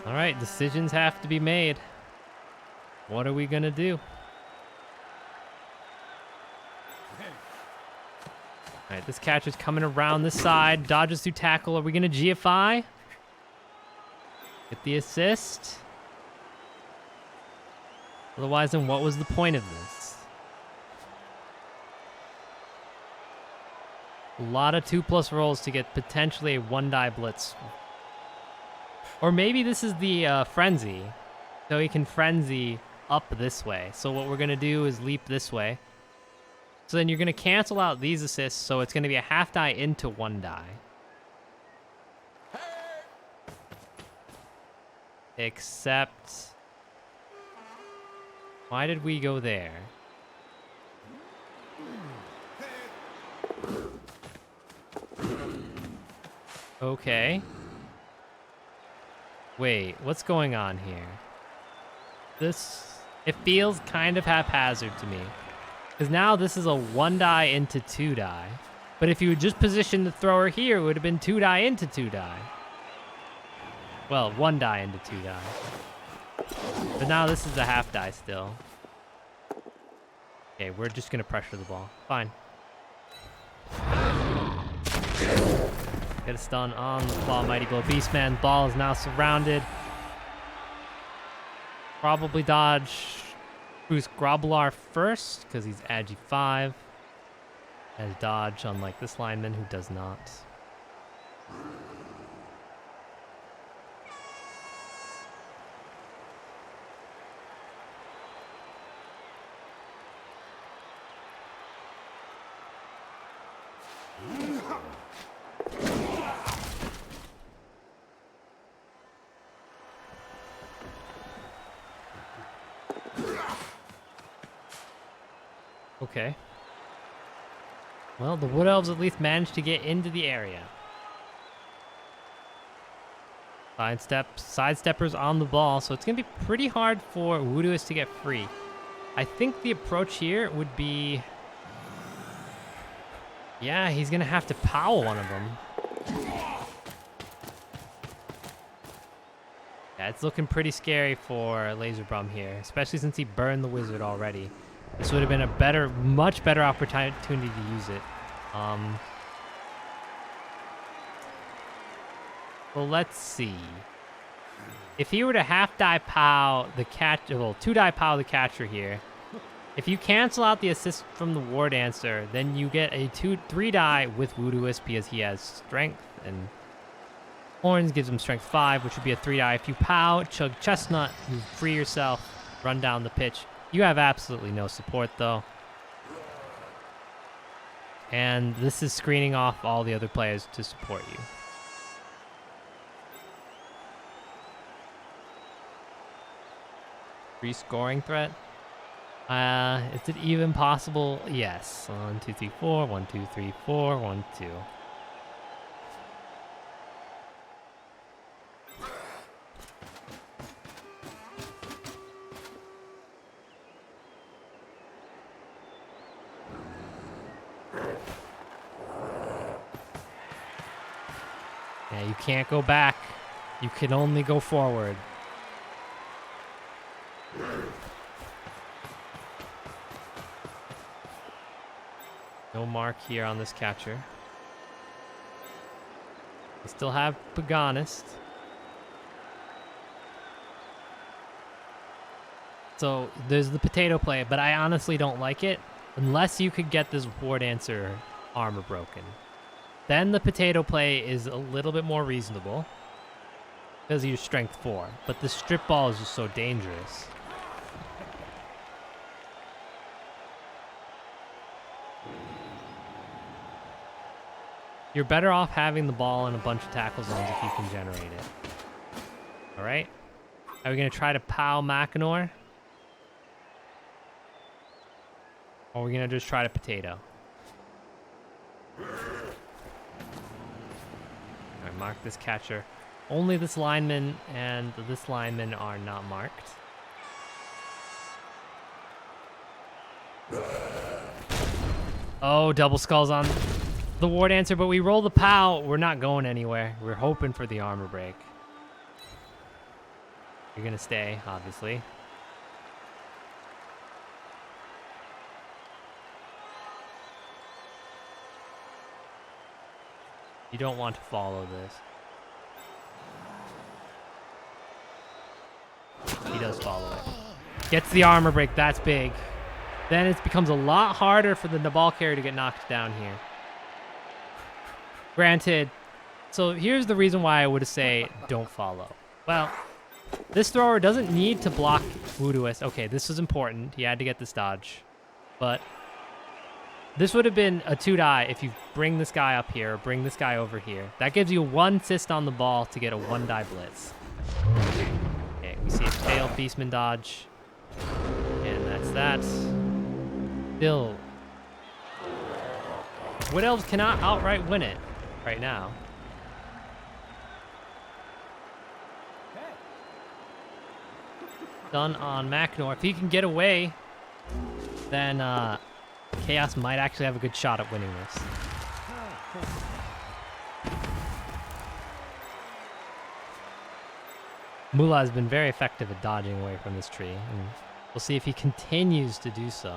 S1: All right, decisions have to be made. What are we gonna do? All right, this catcher's coming around this side, dodges through tackle. Are we gonna GFI? Get the assist? Otherwise, then what was the point of this? A lot of 2+ rolls to get potentially a 1-die blitz. Or maybe this is the frenzy. So he can frenzy up this way. So what we're going to do is leap this way. So then you're going to cancel out these assists. So it's going to be a half die into 1 die. Except... why did we go there? Okay. Wait, what's going on here? It feels kind of haphazard to me. Because now this is a 1 die into 2 die. But if you would just position the thrower here, it would have been 2 die into 2 die. Well, 1 die into 2 die. But now this is a half die still. Okay, we're just going to pressure the ball. Fine. Get a stun on the ball, Mighty Blow. Beastman ball is now surrounded. Probably dodge Bruce Grobbler first, because he's Agi 5. As dodge, unlike this lineman who does not. Okay. Well, the Wood Elves at least managed to get into the area. Sidesteppers on the ball, so it's going to be pretty hard for Woodoist to get free. I think the approach here would be... yeah, he's going to have to pow one of them. Yeah, it's looking pretty scary for Laser Brum here, especially since he burned the wizard already. This would have been a much better opportunity to use it. Well, let's see. If he were to half die pow the catcher, well, 2 die pow the catcher here. If you cancel out the assist from the War Dancer, then you get a 3 die with Woodoist because he has strength, and Horns gives him strength 5, which would be a 3 die. If you pow Chug Chestnut, you free yourself, run down the pitch. You have absolutely no support, though. And this is screening off all the other players to support you. Free scoring threat? Is it even possible? Yes. 1, 2, 3, 4. 1, 2, 3, 4. 1, 2. Yeah, you can't go back. You can only go forward. No mark here on this catcher. We still have Paganist. So there's the potato play, but I honestly don't like it unless you could get this War Dancer armor broken. Then the potato play is a little bit more reasonable because you're strength 4, but the strip ball is just so dangerous. You're better off having the ball in a bunch of tackle zones if you can generate it. All right. Are we going to try to pow Mackinac? Or are we going to just try to potato? All right, mark this catcher. Only this lineman and this lineman are not marked. Oh, double skulls on the War Dancer, but we roll the POW. We're not going anywhere. We're hoping for the armor break. You're gonna stay, obviously. You don't want to follow this. He does follow it. Gets the armor break. That's big. Then it becomes a lot harder for the ball carrier to get knocked down here. Granted, so here's the reason why I would say don't follow. Well, this thrower doesn't need to block Voodooist. Okay, this was important. He had to get this dodge. But this would have been a 2-die if you bring this guy up here or bring this guy over here. That gives you 1 assist on the ball to get a 1-die blitz. Okay, we see a failed Beastman dodge. And that's that. Still, Wood Elves cannot outright win it right now. Done on Macknor. If he can get away, then Chaos might actually have a good shot at winning this. Moolah has been very effective at dodging away from this tree, and we'll see if he continues to do so.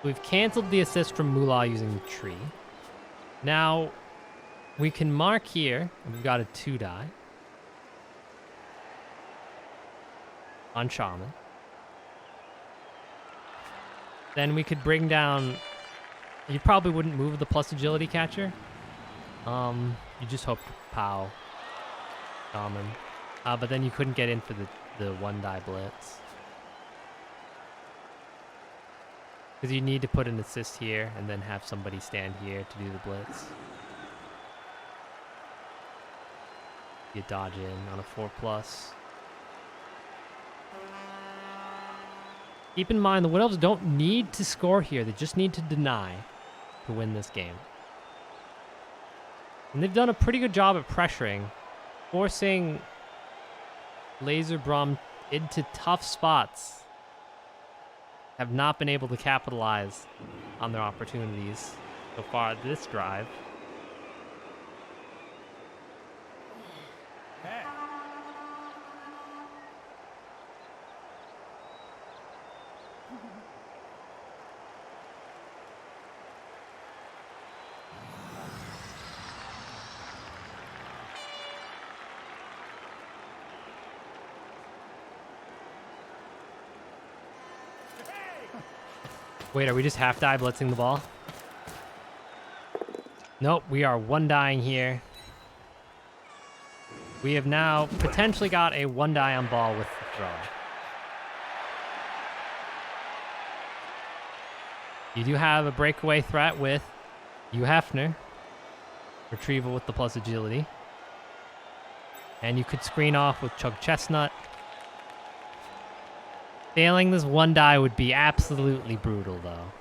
S1: We've canceled the assist from Moolah using the tree. Now, we can mark here, and we've got a 2-die on Shaman. Then we could bring down... You probably wouldn't move the plus agility catcher. You just hope to POW Shaman. But then you couldn't get in for the 1-die blitz. Because you need to put an assist here and then have somebody stand here to do the blitz. You dodge in on a 4+. Keep in mind, the Wood Elves don't need to score here. They just need to deny to win this game. And they've done a pretty good job at pressuring, forcing Laser Brum into tough spots. Have not been able to capitalize on their opportunities so far this drive. Wait, are we just half-die blitzing the ball? Nope, we are 1-dying here. We have now potentially got a 1-die on ball with the throw. You do have a breakaway threat with Hugh Hefner. Retrieval with the plus agility. And you could screen off with Chug Chestnut. Failing this 1-die would be absolutely brutal, though.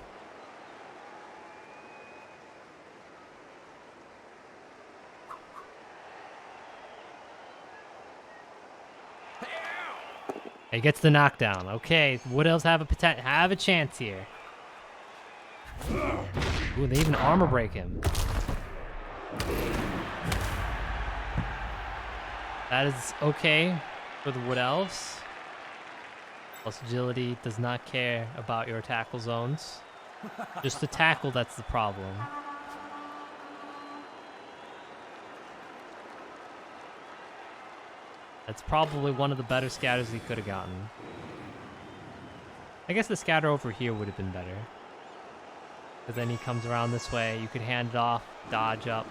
S1: He gets the knockdown. Okay, Wood Elves have a chance here. Ooh, they even armor break him. That is okay for the Wood Elves. Plus agility does not care about your tackle zones. Just the tackle that's the problem. That's probably one of the better scatters he could have gotten. I guess the scatter over here would have been better. Because then he comes around this way. You could hand it off, dodge up.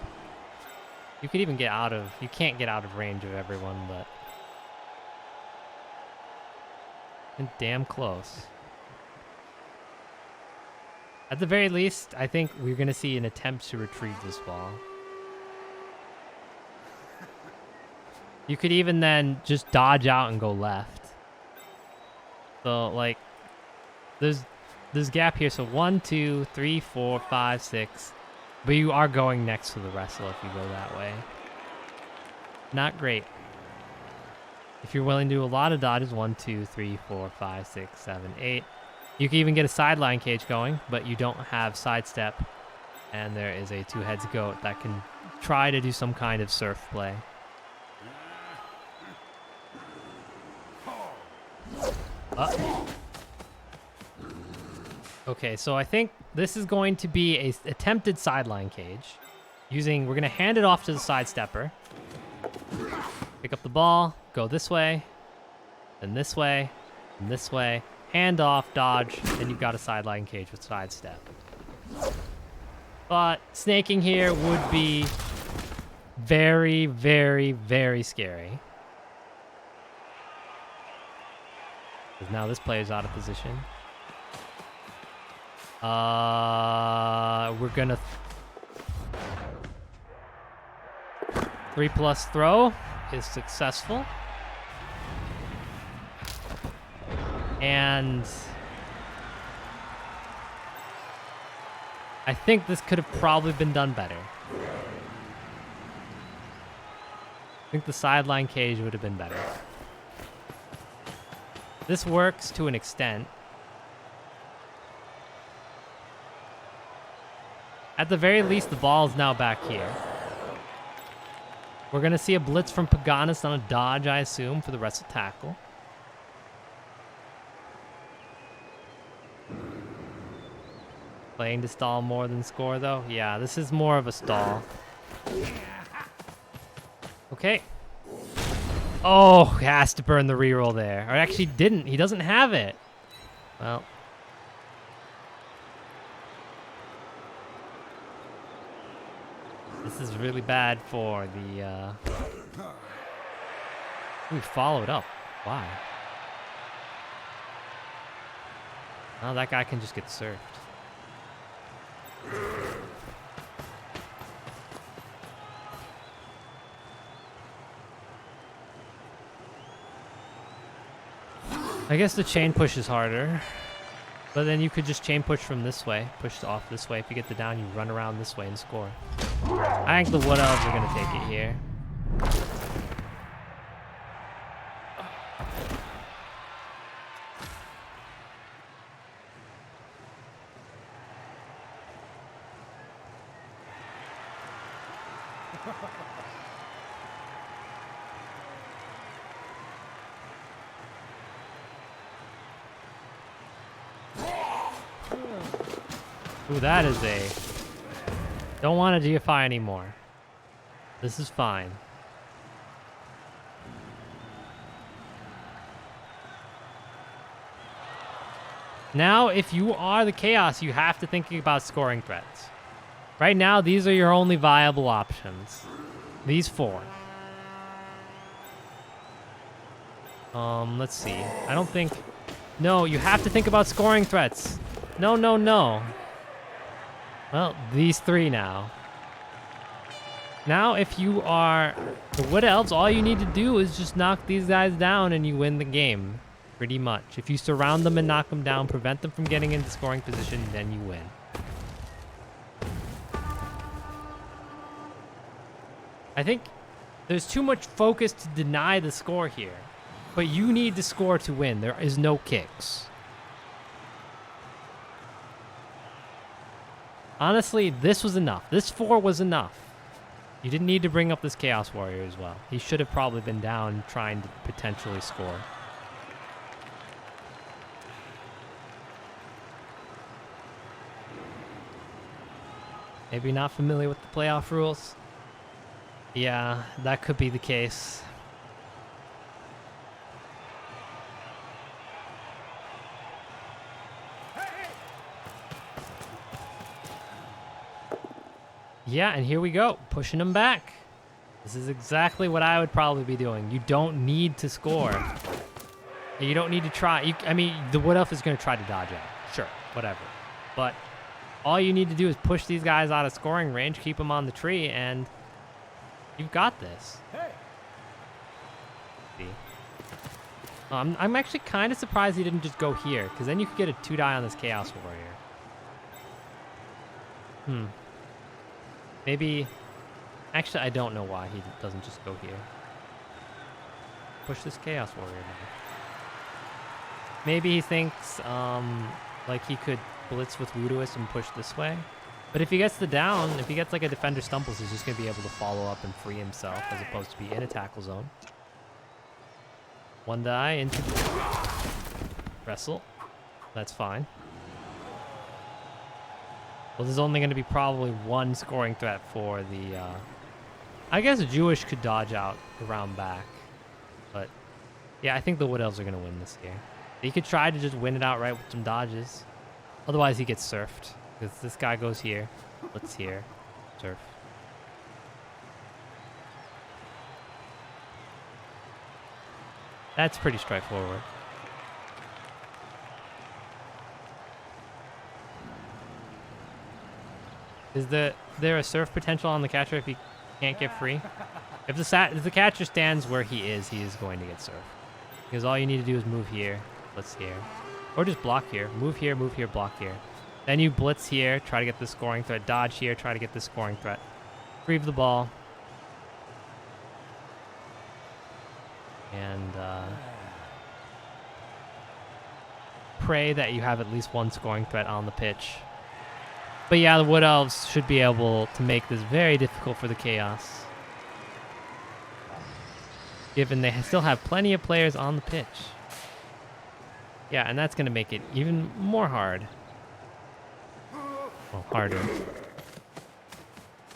S1: You could even get out of... You can't get out of range of everyone, but... And damn close. At the very least, I think we're going to see an attempt to retrieve this ball. You could even then just dodge out and go left. So, like, there's gap here. So 1, 2, 3, 4, 5, 6. But you are going next to the wrestle if you go that way. Not great. If you're willing to do a lot of dodges, 1, 2, 3, 4, 5, 6, 7, 8. You can even get a sideline cage going, but you don't have sidestep. And there is a 2-heads goat that can try to do some kind of surf play. Okay, so I think this is going to be a attempted sideline cage. We're gonna hand it off to the side stepper. Pick up the ball, go this way, then this way, and this way. Hand off, dodge, and you've got a sideline cage with sidestep. But snaking here would be very, very, very scary. Because now this player's out of position. We're gonna 3+ throw is successful. And I think this could have probably been done better. I think the sideline cage would have been better. This works to an extent. At the very least, the ball is now back here. We're going to see a blitz from Paganis on a dodge, I assume, for the wrestle tackle. Playing to stall more than score, though? Yeah, this is more of a stall. Okay. Oh, has to burn the reroll there. Or actually didn't. He doesn't have it. Well. This is really bad for the, Ooh, followed up. Why? Oh, that guy can just get surfed. I guess the chain push is harder. But then you could just chain push from this way. Push off this way. If you get the down, you run around this way and score. I think the Wood Elves are going to take it here. Ooh, that is a... Don't want to GFI anymore. This is fine. Now, if you are the Chaos, you have to think about scoring threats. Right now, these are your only viable options. These 4. Let's see. I don't think... No, you have to think about scoring threats. No, no, no. Well, these 3 now. Now, if you are the Wood Elves, all you need to do is just knock these guys down and you win the game. Pretty much. If you surround them and knock them down, prevent them from getting into scoring position, then you win. I think there's too much focus to deny the score here. But you need to score to win. There is no kicks. Honestly, this was enough. This 4 was enough. You didn't need to bring up this Chaos Warrior as well. He should have probably been down trying to potentially score. Maybe not familiar with the playoff rules? Yeah, that could be the case. Yeah, and here we go, pushing them back. This is exactly what I would probably be doing. You don't need to score. You don't need to try. I mean, the Wood Elf is going to try to dodge out. Sure, whatever. But all you need to do is push these guys out of scoring range, keep them on the tree, and you've got this.
S2: Hey.
S1: See? I'm actually kind of surprised he didn't just go here, because then you could get a 2-die on this Chaos Warrior. Maybe... Actually, I don't know why he doesn't just go here. Push this Chaos Warrior now. Maybe he thinks, like he could blitz with Woodoist and push this way. But if he gets the down, if he gets like a defender stumbles, he's just going to be able to follow up and free himself as opposed to be in a tackle zone. 1 die into... Wrestle. That's fine. Well, there's only going to be probably one scoring threat for the... I guess Jewish could dodge out around back. But, yeah, I think the Wood Elves are going to win this here. He could try to just win it outright with some dodges. Otherwise, he gets surfed. Because this guy goes here, blitz here, surf. That's pretty straightforward. Is there a surf potential on the catcher if he can't get free? If the catcher stands where he is going to get surfed. Because all you need to do is move here, blitz here. Or just block here. Move here, block here. Then you blitz here, try to get the scoring threat. Dodge here, try to get the scoring threat. Retrieve the ball. And pray that you have at least one scoring threat on the pitch. But yeah, the Wood Elves should be able to make this very difficult for the Chaos. Given they still have plenty of players on the pitch. Yeah, and that's going to make it even more hard. Well, harder.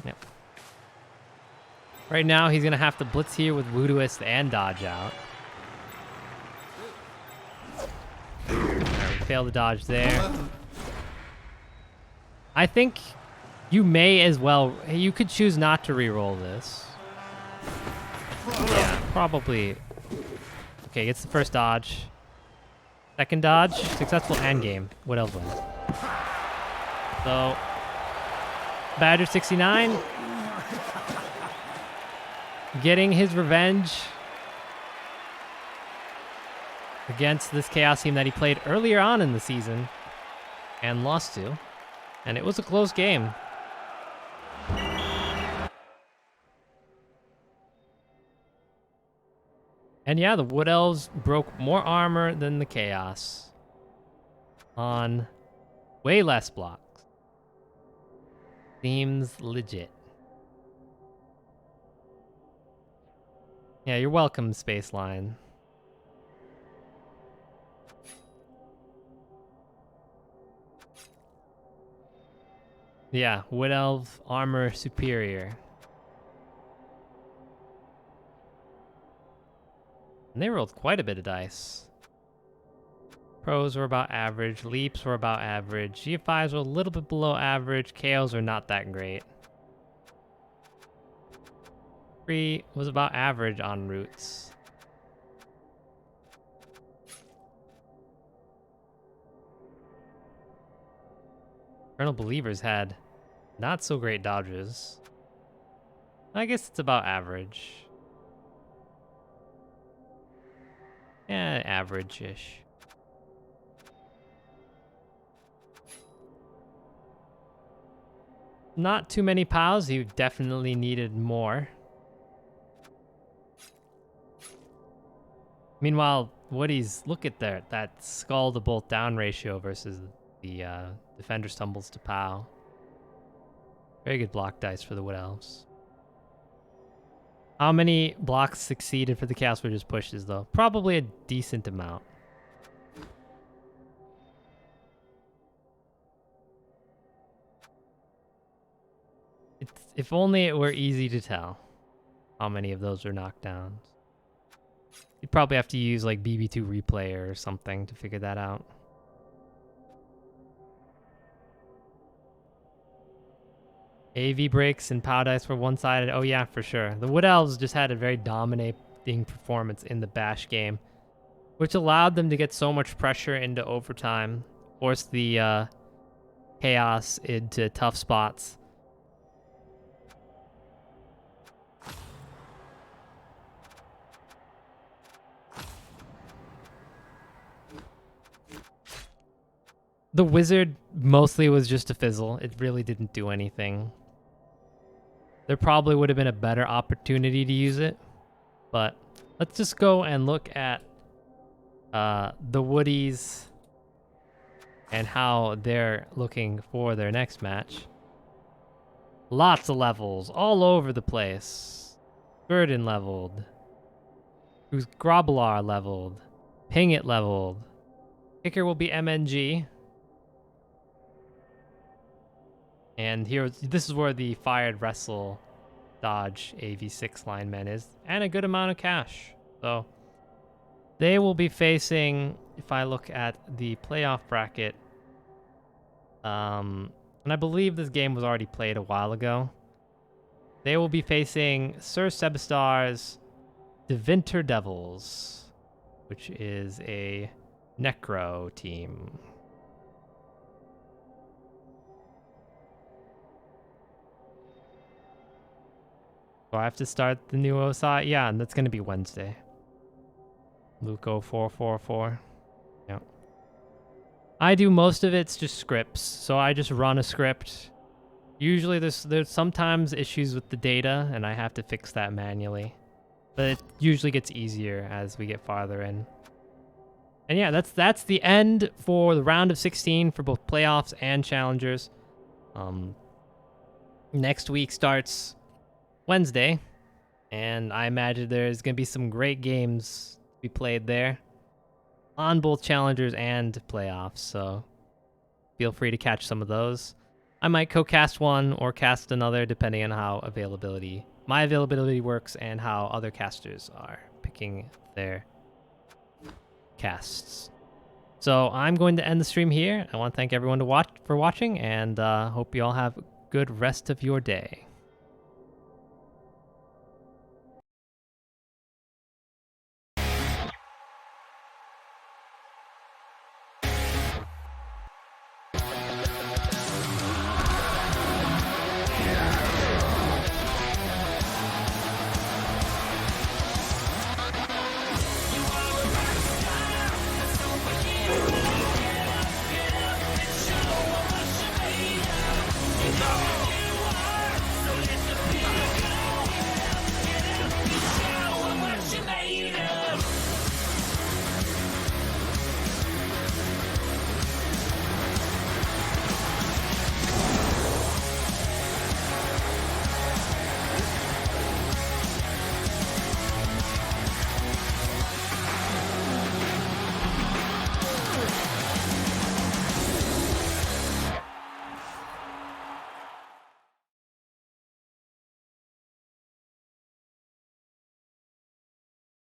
S1: Yep. Right now, he's going to have to blitz here with Voodooist and dodge out. Alright, we failed to dodge there. I think you may as well... You could choose not to re-roll this. Yeah, probably. Okay, gets the first dodge. Second dodge, successful end game. What else wins? So, Badger 69 getting his revenge against this Chaos team that he played earlier on in the season and lost to. And it was a close game. And yeah, the Wood Elves broke more armor than the Chaos on way less blocks. Seems legit. Yeah, you're welcome, Spaceline. Yeah, Wood Elf armor superior. And they rolled quite a bit of dice. Pros were about average. Leaps were about average. GFIs were a little bit below average. KOs are not that great. Free was about average on roots. Eternal Believers had not so great dodges. I guess it's about average. Yeah, average-ish. Not too many POWs. You definitely needed more. Meanwhile, Woody's, look at that skull to bolt down ratio versus the defender stumbles to POW. Very good block dice for the Wood Elves. How many blocks succeeded for the Chaos Wizards pushes, though? Probably a decent amount. If only it were easy to tell how many of those are knockdowns. You'd probably have to use like BB2 replayer or something to figure that out. AV breaks and POW dice were one-sided. Oh yeah, for sure. The Wood Elves just had a very dominating performance in the Bash game, which allowed them to get so much pressure into overtime, force the Chaos into tough spots. The Wizard mostly was just a fizzle. It really didn't do anything. There probably would have been a better opportunity to use it. But let's just go and look at the Woodies and how they're looking for their next match. Lots of levels all over the place. Burden leveled. Who's Grobblar leveled. Pingit leveled. Kicker will be MNG. And this is where the fired wrestle dodge AV6 lineman is, and a good amount of cash. So they will be facing, if I look at the playoff bracket, and I believe this game was already played a while ago. They will be facing Sir Sebastar's Devinter Devils, which is a Necro team. So I have to start the new OSI? Yeah, and that's going to be Wednesday. Luco 444. Yeah. I do most of it's just scripts. So I just run a script. Usually there's sometimes issues with the data and I have to fix that manually. But it usually gets easier as we get farther in. And yeah, that's the end for the round of 16 for both playoffs and challengers. Next week starts Wednesday, and I imagine there's going to be some great games to be played there on both challengers and playoffs, so feel free to catch some of those. I might co-cast one or cast another depending on how my availability works and how other casters are picking their casts. So I'm going to end the stream here. I want to thank everyone for watching, and hope you all have a good rest of your day.